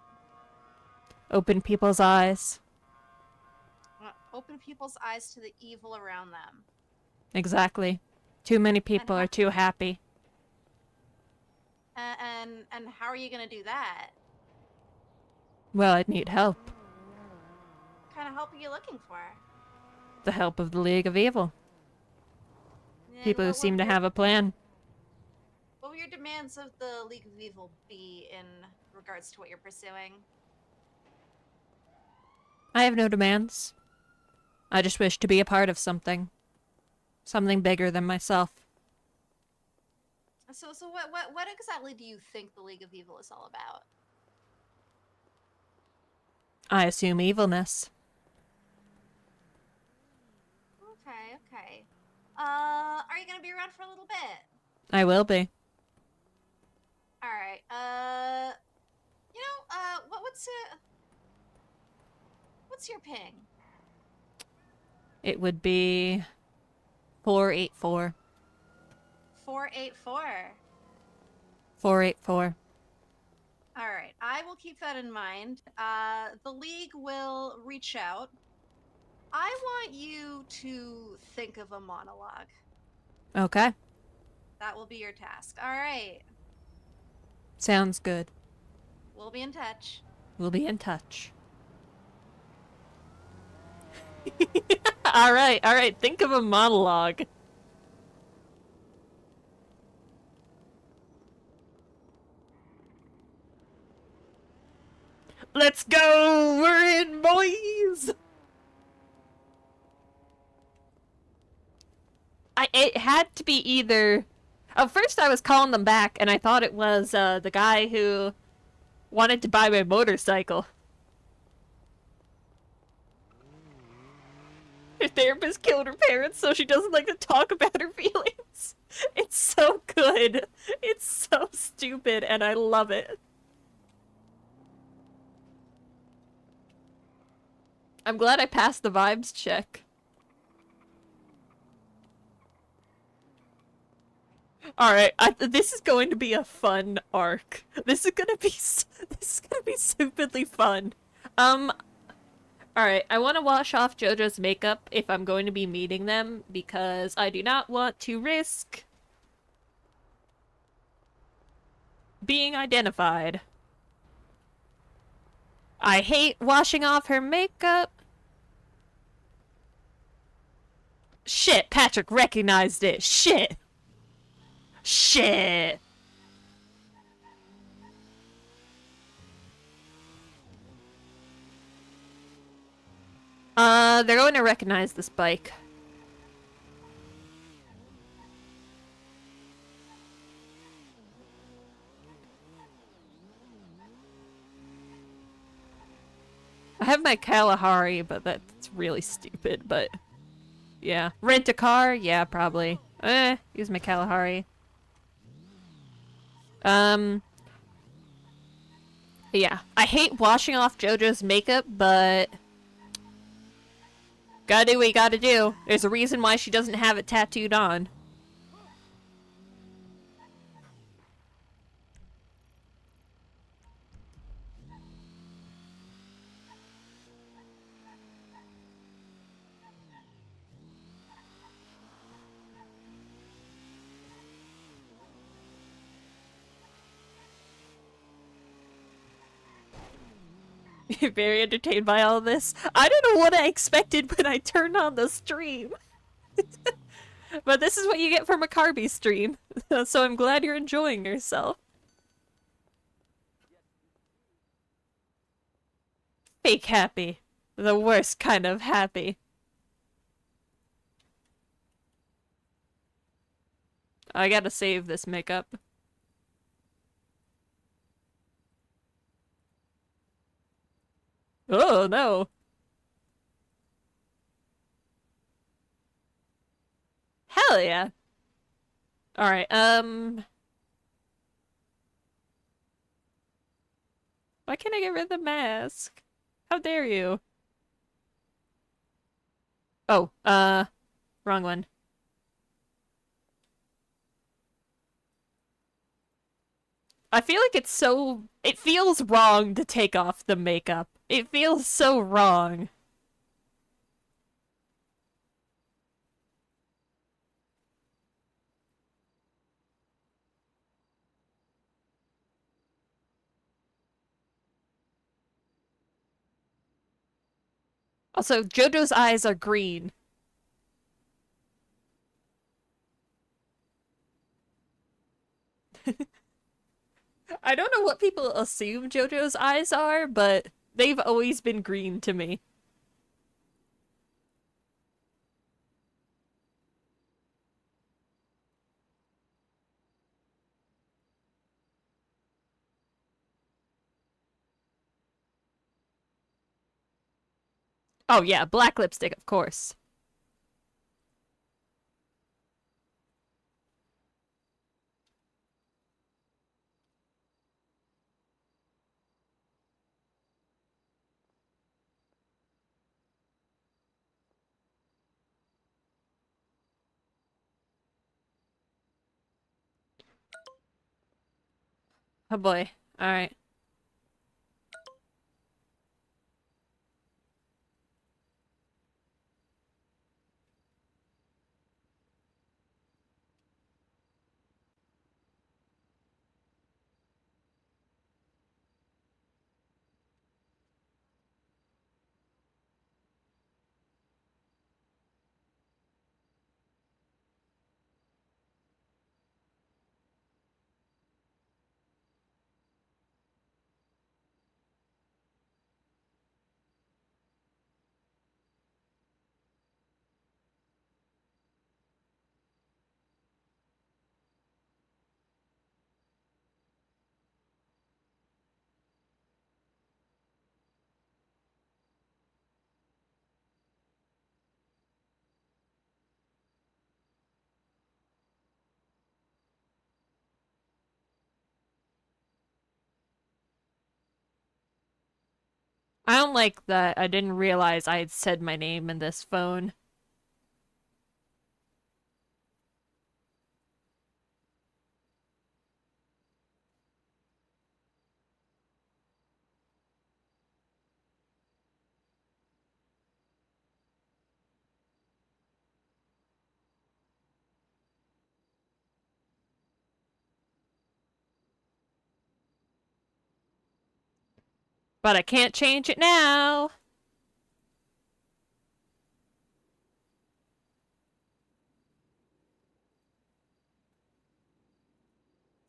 Open people's eyes. Open people's eyes to the evil around them. Exactly. Too many people are too happy. And how are you gonna do that? Well, I'd need help. What kind of help are you looking for? The help of the League of Evil. And People who what seem would to your- have a plan. What would your demands of the League of Evil be in regards to what you're pursuing? I have no demands. I just wish to be a part of something. Something bigger than myself. So what exactly do you think the League of Evil is all about? I assume evilness. Okay. Are you gonna be around for a little bit? I will be. All right. What's your ping? It would be 484. 484. 484. All right. I will keep that in mind. The League will reach out. I want you to think of a monologue. Okay. That will be your task. All right. Sounds good. We'll be in touch. We'll be in touch. Alright. Think of a monologue. Let's go! We're in, boys! It had to be either... At first I was calling them back, and I thought it was the guy who wanted to buy my motorcycle. Her therapist killed her parents, so she doesn't like to talk about her feelings. It's so good. It's so stupid, and I love it. I'm glad I passed the vibes check. Alright, this is going to be a fun arc. This is gonna be stupidly fun. Alright, I want to wash off Jojo's makeup if I'm going to be meeting them, because I do not want to risk being identified. I hate washing off her makeup. Shit, Patrick recognized it. Shit. Shit. They're going to recognize this bike. I have my Kalahari, but that's really stupid, but... Yeah. Rent a car? Yeah, probably. Use my Kalahari. Yeah. I hate washing off Jojo's makeup, but... Gotta do what you gotta do. There's a reason why she doesn't have it tattooed on. Very entertained by all this. I don't know what I expected when I turned on the stream. But this is what you get from a Carby stream. So I'm glad you're enjoying yourself. Fake happy. The worst kind of happy. I gotta save this makeup. Oh no. Hell yeah. Alright, why can't I get rid of the mask? How dare you? Oh, wrong one. I feel like it's so... It feels wrong to take off the makeup. It feels so wrong. Also, Jojo's eyes are green. I don't know what people assume Jojo's eyes are, but they've always been green to me. Oh yeah, black lipstick, of course. Oh boy. Alright. I don't like that I didn't realize I had said my name in this phone. But I can't change it now.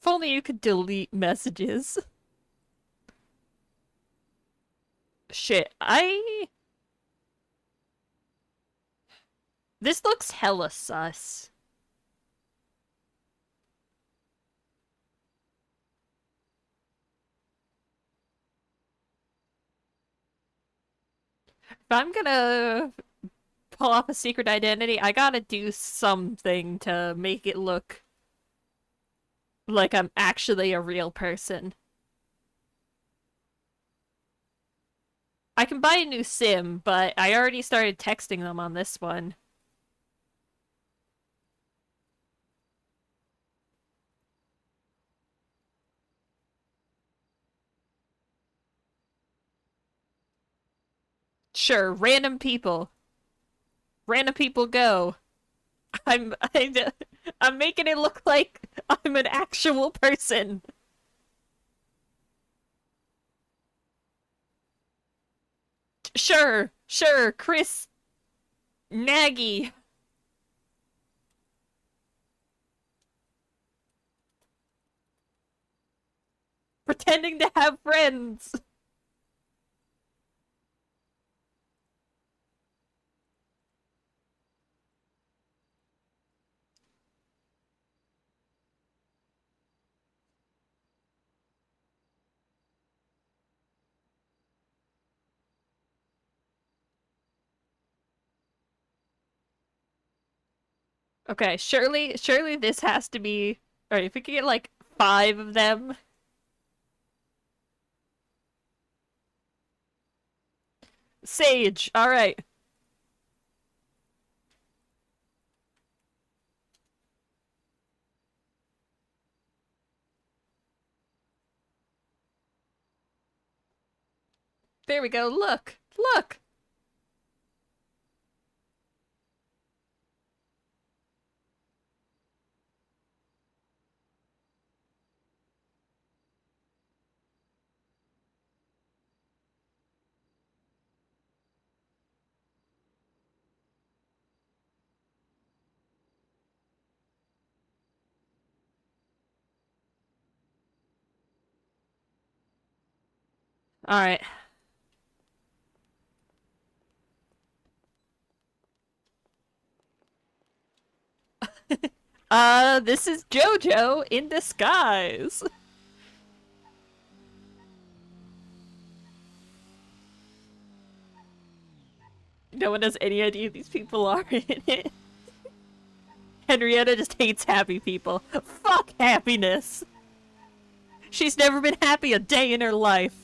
If only you could delete messages. Shit, This looks hella sus. If I'm gonna pull off a secret identity, I gotta do something to make it look like I'm actually a real person. I can buy a new SIM, but I already started texting them on this one. Sure, random people. Random people go. I'm making it look like I'm an actual person. Sure, Chris Nagy. Pretending to have friends. Okay, surely this has to be... Alright, if we could get like 5 of them. Sage, alright. There we go, look! Look! Alright. This is Jojo in disguise. No one has any idea who these people are in it. Henrietta just hates happy people. Fuck happiness! She's never been happy a day in her life.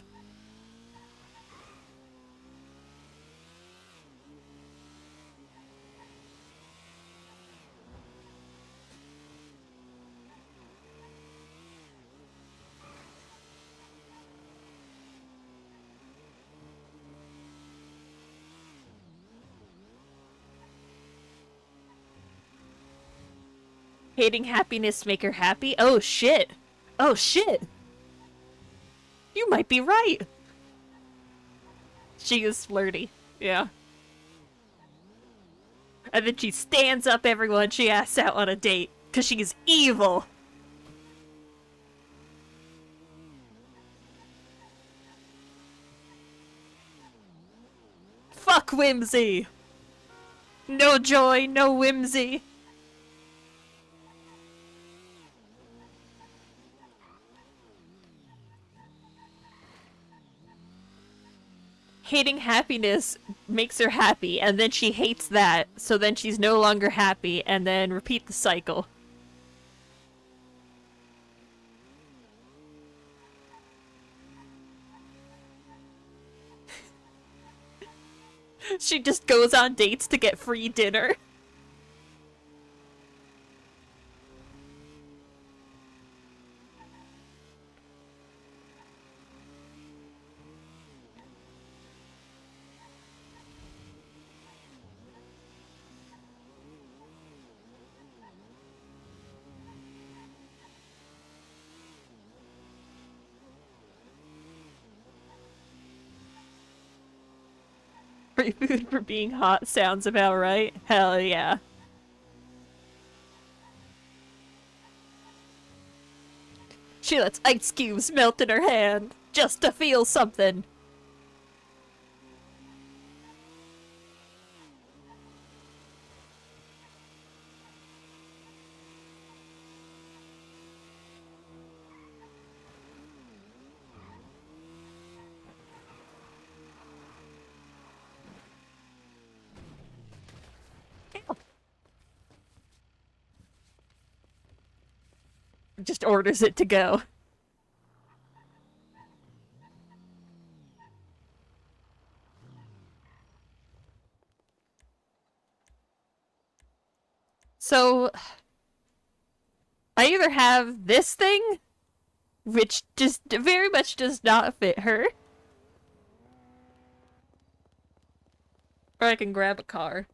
Hating happiness make her happy? Oh shit! Oh shit! You might be right! She is flirty. Yeah. And then she stands up everyone she asks out on a date. Cause she's evil! Fuck whimsy! No joy, no whimsy. Hating happiness makes her happy, and then she hates that, so then she's no longer happy, and then repeat the cycle. She just goes on dates to get free dinner. Free food for being hot sounds about right. Hell yeah. She lets ice cubes melt in her hand just to feel something. Just orders it to go. So, I either have this thing, which just very much does not fit her, or I can grab a car.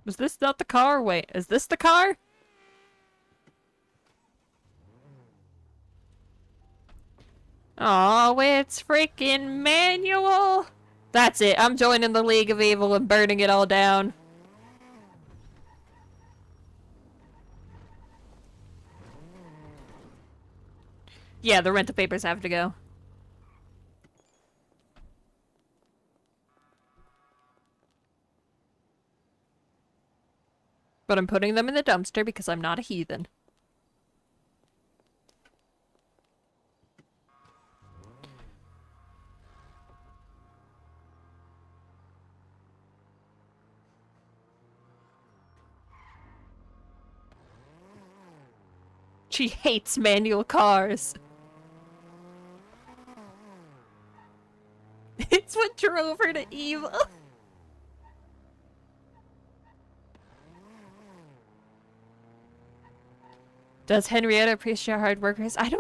Was this not the car? Wait, is this the car? Oh, it's freaking manual! That's it, I'm joining the League of Evil and burning it all down. Yeah, the rental papers have to go. But I'm putting them in the dumpster because I'm not a heathen. She hates manual cars. It's what drove her to evil. Does Henrietta appreciate hard workers? I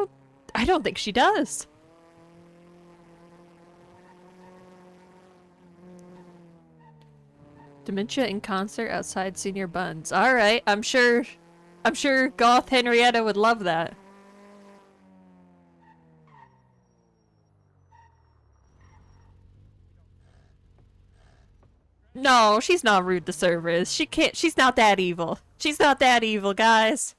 don't think she does. Dementia in concert outside Senior Buns. Alright, I'm sure Goth Henrietta would love that. No, she's not rude to servers. She's not that evil. She's not that evil, guys.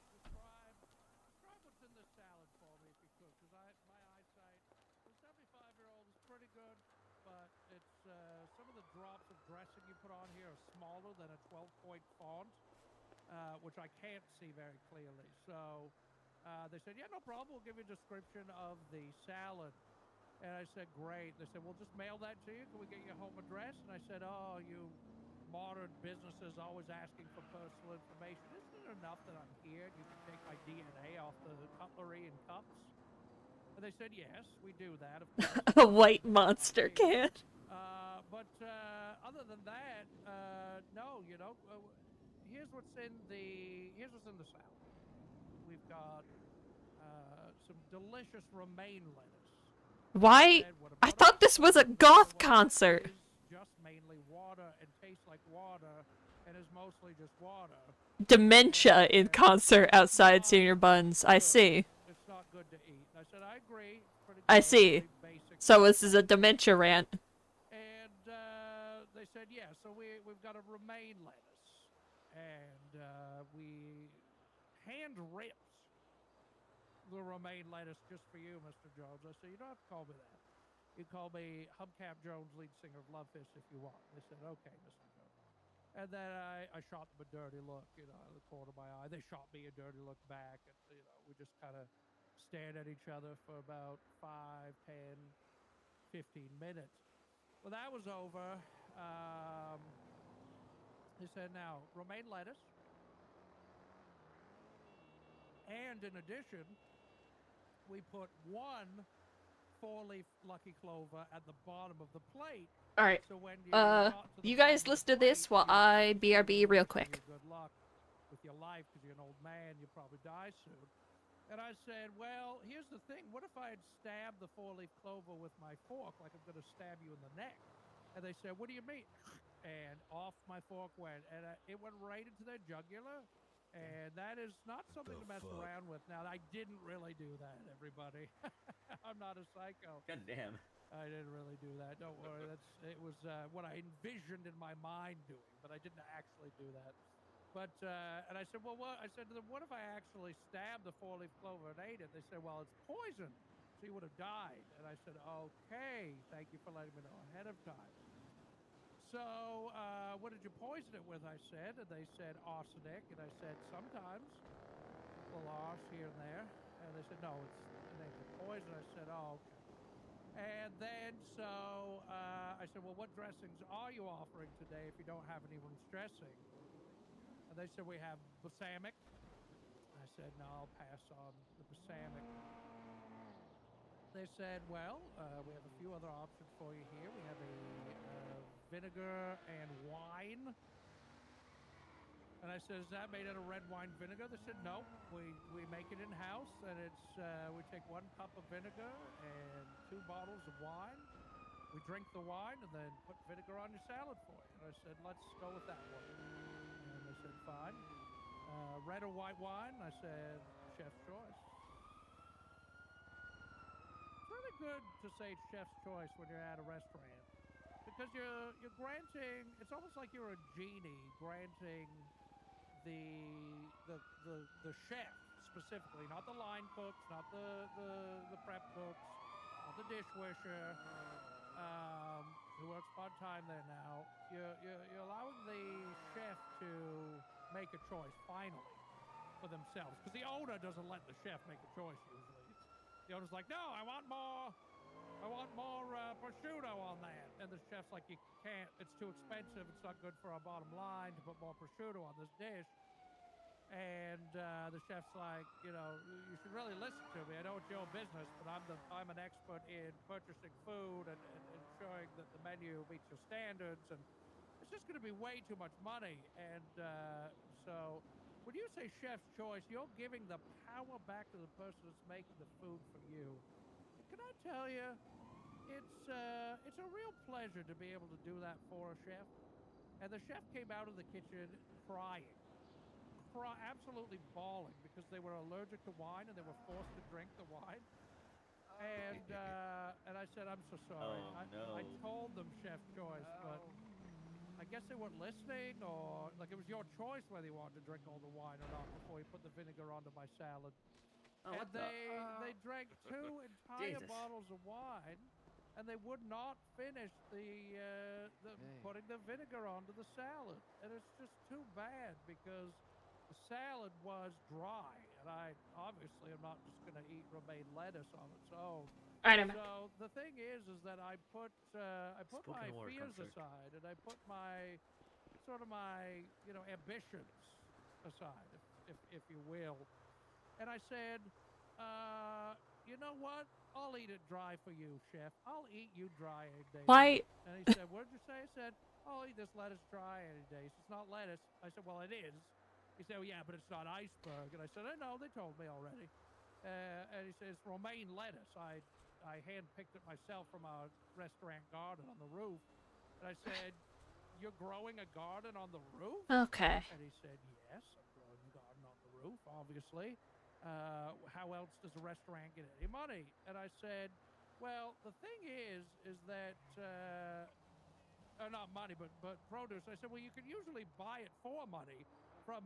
Which I can't see very clearly. So they said, yeah, no problem. We'll give you a description of the salad. And I said, great. They said, we'll just mail that to you. Can we get your home address? And I said, oh, you modern businesses always asking for personal information. Isn't it enough that I'm here and you can take my DNA off the cutlery and cups? And they said, yes, we do that, of course. A white monster can. But other than that, no, you know, here's what's in the salad. We've got some delicious romaine lettuce. Why? I thought this was a goth concert. Just mainly water and tastes like water and is mostly just water. Dementia in concert outside Senior Buns. I see. It's not good to eat. I said, I agree. I see. So this is a dementia rant. And they said, yeah, so we've got a romaine lettuce. And we hand ripped the romaine lettuce just for you, Mr. Jones. I said, you don't have to call me that. You call me Hubcap Jones, lead singer of Love Fist, if you want. They said, okay, Mr. Jones. And then I shot them a dirty look, you know, out of the corner of my eye. They shot me a dirty look back. And, you know, we just kind of stared at each other for about 5, 10, 15 minutes. Well, that was over. He said, now, romaine lettuce. And in addition, we put one 4-leaf Lucky Clover at the bottom of the plate. All right. So when you got to the You guys bottom of listen the to this plate, while I BRB real quick. good luck with your life because you're an old man. You'll probably die soon. And I said, well, here's the thing. What if I had stabbed the 4-leaf clover with my fork like I'm going to stab you in the neck? And they said, what do you mean? And off my fork went. And it went right into their jugular. And that is not something to mess around with. Now, I didn't really do that, everybody. I'm not a psycho. God damn. I didn't really do that. Don't worry. It was what I envisioned in my mind doing, but I didn't actually do that. But and I said, well, what? I said to them, what if I actually stabbed the 4-leaf clover and ate it? They said, well, it's poison, so you would have died. And I said, okay, thank you for letting me know ahead of time. So what did you poison it with? I said, and they said arsenic, and I said sometimes a little arse here and there, and they said no, it's the name of poison. I said, oh, okay. And then so I said, well, what dressings are you offering today if you don't have anyone's dressing? And they said, we have balsamic. I said, no, I'll pass on the balsamic. They said, well, we have a few other options for you here. We have a vinegar and wine. And I said, is that made out of red wine vinegar? They said, no, we make it in-house, and it's we take 1 cup of vinegar and 2 bottles of wine. We drink the wine and then put vinegar on your salad for you. And I said, let's go with that one. And they said, fine. Red or white wine? I said, chef's choice. It's really good to say chef's choice when you're at a restaurant because you're granting. It's almost like you're a genie granting the chef specifically, not the line cooks, not the prep cooks, not the dishwasher. Who works part-time there now, you're allowing the chef to make a choice finally for themselves, because the owner doesn't let the chef make a choice usually. The owner's like, no, I want more prosciutto on that, and the chef's like, you can't, it's too expensive, it's not good for our bottom line to put more prosciutto on this dish. And the chef's like, you know, you should really listen to me. I know it's your business, but I'm an expert in purchasing food and ensuring that the menu meets your standards. And it's just going to be way too much money. And so when you say chef's choice, you're giving the power back to the person that's making the food for you. And can I tell you, it's a real pleasure to be able to do that for a chef. And the chef came out of the kitchen crying. Absolutely bawling because they were allergic to wine and they were forced to drink the wine. And I said, I'm so sorry. Oh, no. I told them chef's choice, but I guess they weren't listening, or like it was your choice whether you wanted to drink all the wine or not before you put the vinegar onto my salad. Oh, and what the? they drank 2 entire Jesus. bottles of wine, and they would not finish putting the vinegar onto the salad. And it's just too bad because the salad was dry, and I obviously am not just going to eat romaine lettuce on its own. All right, I'm back. So the thing is that I put Spoken my word, fears Comfort. aside, and I put my ambitions aside, if you will. And I said, you know what? I'll eat it dry for you, chef. I'll eat you dry any day. Why? And he said, what did you say? I said, I'll eat this lettuce dry any day. He said, it's not lettuce. I said, well, it is. He said, well, yeah, but it's not iceberg. And I said, I know, they told me already. And he said, it's romaine lettuce. I hand-picked it myself from a restaurant garden on the roof. And I said, you're growing a garden on the roof? Okay. And he said, yes, I'm growing a garden on the roof, obviously. How else does a restaurant get any money? And I said, well, the thing is that, not money, but produce. I said, well, you can usually buy it for money from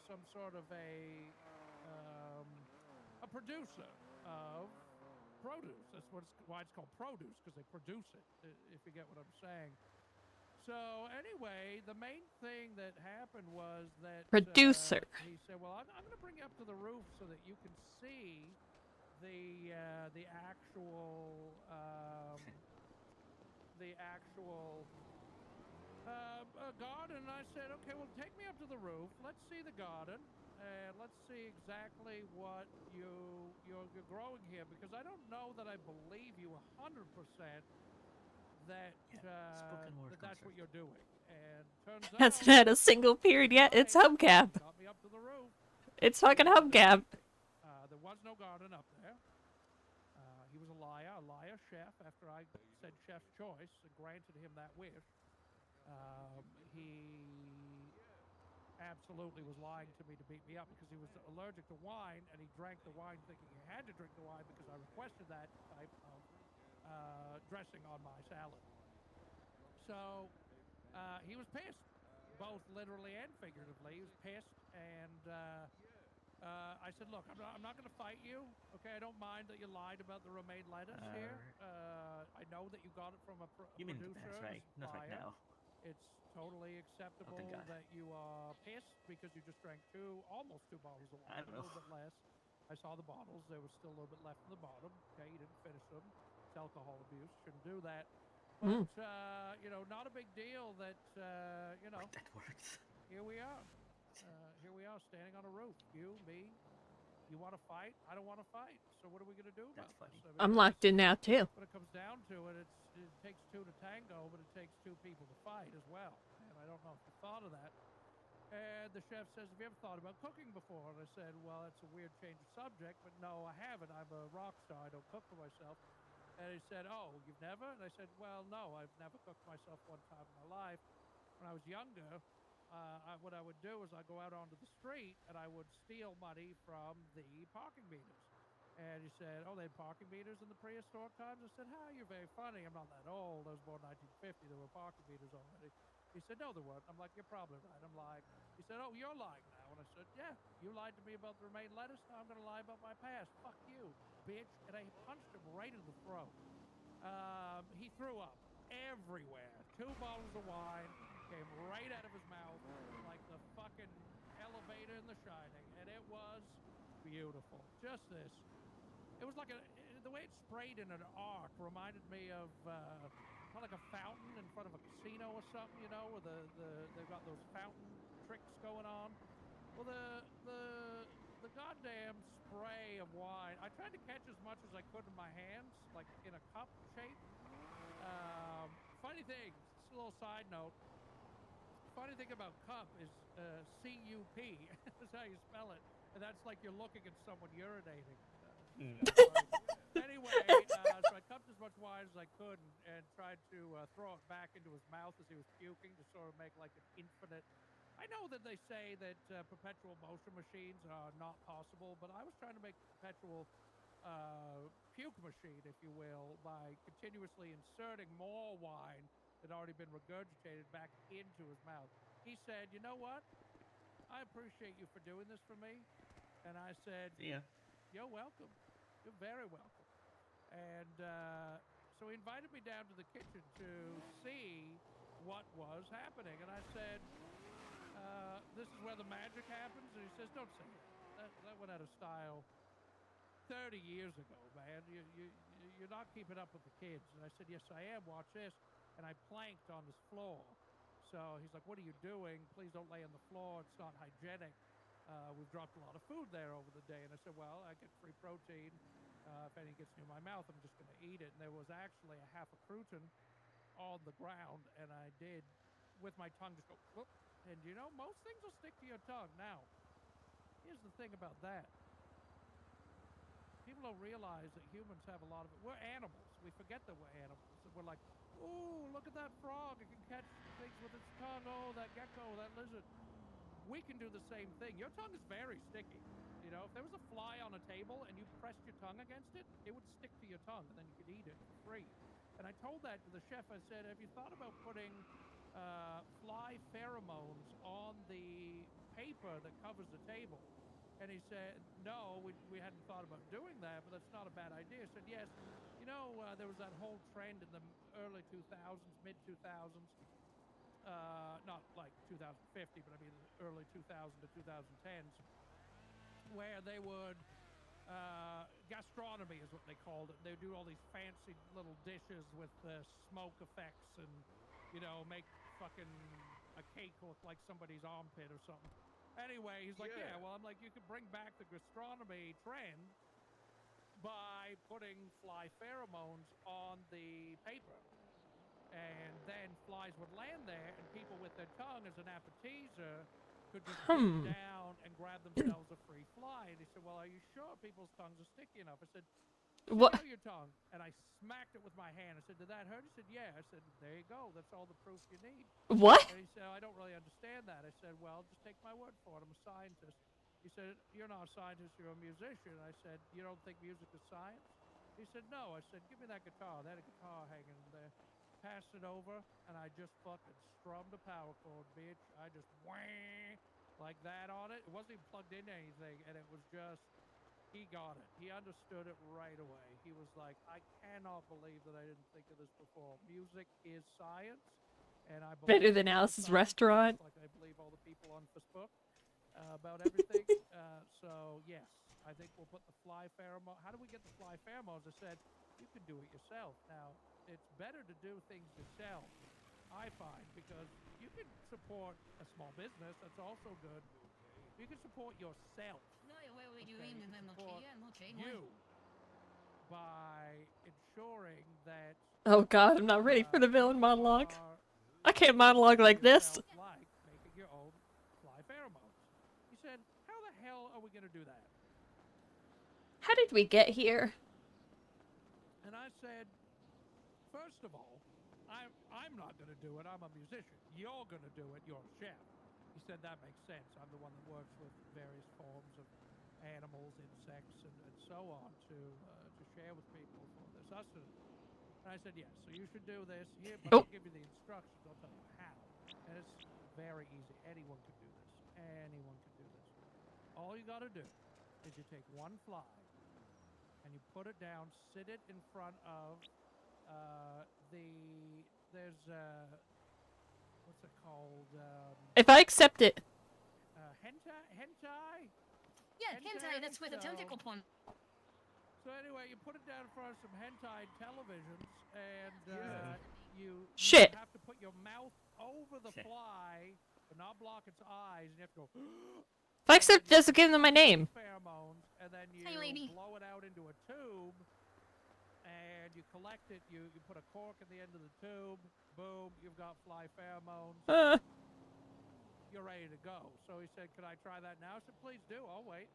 some sort of a producer of produce. That's why it's called produce, because they produce it, if you get what I'm saying. So anyway, the main thing that happened was that Producer. he said, well, I'm going to bring you up to the roof so that you can see the actual garden. And I said, okay, well, take me up to the roof. Let's see the garden, and let's see exactly what you're growing here, because I don't know that I believe you 100% that that's what you're doing. And turns out Hasn't had a single period yet. It's hubcap. got me up to the roof. It's fucking hubcap. There was no garden up there. He was a liar chef. After I said chef's choice and granted him that wish, he absolutely was lying to me to beat me up because he was allergic to wine, and he drank the wine thinking he had to drink the wine because I requested that type of dressing on my salad. So he was pissed, both literally and figuratively. He was pissed, and I said, look, I'm not going to fight you. Okay, I don't mind that you lied about the romaine lettuce here. I know that you got it from a You mean producer. that's right. Not right supplier. now. It's totally acceptable thank God. that you are pissed because you just drank almost two bottles of wine. I don't A know. little bit less. I saw the bottles. There was still a little bit left in the bottom. Okay, you didn't finish them. It's alcohol abuse. Shouldn't do that. But, not a big deal that, That works. here we are. Here we are standing on a roof. You, me. You want to fight? I don't want to fight. So what are we going to do about this? I mean, I'm locked in now too. when it comes down to it, it takes two to tango, but it takes two people to fight as well. And I don't know if you thought of that. And the chef says, have you ever thought about cooking before? And I said, well, it's a weird change of subject, but no, I haven't. I'm a rock star. I don't cook for myself. And he said, oh, you've never? And I said, well, no, I've never cooked myself one time in my life. When I was younger, what I would do is I'd go out onto the street and I would steal money from the parking meters. And he said, oh, they had parking meters in the prehistoric times? I said, you're very funny. I'm not that old. I was born 1950. There were parking meters already. He said, no, there weren't. I'm like, you're probably right. I'm lying. He said, oh, you're lying now. And I said, yeah, you lied to me about the romaine lettuce. Now I'm going to lie about my past. Fuck you, bitch. And I punched him right in the throat. He threw up everywhere. 2 bottles of wine came right out of his mouth like the fucking elevator in The Shining. And it was beautiful. Just this. It was like the way it sprayed in an arc reminded me of kind of like a fountain in front of a casino or something, where they've got those fountain tricks going on. Well, the goddamn spray of wine, I tried to catch as much as I could in my hands, like in a cup shape. Funny thing, just a little side note. Funny thing about cup is C-U-P. That's how you spell it. And that's like you're looking at someone urinating. Anyway, so I cupped as much wine as I could and tried to throw it back into his mouth as he was puking to sort of make like an infinite. I know that they say that perpetual motion machines are not possible, but I was trying to make a perpetual puke machine, if you will, by continuously inserting more wine that had already been regurgitated back into his mouth. He said, you know what? I appreciate you for doing this for me. And I said, See ya. You're welcome. You're very welcome. And so he invited me down to the kitchen to see what was happening. And I said, this is where the magic happens? And he says, don't say that. That went out of style 30 years ago, man. You're not keeping up with the kids. And I said, yes, I am. Watch this. And I planked on his floor. So he's like, what are you doing? Please don't lay on the floor. It's not hygienic. We've dropped a lot of food there over the day. And I said, well, I get free protein. If anything gets near my mouth, I'm just going to eat it. And there was actually a half a crouton on the ground. And I did, with my tongue, just go, whoop. And most things will stick to your tongue. Now, here's the thing about that. People don't realize that humans have a lot of it. We're animals. We forget that we're animals. And we're like, ooh, look at that frog. It can catch things with its tongue. Oh, that gecko, that lizard. We can do the same thing. Your tongue is very sticky. If there was a fly on a table and you pressed your tongue against it, it would stick to your tongue, and then you could eat it for free. And I told that to the chef. I said, have you thought about putting fly pheromones on the paper that covers the table? And he said, no, we hadn't thought about doing that, but that's not a bad idea. I said, yes. There was that whole trend in the early 2000s, mid-2000s, not like 2050, but I mean early 2000 to 2010s, where they would gastronomy is what they called it. They would do all these fancy little dishes with smoke effects and, you know, make fucking a cake look like somebody's armpit or something. Anyway, he's like, yeah, well, I'm like, you could bring back the gastronomy trend by putting fly pheromones on the paper. And then flies would land there, and people with their tongue as an appetizer could just dip down and grab themselves a free fly. And he said, well, are you sure people's tongues are sticky enough? I said, What? show your tongue. And I smacked it with my hand. I said, did that hurt? He said, yeah. I said, there you go. That's all the proof you need. What? And he said, I don't really understand that. I said, well, just take my word for it. I'm a scientist. He said, you're not a scientist, you're a musician. I said, you don't think music is science? He said, no. I said, give me that guitar. They had a guitar hanging there. Passed it over, and I just fucking strummed a power chord, bitch. I just whang like that on it. It wasn't even plugged into anything, and it was just, he got it. He understood it right away. He was like, I cannot believe that I didn't think of this before. Music is science, and I Better believe than all the Alice's scientists, restaurant. like I believe all the people on Facebook about everything. So yes, I think we'll put the fly pheromone. How do we get the fly pheromones? I said, you can do it yourself. Now, it's better to do things yourself, I find, because you can support a small business. That's also good. You can support yourself. Okay? You can support you by ensuring that Oh god, I'm not ready for the villain monologue. I can't monologue like this. like making your own fly pheromones. He said, how the hell are we going to do that? How did we get here? And I said, first of all, I'm not going to do it. I'm a musician. You're going to do it. You're a chef. He said, that makes sense. I'm the one that works with various forms of animals, insects, and so on to share with people for their sustenance. And I said, yes, so you should do this here, but I'll give you the instructions. I'll tell you how. And it's very easy. Anyone could do this. Anyone could do this. All you got to do is you take one fly and you put it down, sit it in front of there's what's it called? If I accept it. Hentai? Yeah, hentai, that's where the tentacle porn. So anyway, you put it down in front of some hentai televisions, and you have to put your mouth over the fly, but not block its eyes, and you have to go. If I accept, just give them my name. Pheromones, and then you blow it out into a tube, and you collect it. You put a cork at the end of the tube. Boom, you've got fly pheromones. You're ready to go. So he said, "Could I try that now?" I said, "Please do. I'll wait."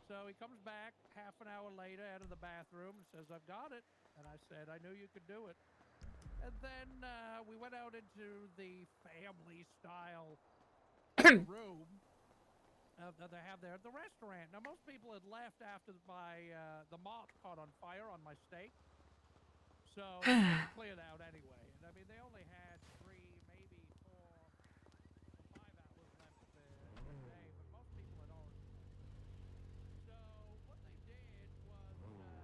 So he comes back half an hour later out of the bathroom and says, "I've got it." And I said, "I knew you could do it." And then we went out into the family-style room that they have there at the restaurant. Now, most people had left after the mop caught on fire on my steak. So they cleared out anyway. And I mean, they only had 3, maybe 4 or 5 hours left of the day, but most people had already left. So what they did was we went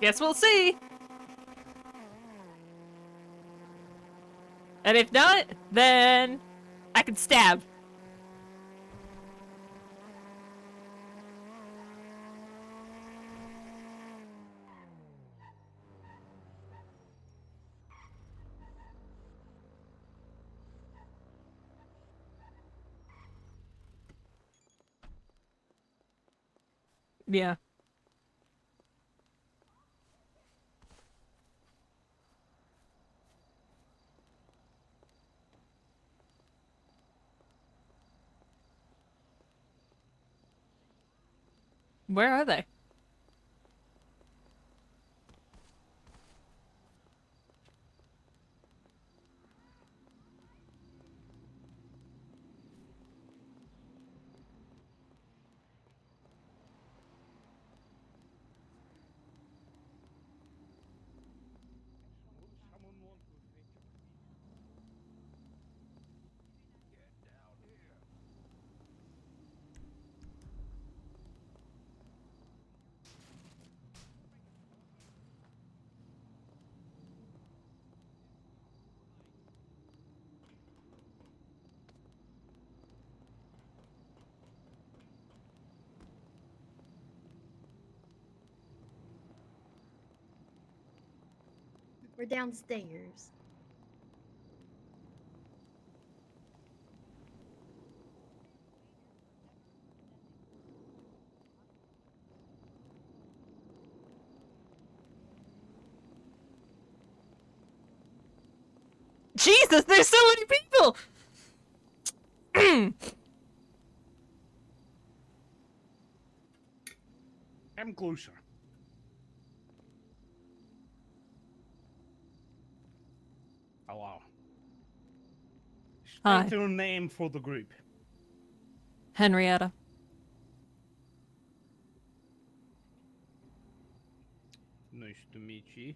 Guess we'll see. And if not, then I can stab. Yeah. Where are they? We're downstairs. Jesus, there's so many people! I'm closer. Hello. Hi. State your name for the group. Henrietta. Nice to meet you.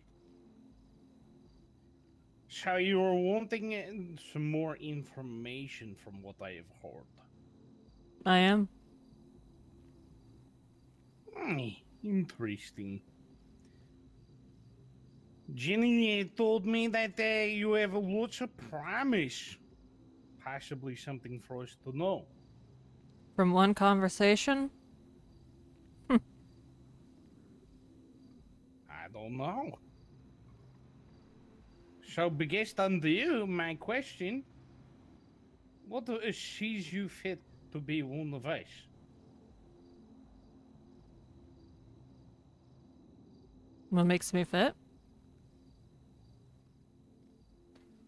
So you're wanting some more information from what I have heard. I am. Interesting. Jenny told me that you have lots of promise. Possibly something for us to know. From one conversation? I don't know. So, based on you, my question, what sees you fit to be one of us? What makes me fit?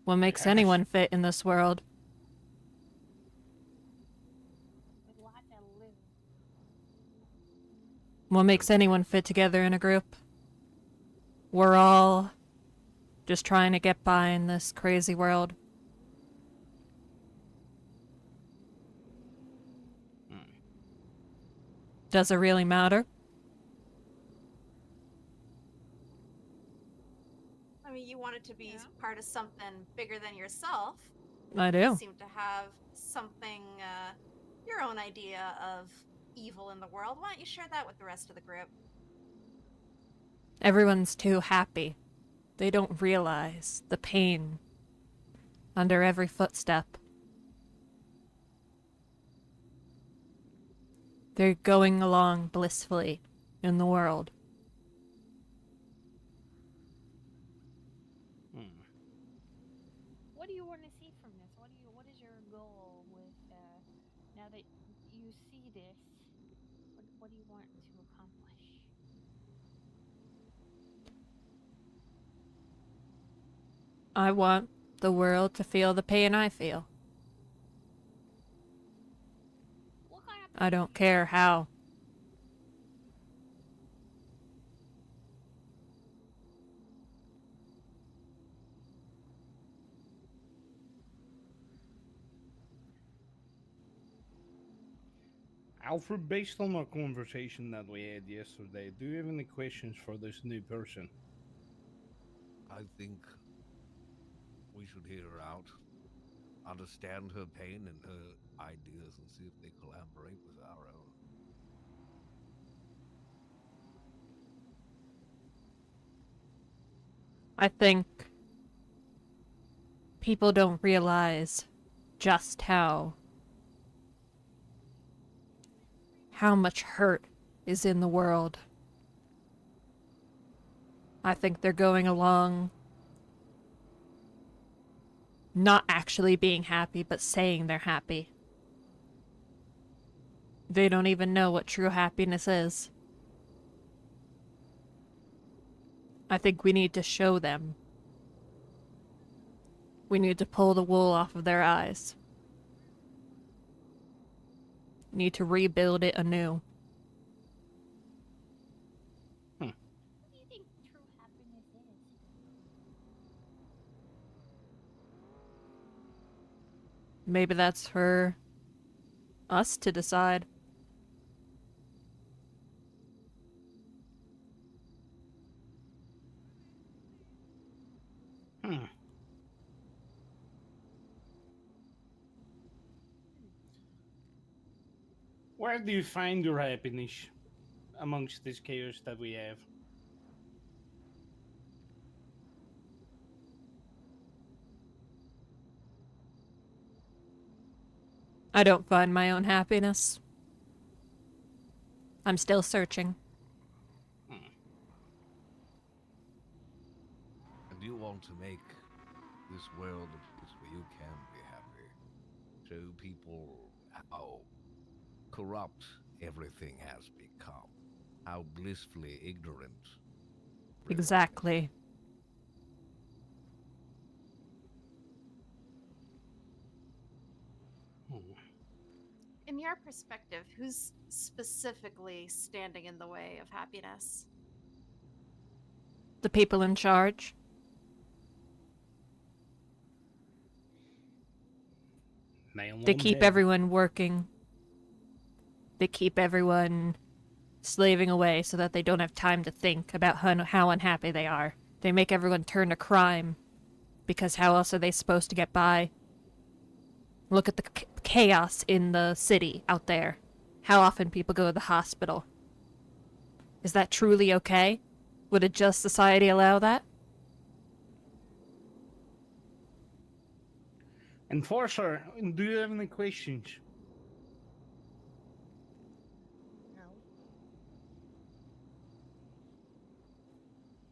What makes Yes. anyone fit in this world? What makes anyone fit together in a group? We're all just trying to get by in this crazy world. Does it really matter? I mean, you want it to be part of something bigger than yourself. I do. You seem to have something, your own idea of evil in the world. Why don't you share that with the rest of the group? Everyone's too happy. They don't realize the pain under every footstep. They're going along blissfully in the world. What do you want to see from this? What is your goal with now that you see this? What do you want to accomplish? I want the world to feel the pain I feel. I don't care how. Alfred, based on our conversation that we had yesterday, do you have any questions for this new person? I think we should hear her out, understand her pain and her ideas, and see if they collaborate with our own. I think people don't realize just how much hurt is in the world. I think they're going along not actually being happy, but saying they're happy. They don't even know what true happiness is. I think we need to show them. We need to pull the wool off of their eyes. Need to rebuild it anew. What do you think true happiness is? Maybe that's for us to decide. Where do you find your happiness amongst this chaos that we have? I don't find my own happiness. I'm still searching. And do want to make this world a place where you can be happy. Show people how corrupt everything has become, how blissfully ignorant. Exactly. In your perspective, who's specifically standing in the way of happiness? The people in charge. They keep everyone working. They keep everyone slaving away so that they don't have time to think about how unhappy they are. They make everyone turn to crime, because how else are they supposed to get by? Look at the chaos in the city out there. How often people go to the hospital. Is that truly okay? Would a just society allow that? Enforcer, do you have any questions?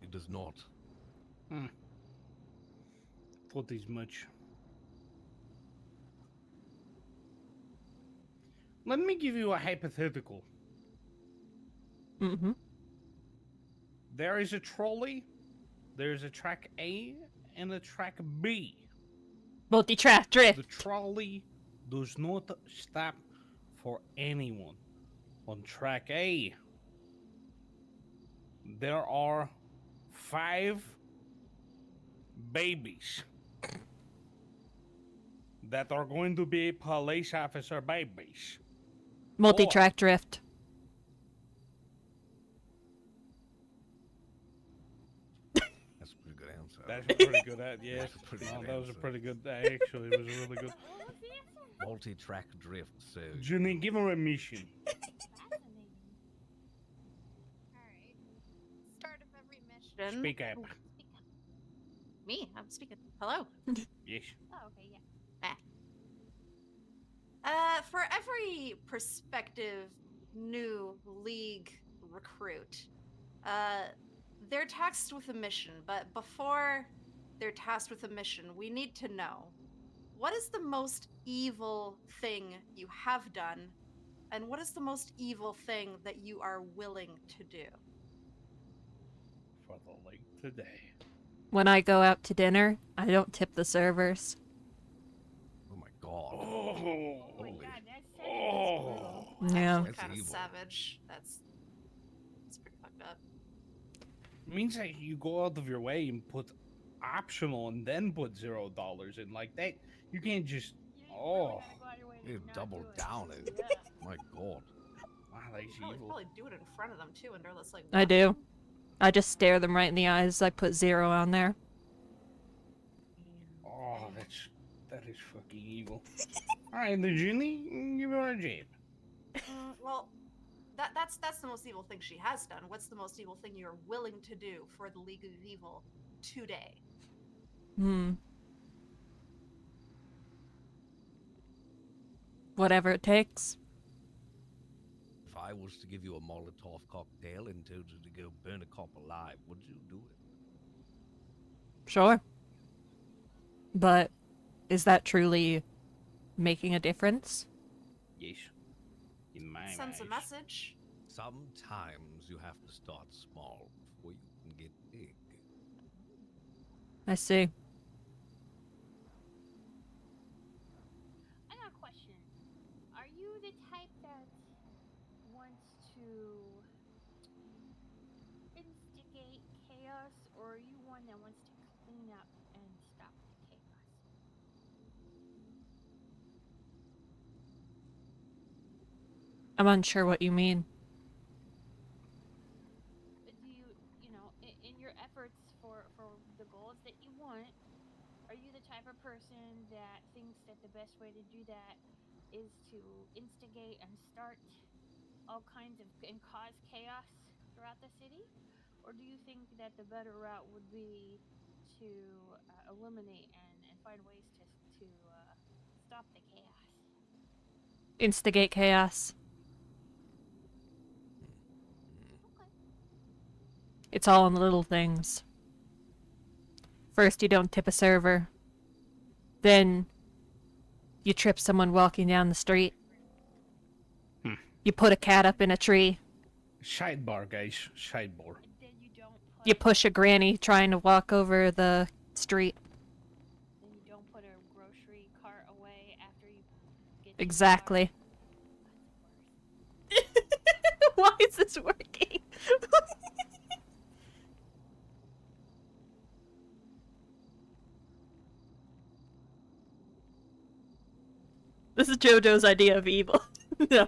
It does not. Thought as much. Let me give you a hypothetical. Mm-hmm. There is a trolley, there's a track A, and a track B. Multi-track drift. The trolley does not stop for anyone. On track A, there are 5 babies that are going to be police officer babies. Multi-track drift. That's a pretty good answer. That's a pretty good ad, yeah. That's a pretty No, good that was a answer. pretty good. Actually, it was a really good. Multi-track drift. So Ginny, give her a mission. Start of every mission. Speak up. Me? I'm speaking. Hello. Yes. Oh, okay, yeah. For every prospective new league recruit, they're tasked with a mission, but before they're tasked with a mission, we need to know, what is the most evil thing you have done, and what is the most evil thing that you are willing to do? For the league today. When I go out to dinner, I don't tip the servers. Oh my god. Oh my god, that's Yeah. actually kind of savage. That's pretty fucked up. It means that you go out of your way and put optional and then put $0 in like that. You can't just. Oh. You double down it. My god. Wow, that's evil. Probably do it in front of them too, and they're just like. I do. I just stare them right in the eyes. I put 0 on there. Oh, that is fucking evil. All right, the Ginny, give her a jab. Well, that's the most evil thing she has done. What's the most evil thing you're willing to do for the League of Evil today? Whatever it takes. If I was to give you a Molotov cocktail and told you to go burn a cop alive, would you do it? Sure. But is that truly making a difference? Yes. In my Sends a eyes. message. Sometimes you have to start small before you can get big. I see. I got a question. Are you the type that wants to instigate chaos, or are you one that wants to clean up and stop the chaos? I'm unsure what you mean. Do you know, in your efforts for the goals that you want, are you the type of person that thinks that the best way to do that is to instigate and start all kinds of and cause chaos throughout the city? Or do you think that the better route would be to eliminate and find ways to stop the chaos? Instigate chaos. It's all in the little things. First, you don't tip a server. Then, you trip someone walking down the street. You put a cat up in a tree. Sidebar, guys. Sidebar. You push a granny trying to walk over the street. Then you don't put a grocery cart away after you get Exactly. Why is this working? This is Jojo's idea of evil. No.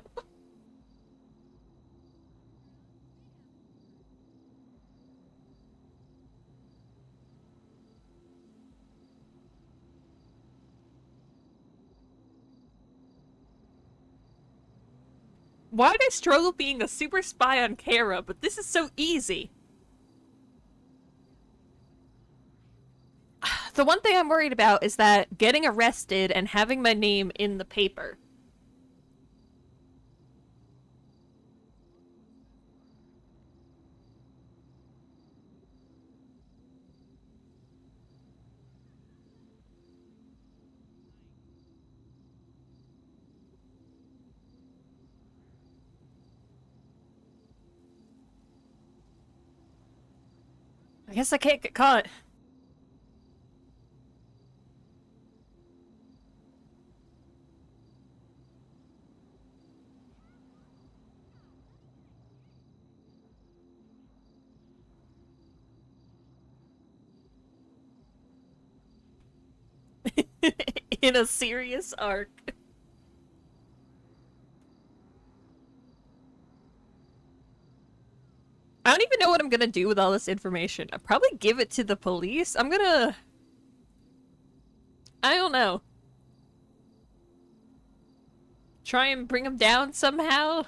Why did I struggle being a super spy on Kara, but this is so easy? The one thing I'm worried about is that getting arrested and having my name in the paper. I guess I can't get caught. In a serious arc. I don't even know what I'm gonna do with all this information. I'll probably give it to the police. I don't know. Try and bring them down somehow?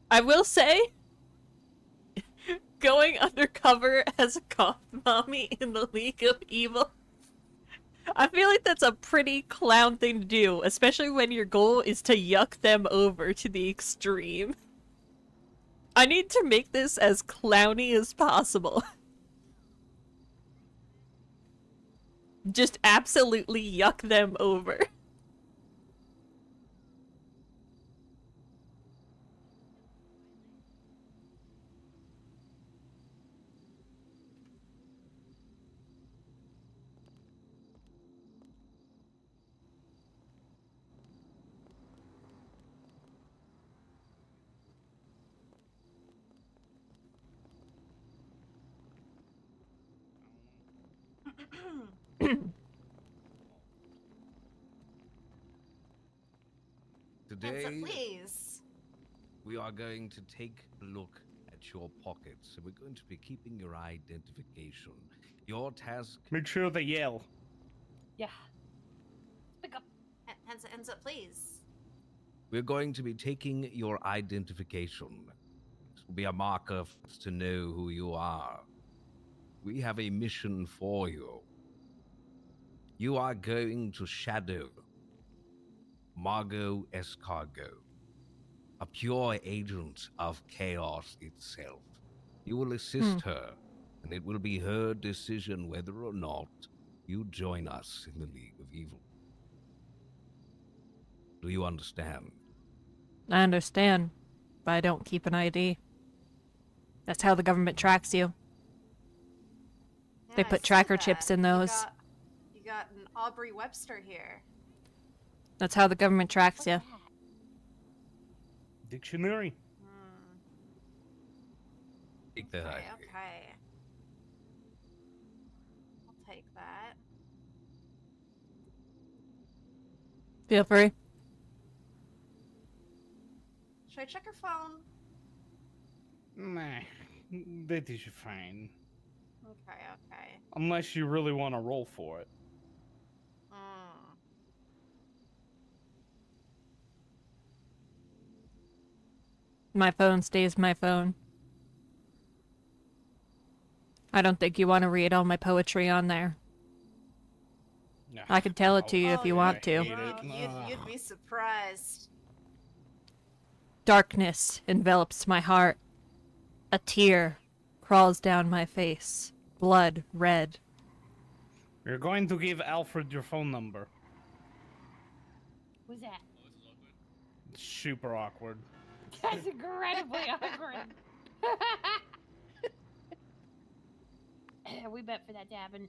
I will say, going undercover as a cop mommy in the League of Evil, I feel like that's a pretty clown thing to do, especially when your goal is to yuck them over to the extreme. I need to make this as clowny as possible. Just absolutely yuck them over. Today, Please. we are going to take a look at your pockets, and we're going to be keeping your identification. Your task. Make sure they yell. Yeah. Pick up. Hands up, please. We're going to be taking your identification. This will be a marker for us to know who you are. We have a mission for you. You are going to shadow Margot Escargot, a pure agent of chaos itself. You will assist her, and it will be her decision whether or not you join us in the League of Evil. Do you understand? I understand, but I don't keep an ID. That's how the government tracks you. They Yeah, I put see tracker that. chips in those. You got an Aubrey Webster here. That's how the government tracks you. Dictionary. Take that. Okay. I'll take that. Feel free. Should I check her phone? Nah, that is fine. Okay, okay. Unless you really want to roll for it. Hmm. My phone stays my phone. I don't think you want to read all my poetry on there. I could tell it to you if you want to. Bro, you'd be surprised. Darkness envelops my heart. A tear crawls down my face. Blood red. You're going to give Alfred your phone number. Who's that? Super awkward. That's incredibly awkward. We bet for that to happen.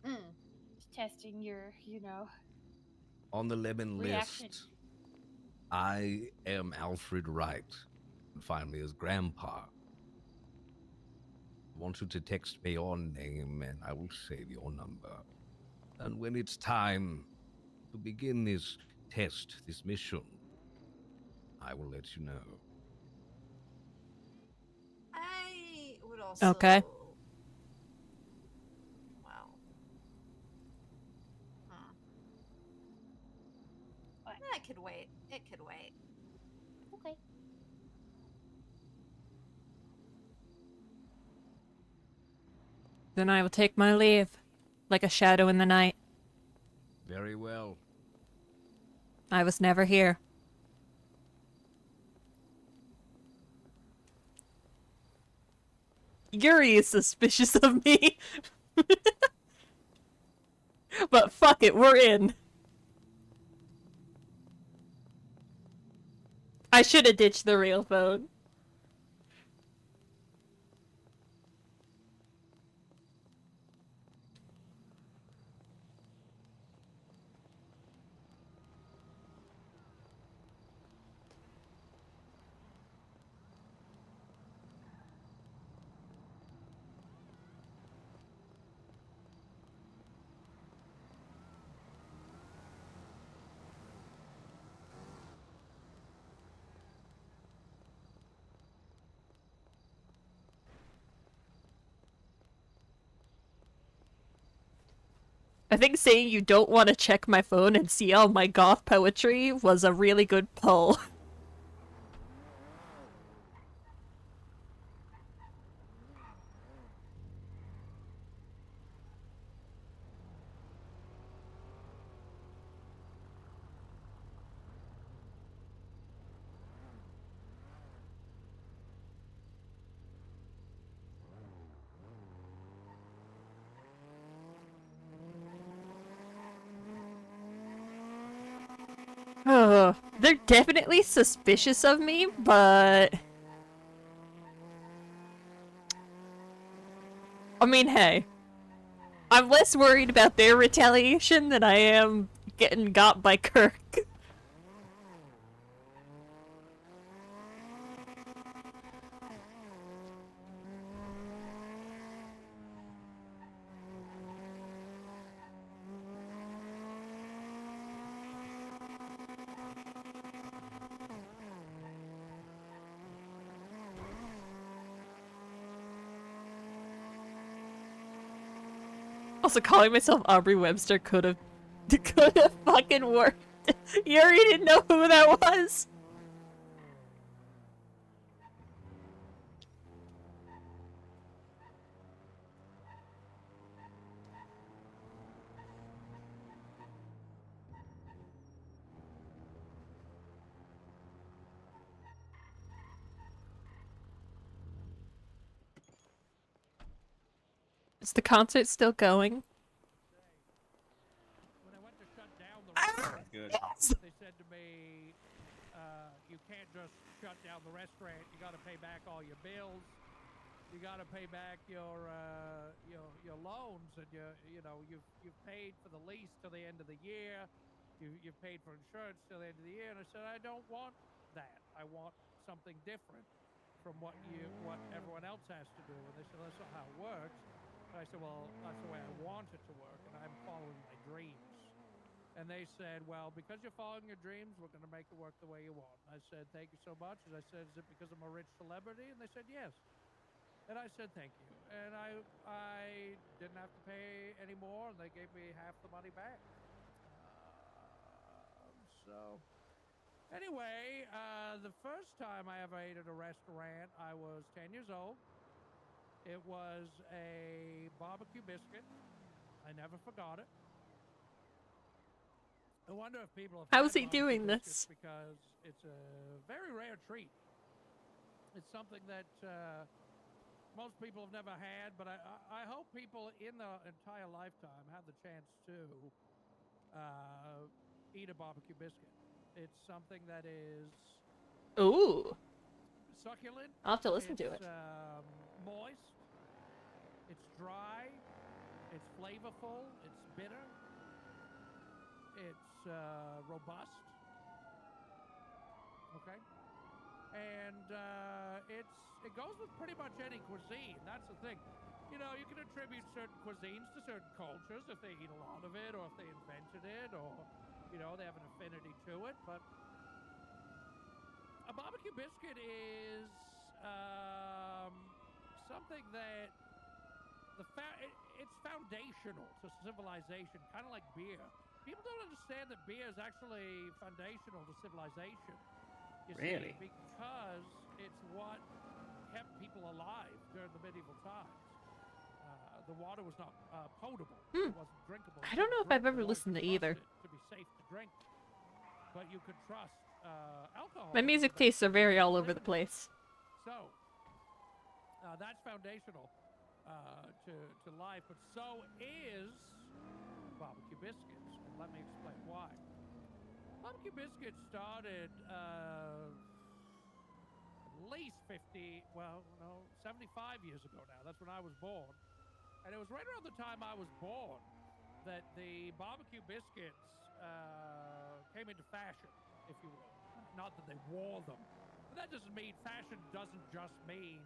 Just testing your, On the lemon reaction. list, I am Alfred Wright. And find me as Grandpa. I want you to text me your name and I will save your number. And when it's time to begin this test, this mission, I will let you know. I would also. Okay. Wow. What? It could wait. It could wait. Okay. Then I will take my leave, like a shadow in the night. Very well. I was never here. Yuri is suspicious of me. But fuck it, we're in. I should have ditched the real phone. I think saying you don't want to check my phone and see all my goth poetry was a really good pull. Oh, they're definitely suspicious of me, but... I mean, hey. I'm less worried about their retaliation than I am getting got by Kirk. Also, calling myself Aubrey Webster could have fucking worked. Yuri didn't know who that was. Is the concert still going? When I went to shut down the restaurant, Good. they said to me, you can't just shut down the restaurant. You got to pay back all your bills. You got to pay back your loans, and you've paid for the lease till the end of the year. You've paid for insurance till the end of the year. And I said, I don't want that. I want something different from what everyone else has to do. And they said, that's not how it works. And I said, well, that's the way I want it to work, and I'm following my dreams. And they said, well, because you're following your dreams, we're going to make it work the way you want. I said, thank you so much. And I said, is it because I'm a rich celebrity? And they said, yes. And I said, thank you. And I didn't have to pay any more, and they gave me half the money back. So, anyway, the first time I ever ate at a restaurant, I was 10 years old. It was a barbecue biscuit. I never forgot it. I wonder if people have How's had he barbecue doing biscuits this? because it's a very rare treat. It's something that most people have never had, but I hope people in their entire lifetime have the chance to eat a barbecue biscuit. It's something that is Ooh. succulent. I'll have to listen to It's it. moist. It's dry. It's flavorful. It's bitter. It's robust. Okay. And it goes with pretty much any cuisine. That's the thing. You know, you can attribute certain cuisines to certain cultures if they eat a lot of it, or if they invented it, or you know, they have an affinity to it. But a barbecue biscuit is something that it's foundational to civilization, kind of like beer. People don't understand that beer is actually foundational to civilization. You Really? see, because it's what kept people alive during the medieval times. The water was not potable. It wasn't drinkable. I don't know if I've ever listened to either. To be safe to drink, but you could trust alcohol. My music tastes are very all over the place. So that's foundational to life, but so is barbecue biscuits. And let me explain why. Barbecue biscuits started at least 75 years ago now. That's when I was born. And it was right around the time I was born that the barbecue biscuits came into fashion, if you will. Not that they wore them. But that doesn't mean fashion doesn't just mean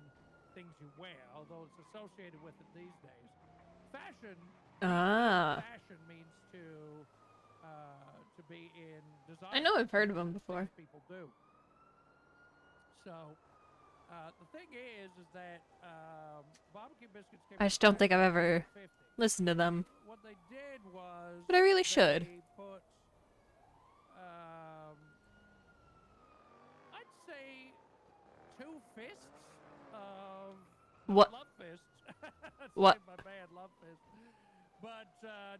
things you wear, although it's associated with it these days. Fashion means to be in design. I know I've heard of them before. People do. So the thing is that barbecue biscuits came I just don't think I've ever listened to them. What they did was, but I really should. They put, I'd say, 2 fists of What? love fists. What? My bad, love fists. But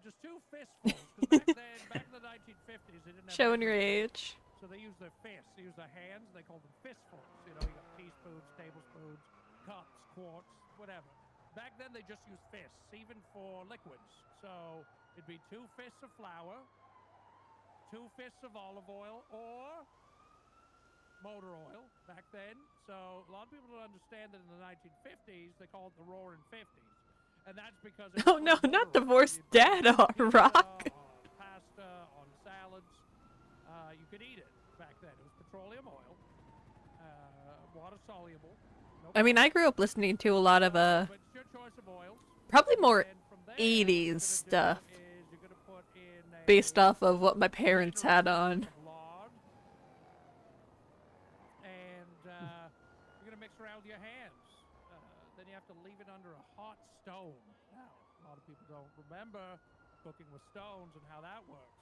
just 2 fistfuls. Because back in the 1950s, they didn't have Showing your age. so they use their fists. They use their hands. They call them fistfuls. You know, you got teaspoons, tablespoons, cups, quarts, whatever. Back then, they just used fists, even for liquids. So it'd be 2 fists of flour, 2 fists of olive oil, or motor oil back then. So a lot of people don't understand that in the 1950s, they call it the Roaring 50s. And that's because Oh no, not divorced dad on rock. On pasta, on salads. You could eat it back then. It was petroleum oil, water soluble. I mean, I grew up listening to a lot of probably more 80s stuff based off of what my parents had on. And you're going to mix around with your hands. Then you have to leave it under a hot stone. Now, a lot of people don't remember cooking with stones and how that works.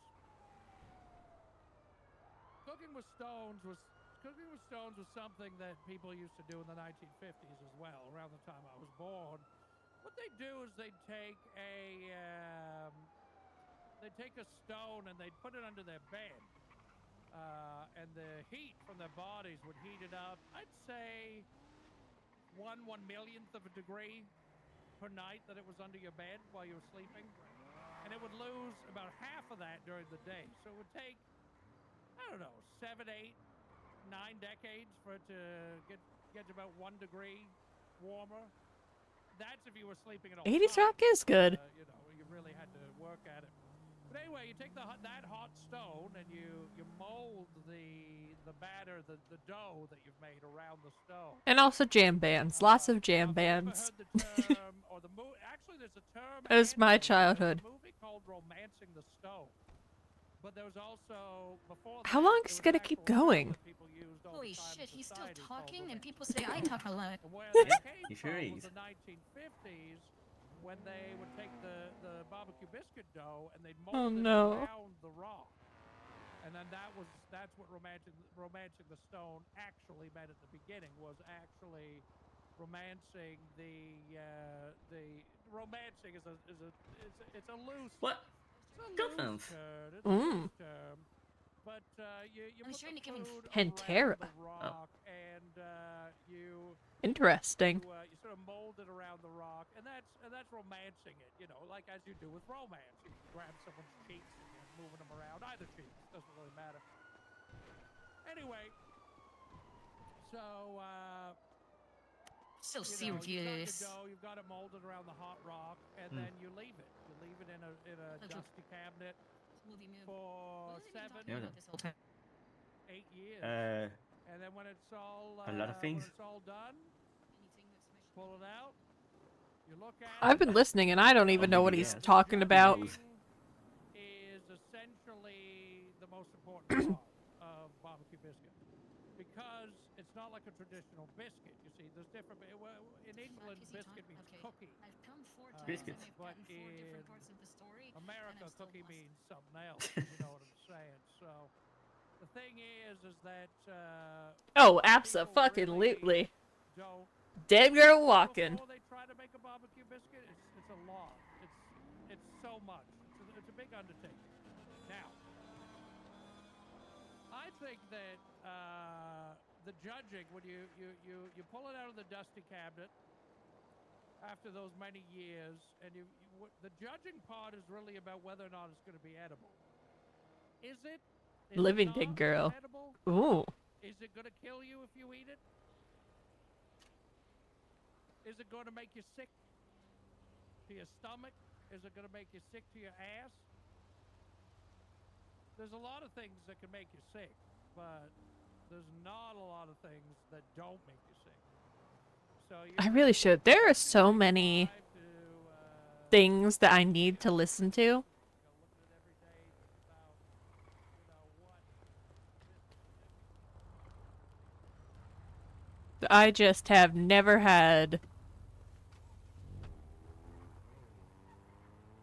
Cooking with stones was something that people used to do in the 1950s as well, around the time I was born. What they do is they'd take a stone and they'd put it under their bed, and the heat from their bodies would heat it up. I'd say 1/1,000,000th of a degree per night that it was under your bed while you were sleeping, and it would lose about half of that during the day. So it would take, I don't know, 7, 8, 9 decades for it to get to about 1 degree warmer. That's if you were sleeping at all. 80s rock is good. You know, you really had to work at it. But anyway, you take that hot stone and you mold the batter, the dough that you've made around the stone. And also jam bands. Lots of jam bands. Actually, there's a term. It was my childhood. There's a movie called Romancing the Stone. But there was also before. How long is it gonna keep going? Holy shit, he's still talking, and people say I talk a lot. And where that came he sure from was is. the 1950s when they would take the barbecue biscuit dough and they'd Oh, mold it no. around the rock. And then that's what romancing the stone actually meant at the beginning, was actually romancing the romancing is a it's a loose What? it's a Girlfriends. loose term. It's a Mm. loose term. But you I'm put sure the you can food Hentera. around the rock, and you Interesting. you sort of mold it around the rock, and that's romancing it. You know, like as you do with romance, you grab someone's cheeks and you're moving them around, either cheeks, doesn't really matter. Anyway, so So you know, you've got your serious. dough, you've got it molded around the hot rock, and then you leave it. You leave it in a dusty cabinet for Yeah. 8 years. And then when it's all A lot of things. when it's all done, pull it out. You look at I've it. been listening and I don't even know what he's talking about. Is essentially the most important part of barbecue biscuit, because it's not like a traditional biscuit. You see, there's different. In England, biscuit means cookie. I've come 4 times Biscuits. and I've But gotten 4 different in parts of the story. America, and I'm still cookie lost. means something else. You know what I'm saying? So the thing is that Oh, people abso-fucking-lutely. don't. Dead girl walking. Before they try to make a barbecue biscuit, it's a lot. It's so much. It's a big undertaking. Now, I think that the judging, when you pull it out of the dusty cabinet after those many years, and the judging part is really about whether or not it's going to be edible. Is it? Is Living it dead not girl. edible? Ooh. Is it going to kill you if you eat it? Is it going to make you sick to your stomach? Is it going to make you sick to your ass? There's a lot of things that can make you sick, but there's not a lot of things that don't make you sick. So I really should. There are so many things that I need to listen to. I just have never had,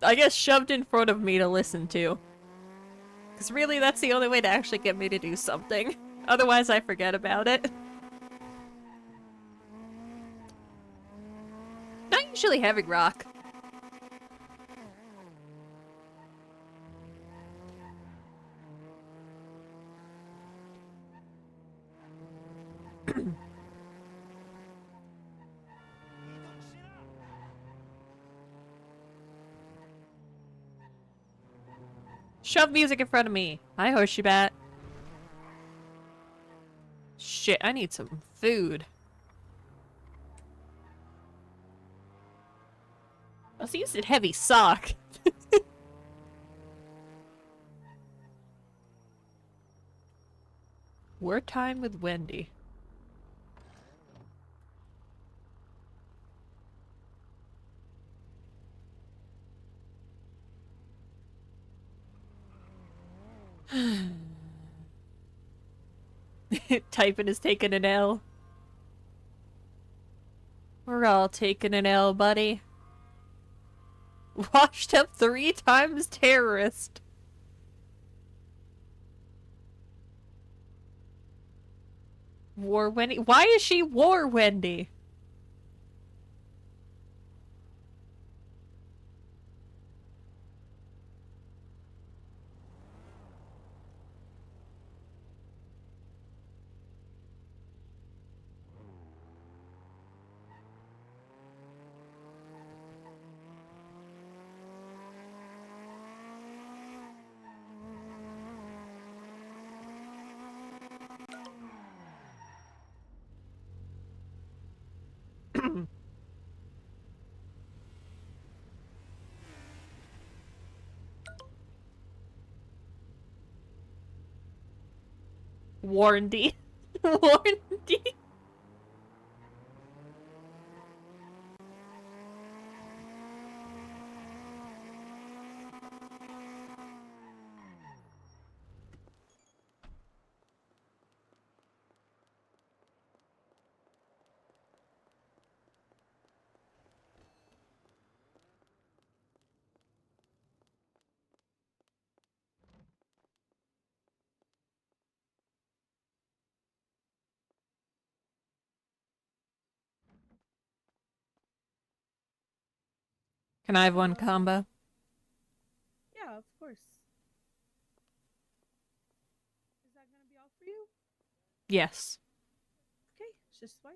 I guess, shoved in front of me to listen to. Because really, that's the only way to actually get me to do something. Otherwise, I forget about it. Not usually heavy rock. Shove music in front of me. Hi, Hoshibat. Shit, I need some food. Oh, so you said heavy sock. Wartime with Wendy. Typing is taking an L. We're all taking an L, buddy. Washed up 3 times terrorist. War Wendy. Why is she War Wendy? Warranty. Warranty. Can I have one combo? Yeah, of course. Is that gonna be all for you? Yes. Okay, just swipe.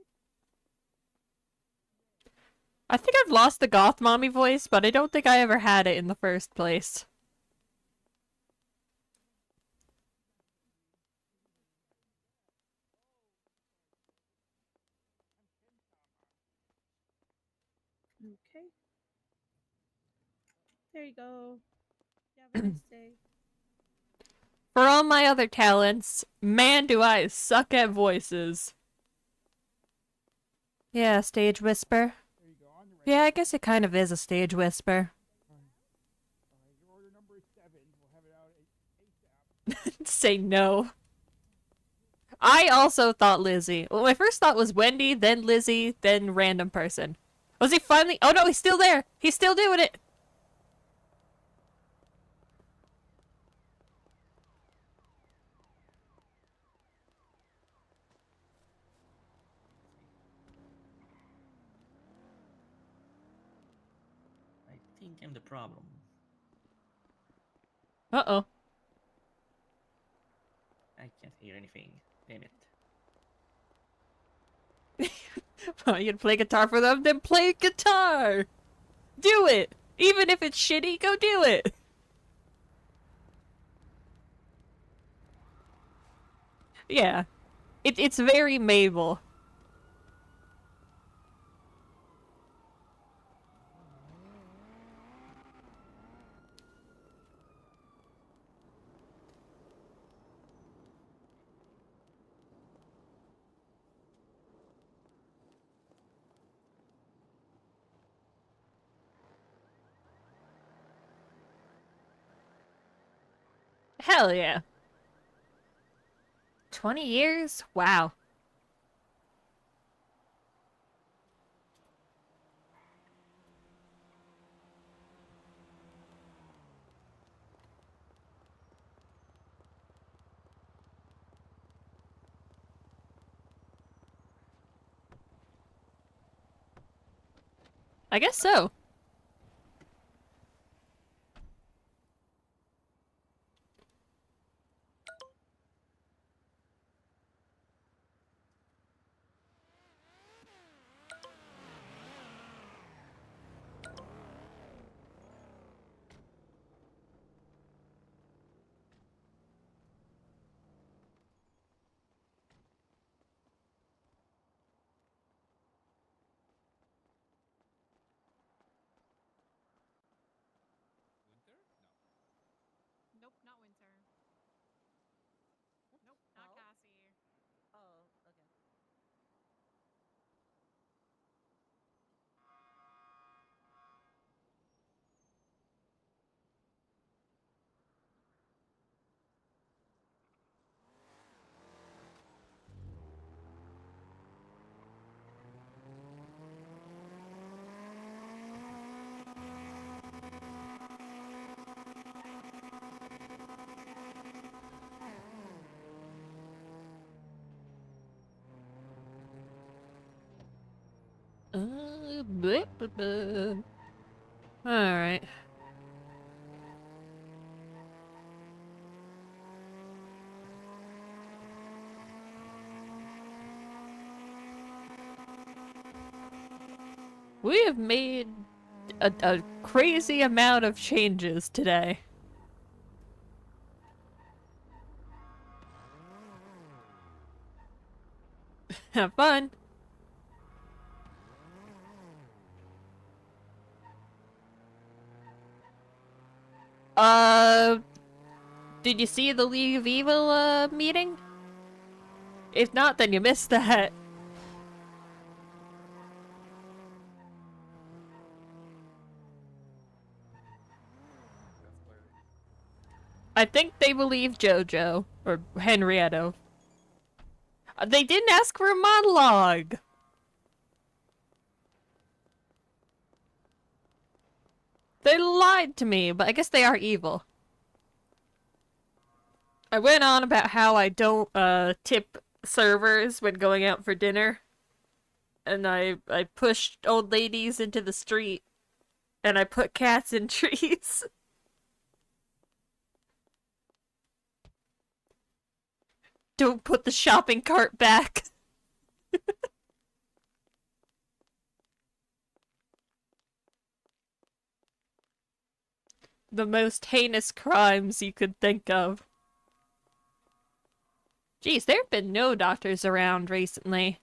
I think I've lost the goth mommy voice, but I don't think I ever had it in the first place. Okay. There you go. You have a nice day. For all my other talents, man do I suck at voices. Yeah, stage whisper. Yeah, I guess it kind of is a stage whisper. Say no. I also thought Lizzie. Well, my first thought was Wendy, then Lizzie, then random person. Was he finally? Oh no, he's still there. He's still doing it. I think I'm the problem. Uh-oh. I can't hear anything. Damn it. Oh, you gonna play guitar for them? Then play guitar! Do it! Even if it's shitty, go do it! Yeah. It's very Mabel. Hell yeah. 20 years? Wow. I guess so. Nope, not winter. Nope, not Cassie. Oh, okay. Bleh, bleh, bleh. Alright. We have made a crazy amount of changes today. Have fun. Did you see the League of Evil, meeting? If not, then you missed that. I think they believe Jojo, or Henrietta. They didn't ask for a monologue! They lied to me, but I guess they are evil. I went on about how I don't, tip servers when going out for dinner. And I pushed old ladies into the street. And I put cats in trees. Don't put the shopping cart back. The most heinous crimes you could think of. Geez, there have been no doctors around recently.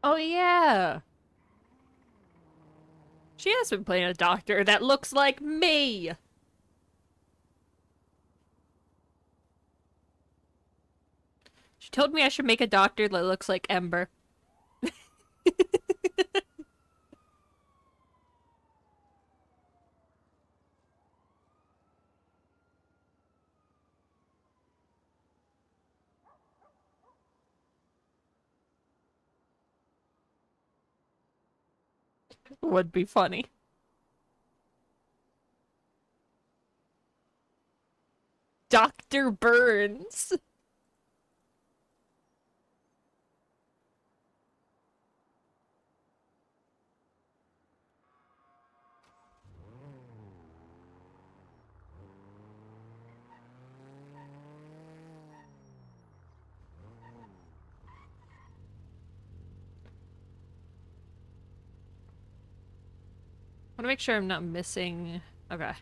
Oh yeah. She has been playing a doctor that looks like me. She told me I should make a doctor that looks like Ember. Would be funny. Dr. Burns. I want to make sure I'm not missing... Okay.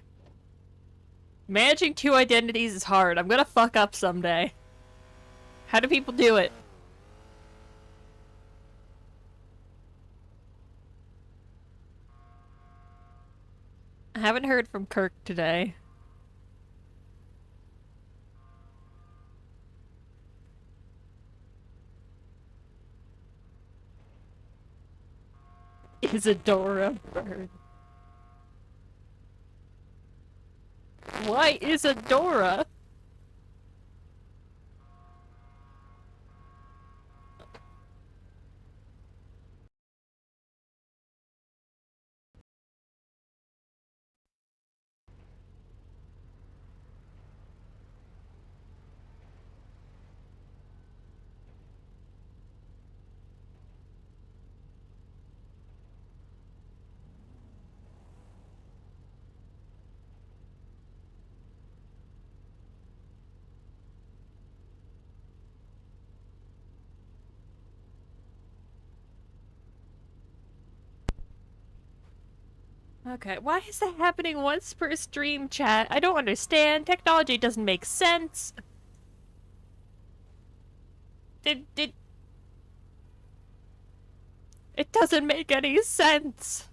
Managing two identities is hard. I'm gonna fuck up someday. How do people do it? I haven't heard from Kirk today. Isadora Burns. Why Isadora? Okay, why is that happening once per stream, chat? I don't understand. Technology doesn't make sense. Did... It doesn't make any sense.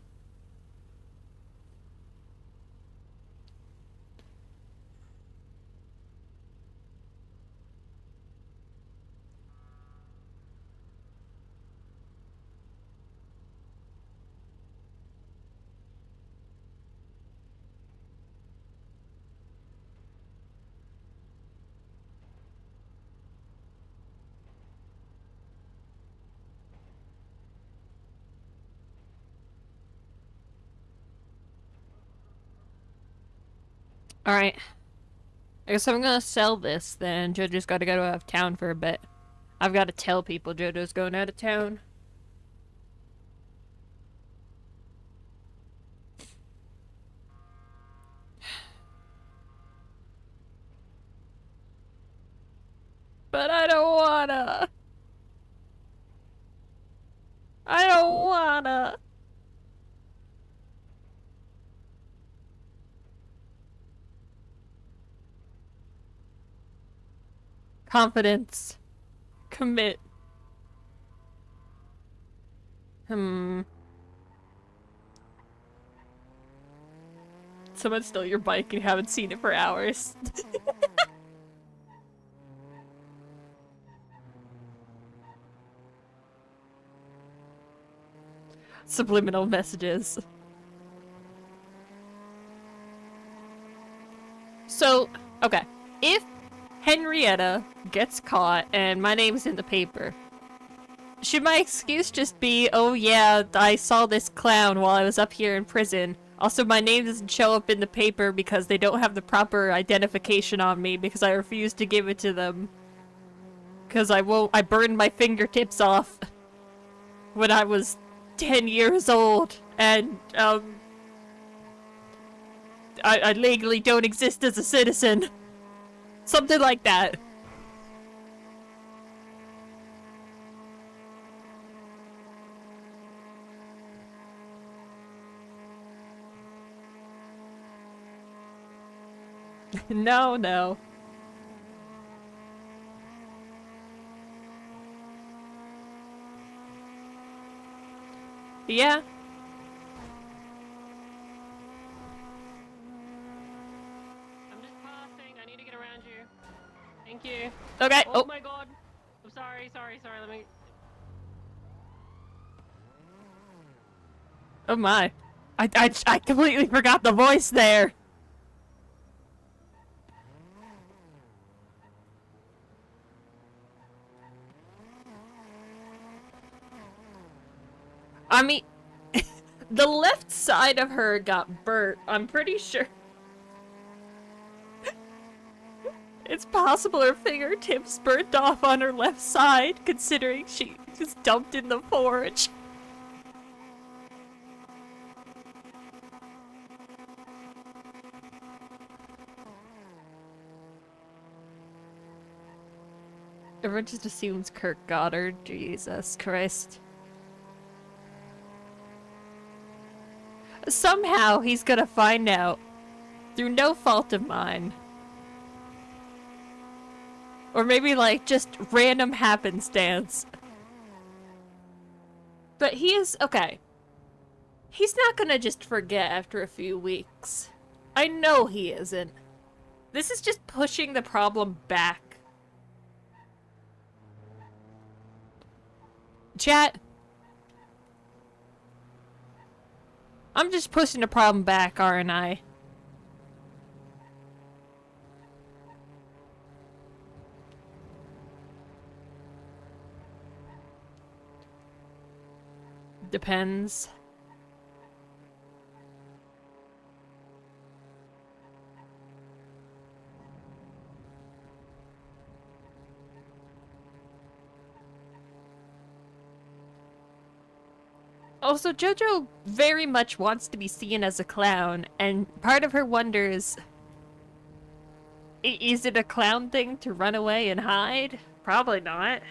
Alright. I guess I'm gonna sell this then. Jojo's gotta go out of town for a bit. I've gotta tell people Jojo's going out of town. But I don't wanna. I don't wanna. Confidence. Commit. Someone stole your bike and you haven't seen it for hours. Subliminal messages. So, okay. If Henrietta gets caught and my name's in the paper, should my excuse just be, oh yeah, I saw this clown while I was up here in prison. Also, my name doesn't show up in the paper because they don't have the proper identification on me because I refused to give it to them. Because I burned my fingertips off when I was 10 years old, and, I legally don't exist as a citizen. Something like that. No, no. Yeah. I'm just passing. I need to get around you. Thank you. Okay. Oh, Oh. my god. I'm sorry. Let me. Oh my. I completely forgot the voice there. I mean, the left side of her got burnt. I'm pretty sure. It's possible her fingertips burnt off on her left side, considering she was dumped in the forge. Everyone just assumes Kirk Goddard. Jesus Christ. Somehow he's gonna find out, through no fault of mine. Or maybe, like, just random happenstance. But he is, okay. He's not gonna just forget after a few weeks. I know he isn't. This is just pushing the problem back. Chat. I'm just pushing the problem back, aren't I? Depends. Also, Jojo very much wants to be seen as a clown, and part of her wonders, is it a clown thing to run away and hide? Probably not.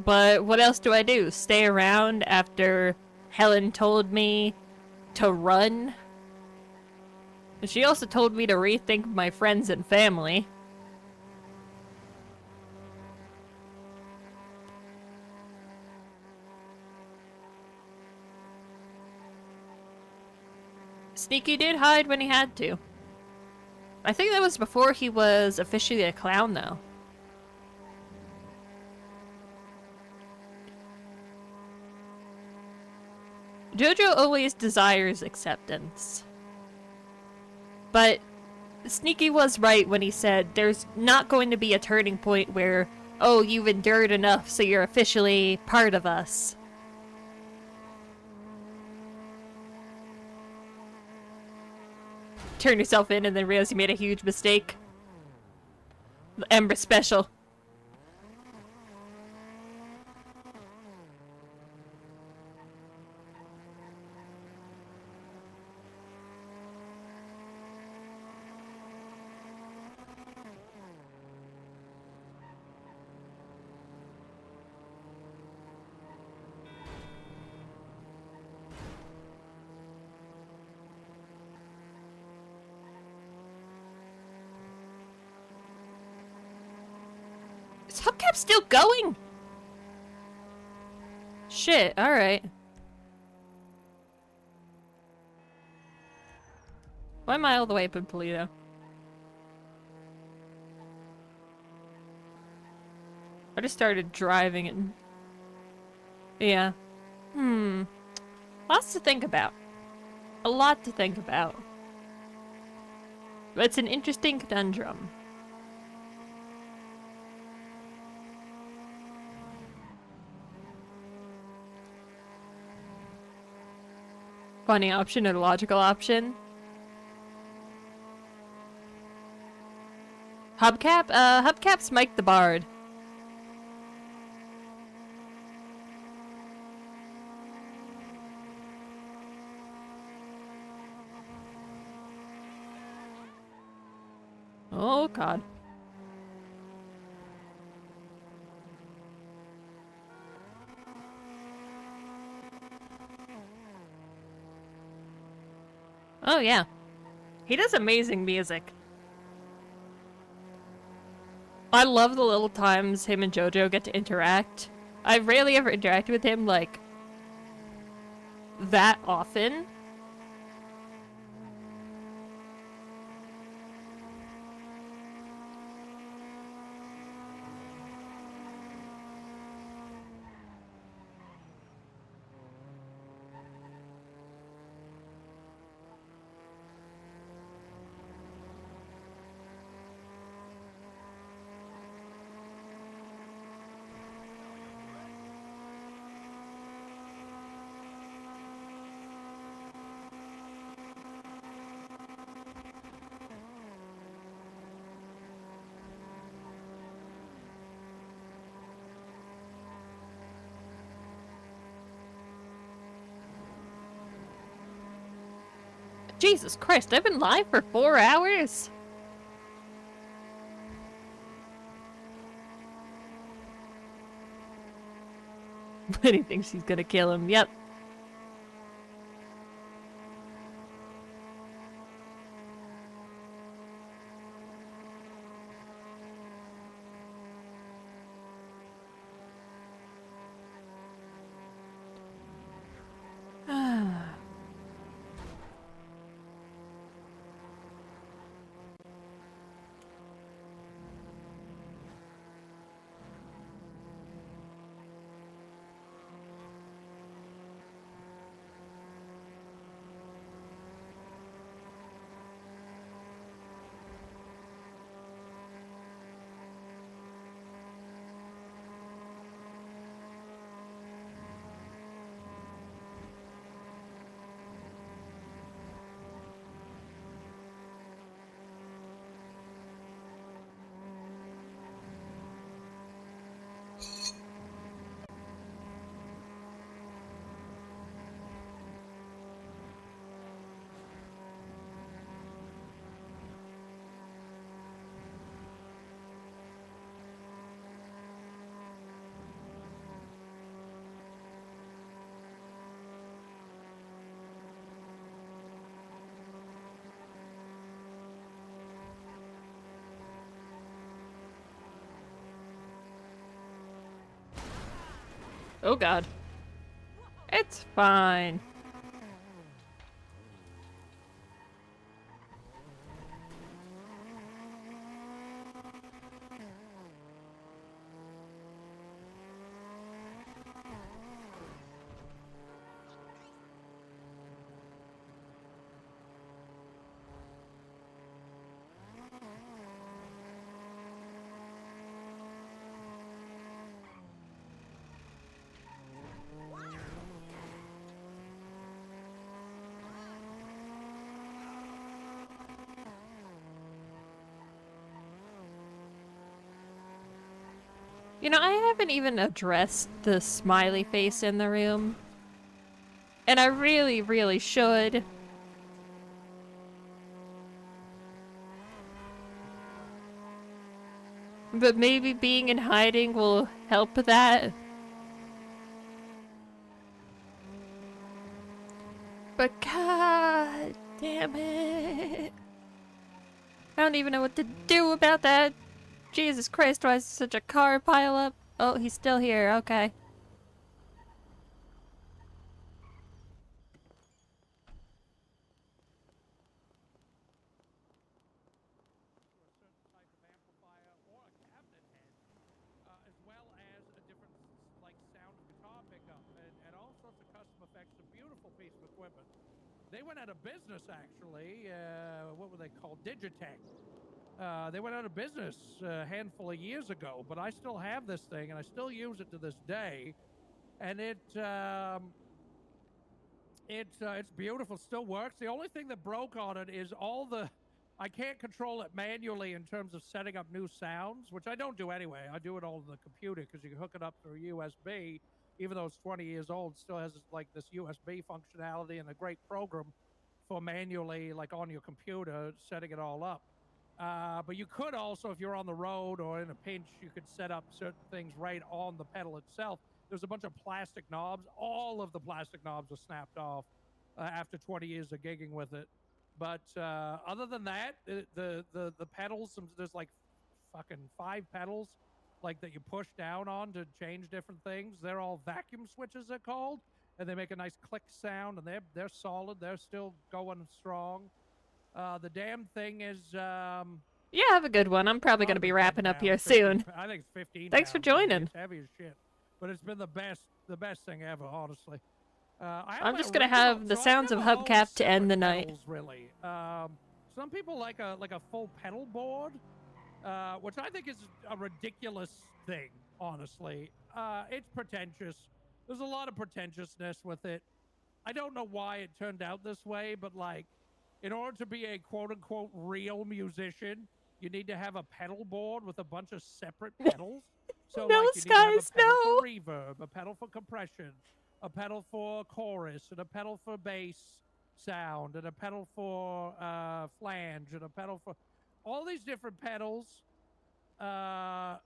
But what else do I do? Stay around after Helen told me to run? She also told me to rethink my friends and family. Sneaky did hide when he had to. I think that was before he was officially a clown, though. Jojo always desires acceptance. But Sneaky was right when he said there's not going to be a turning point where, oh, you've endured enough so you're officially part of us. Turn yourself in and then realize you made a huge mistake. The Ember special. Is hubcap still going? Shit, alright. Why am I all the way up in Polito? I just started driving and... Yeah. Lots to think about. A lot to think about. But it's an interesting conundrum. Funny option and logical option. Hubcap? Hubcap's Mike the Bard. Oh, God. Oh, yeah. He does amazing music. I love the little times him and Jojo get to interact. I've rarely ever interacted with him, like, that often. Jesus Christ, I've been live for 4 hours? But he thinks he's gonna kill him, yep. Oh God. It's fine. You know, I haven't even addressed the smiley face in the room. And I really, really should. But maybe being in hiding will help with that. But God damn it. I don't even know what to do about that. Jesus Christ, why is such a car pile up? Oh, he's still here, okay. As well as a different like sound of guitar pickup and all sorts of custom effects. A beautiful piece of equipment. They went out of business actually. What were they called? Digitech. They went out of business a handful of years ago, but I still have this thing and I still use it to this day. And it's beautiful. Still works. The only thing that broke on it is all the. I can't control it manually in terms of setting up new sounds, which I don't do anyway. I do it all on the computer because you can hook it up through USB. Even though it's 20 years old, still has like this USB functionality and a great program for manually, like on your computer, setting it all up. But you could also, if you're on the road or in a pinch, you could set up certain things right on the pedal itself. There's a bunch of plastic knobs. All of the plastic knobs are snapped off after 20 years of gigging with it. But other than that, the pedals, there's like fucking 5 pedals like that you push down on to change different things. They're all vacuum switches, they're called, and they make a nice click sound, and they're solid. They're still going strong. The damn thing is Yeah, have a good one. I'm probably gonna be wrapping up here soon. I think it's 15 Thanks for pounds, maybe. joining. It's heavy as shit. But it's been the best thing ever, honestly. I'm just gonna have the sounds of hubcap to end the night. Pedals, really. Some people like a full pedal board, which I think is a ridiculous thing, honestly. It's pretentious. There's a lot of pretentiousness with it. I don't know why it turned out this way, but like, in order to be a quote-unquote real musician, you need to have a pedal board with a bunch of separate pedals. So No, like, you need to have a Skies, pedal no. for reverb, a pedal for compression, a pedal for chorus, and a pedal for bass sound, and a pedal for flange, and a pedal for all these different pedals that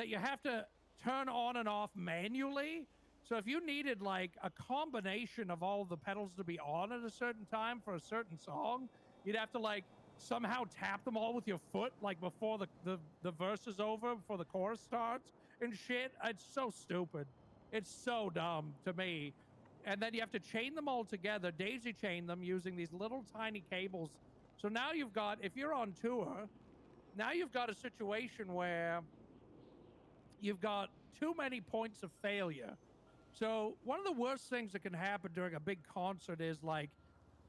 you have to turn on and off manually. So if you needed like a combination of all the pedals to be on at a certain time for a certain song, you'd have to like somehow tap them all with your foot like before the verse is over, before the chorus starts and shit. It's so stupid. It's so dumb to me. And then you have to chain them all together, daisy chain them using these little tiny cables. So now you've got, if you're on tour, now you've got a situation where you've got too many points of failure. So one of the worst things that can happen during a big concert is like,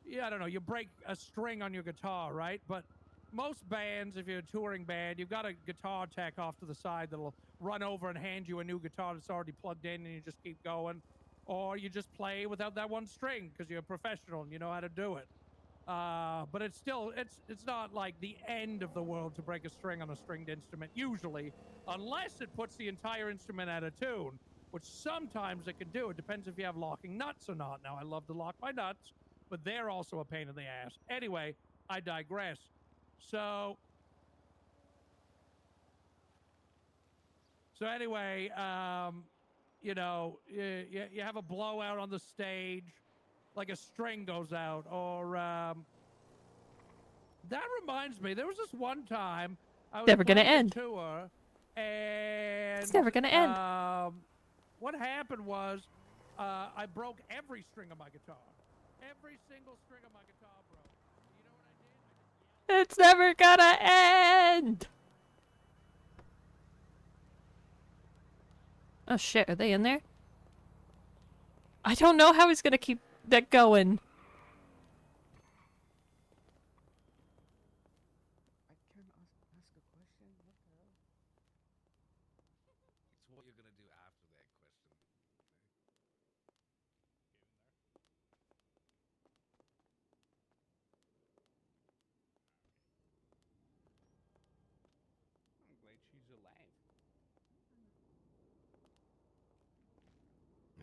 yeah, I don't know, you break a string on your guitar, right? But most bands, if you're a touring band, you've got a guitar tech off to the side that'll run over and hand you a new guitar that's already plugged in, and you just keep going. Or you just play without that one string because you're a professional and you know how to do it. But it's still, it's not like the end of the world to break a string on a stringed instrument, usually, unless it puts the entire instrument out of tune, which sometimes it can do. It depends if you have locking nuts or not. Now, I love to lock my nuts, but they're also a pain in the ass. Anyway, I digress. So anyway, you know, you have a blowout on the stage, like a string goes out, or that reminds me, there was this one time I was Never gonna playing end. a tour, and It's never gonna end. what happened was I broke every string of my guitar. Every single string of my guitar broke. You know what I did? It's never gonna end. Oh shit, are they in there? I don't know how he's gonna keep that going. It's what you're gonna do after that question. I'm glad she's alive.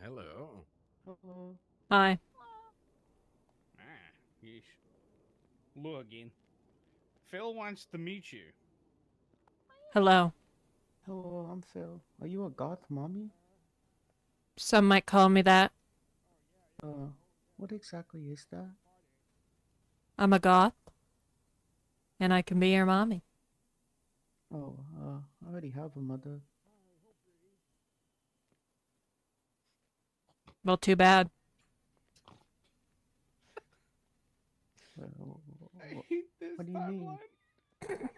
Hello. Hello. Hi. Ah, yes. Hello again. Phil wants to meet you. Hello. Hello, I'm Phil. Are you a goth mommy? Some might call me that. What exactly is that? I'm a goth. And I can be your mommy. Oh, I already have a mother. Well, too bad. I hate this What do you mean? timeline.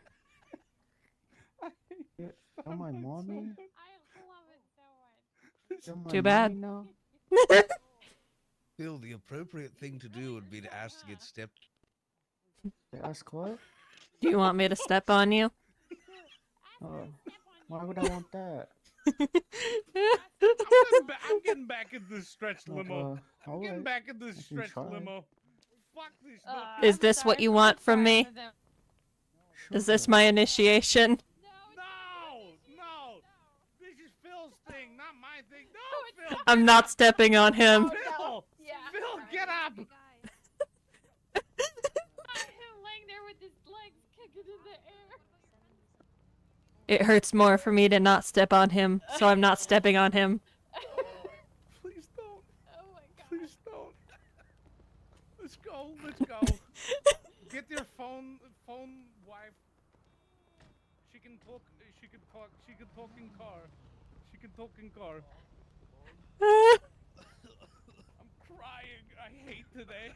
I hate You're, this you're my timeline so mommy? much. I love it so much. You're my Too mommy bad. now? Phil, the appropriate thing to do would be to ask to get stepped. They ask what? Do you want me to step on you? Why would I want that? I'm getting back in this stretch limo. I'm getting alright. back in this I can stretch try. limo. Fuck this. Is this what you want from me? Is this my initiation? No! This is Phil's thing, not my thing. No, Phil! I'm not stepping on him. Phil! Phil, get up! Him laying there with his legs kicking in the air. It hurts more for me to not step on him, so I'm not stepping on him. Please don't. Oh my god. Please don't. Let's go. Let's go. Get your phone wife. She can talk. She can talk. She can talk in car. She can talk in car. I'm crying. I hate today.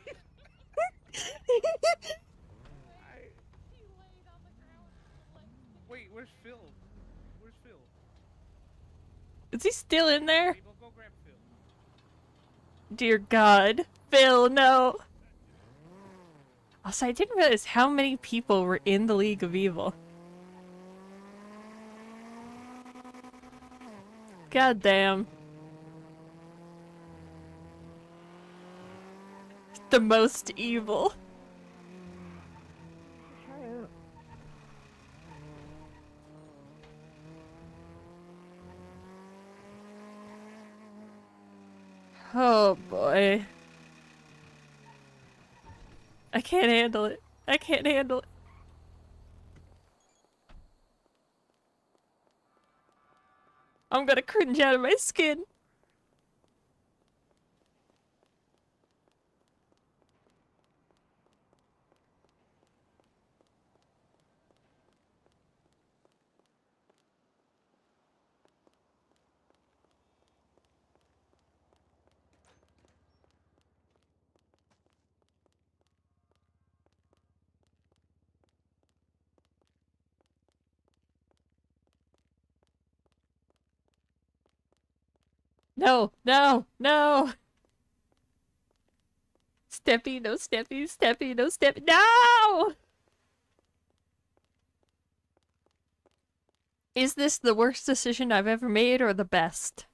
Wait, where's Phil? Where's Phil? Is he still in there? People, go grab Phil. Dear God. Phil, no. Also, I didn't realize how many people were in the League of Evil. God damn. The most evil. Oh boy. I can't handle it. I can't handle it. I'm gonna cringe out of my skin. No, no, no! Steppy, no steppy, steppy, no steppy. No! Is this the worst decision I've ever made or the best?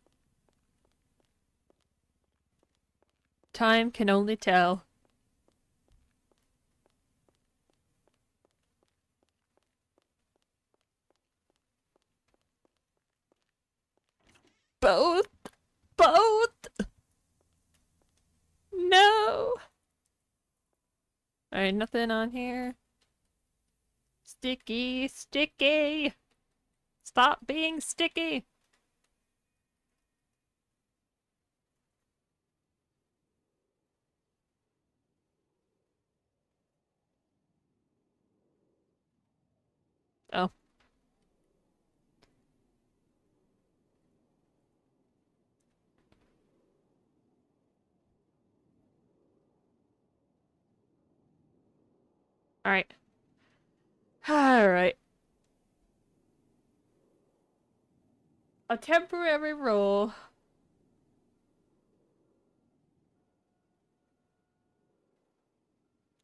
Time can only tell. Both? Both? No! Alright, nothing on here. Sticky, sticky! Stop being sticky! Oh. Alright. Alright. A temporary role.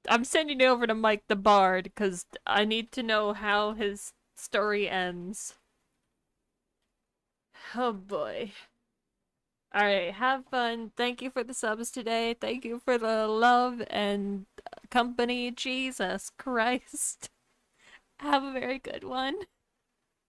I'm sending it over to Mike the Bard, because I need to know how his story ends. Oh boy. Alright, have fun. Thank you for the subs today. Thank you for the love and company. Jesus Christ. Have a very good one.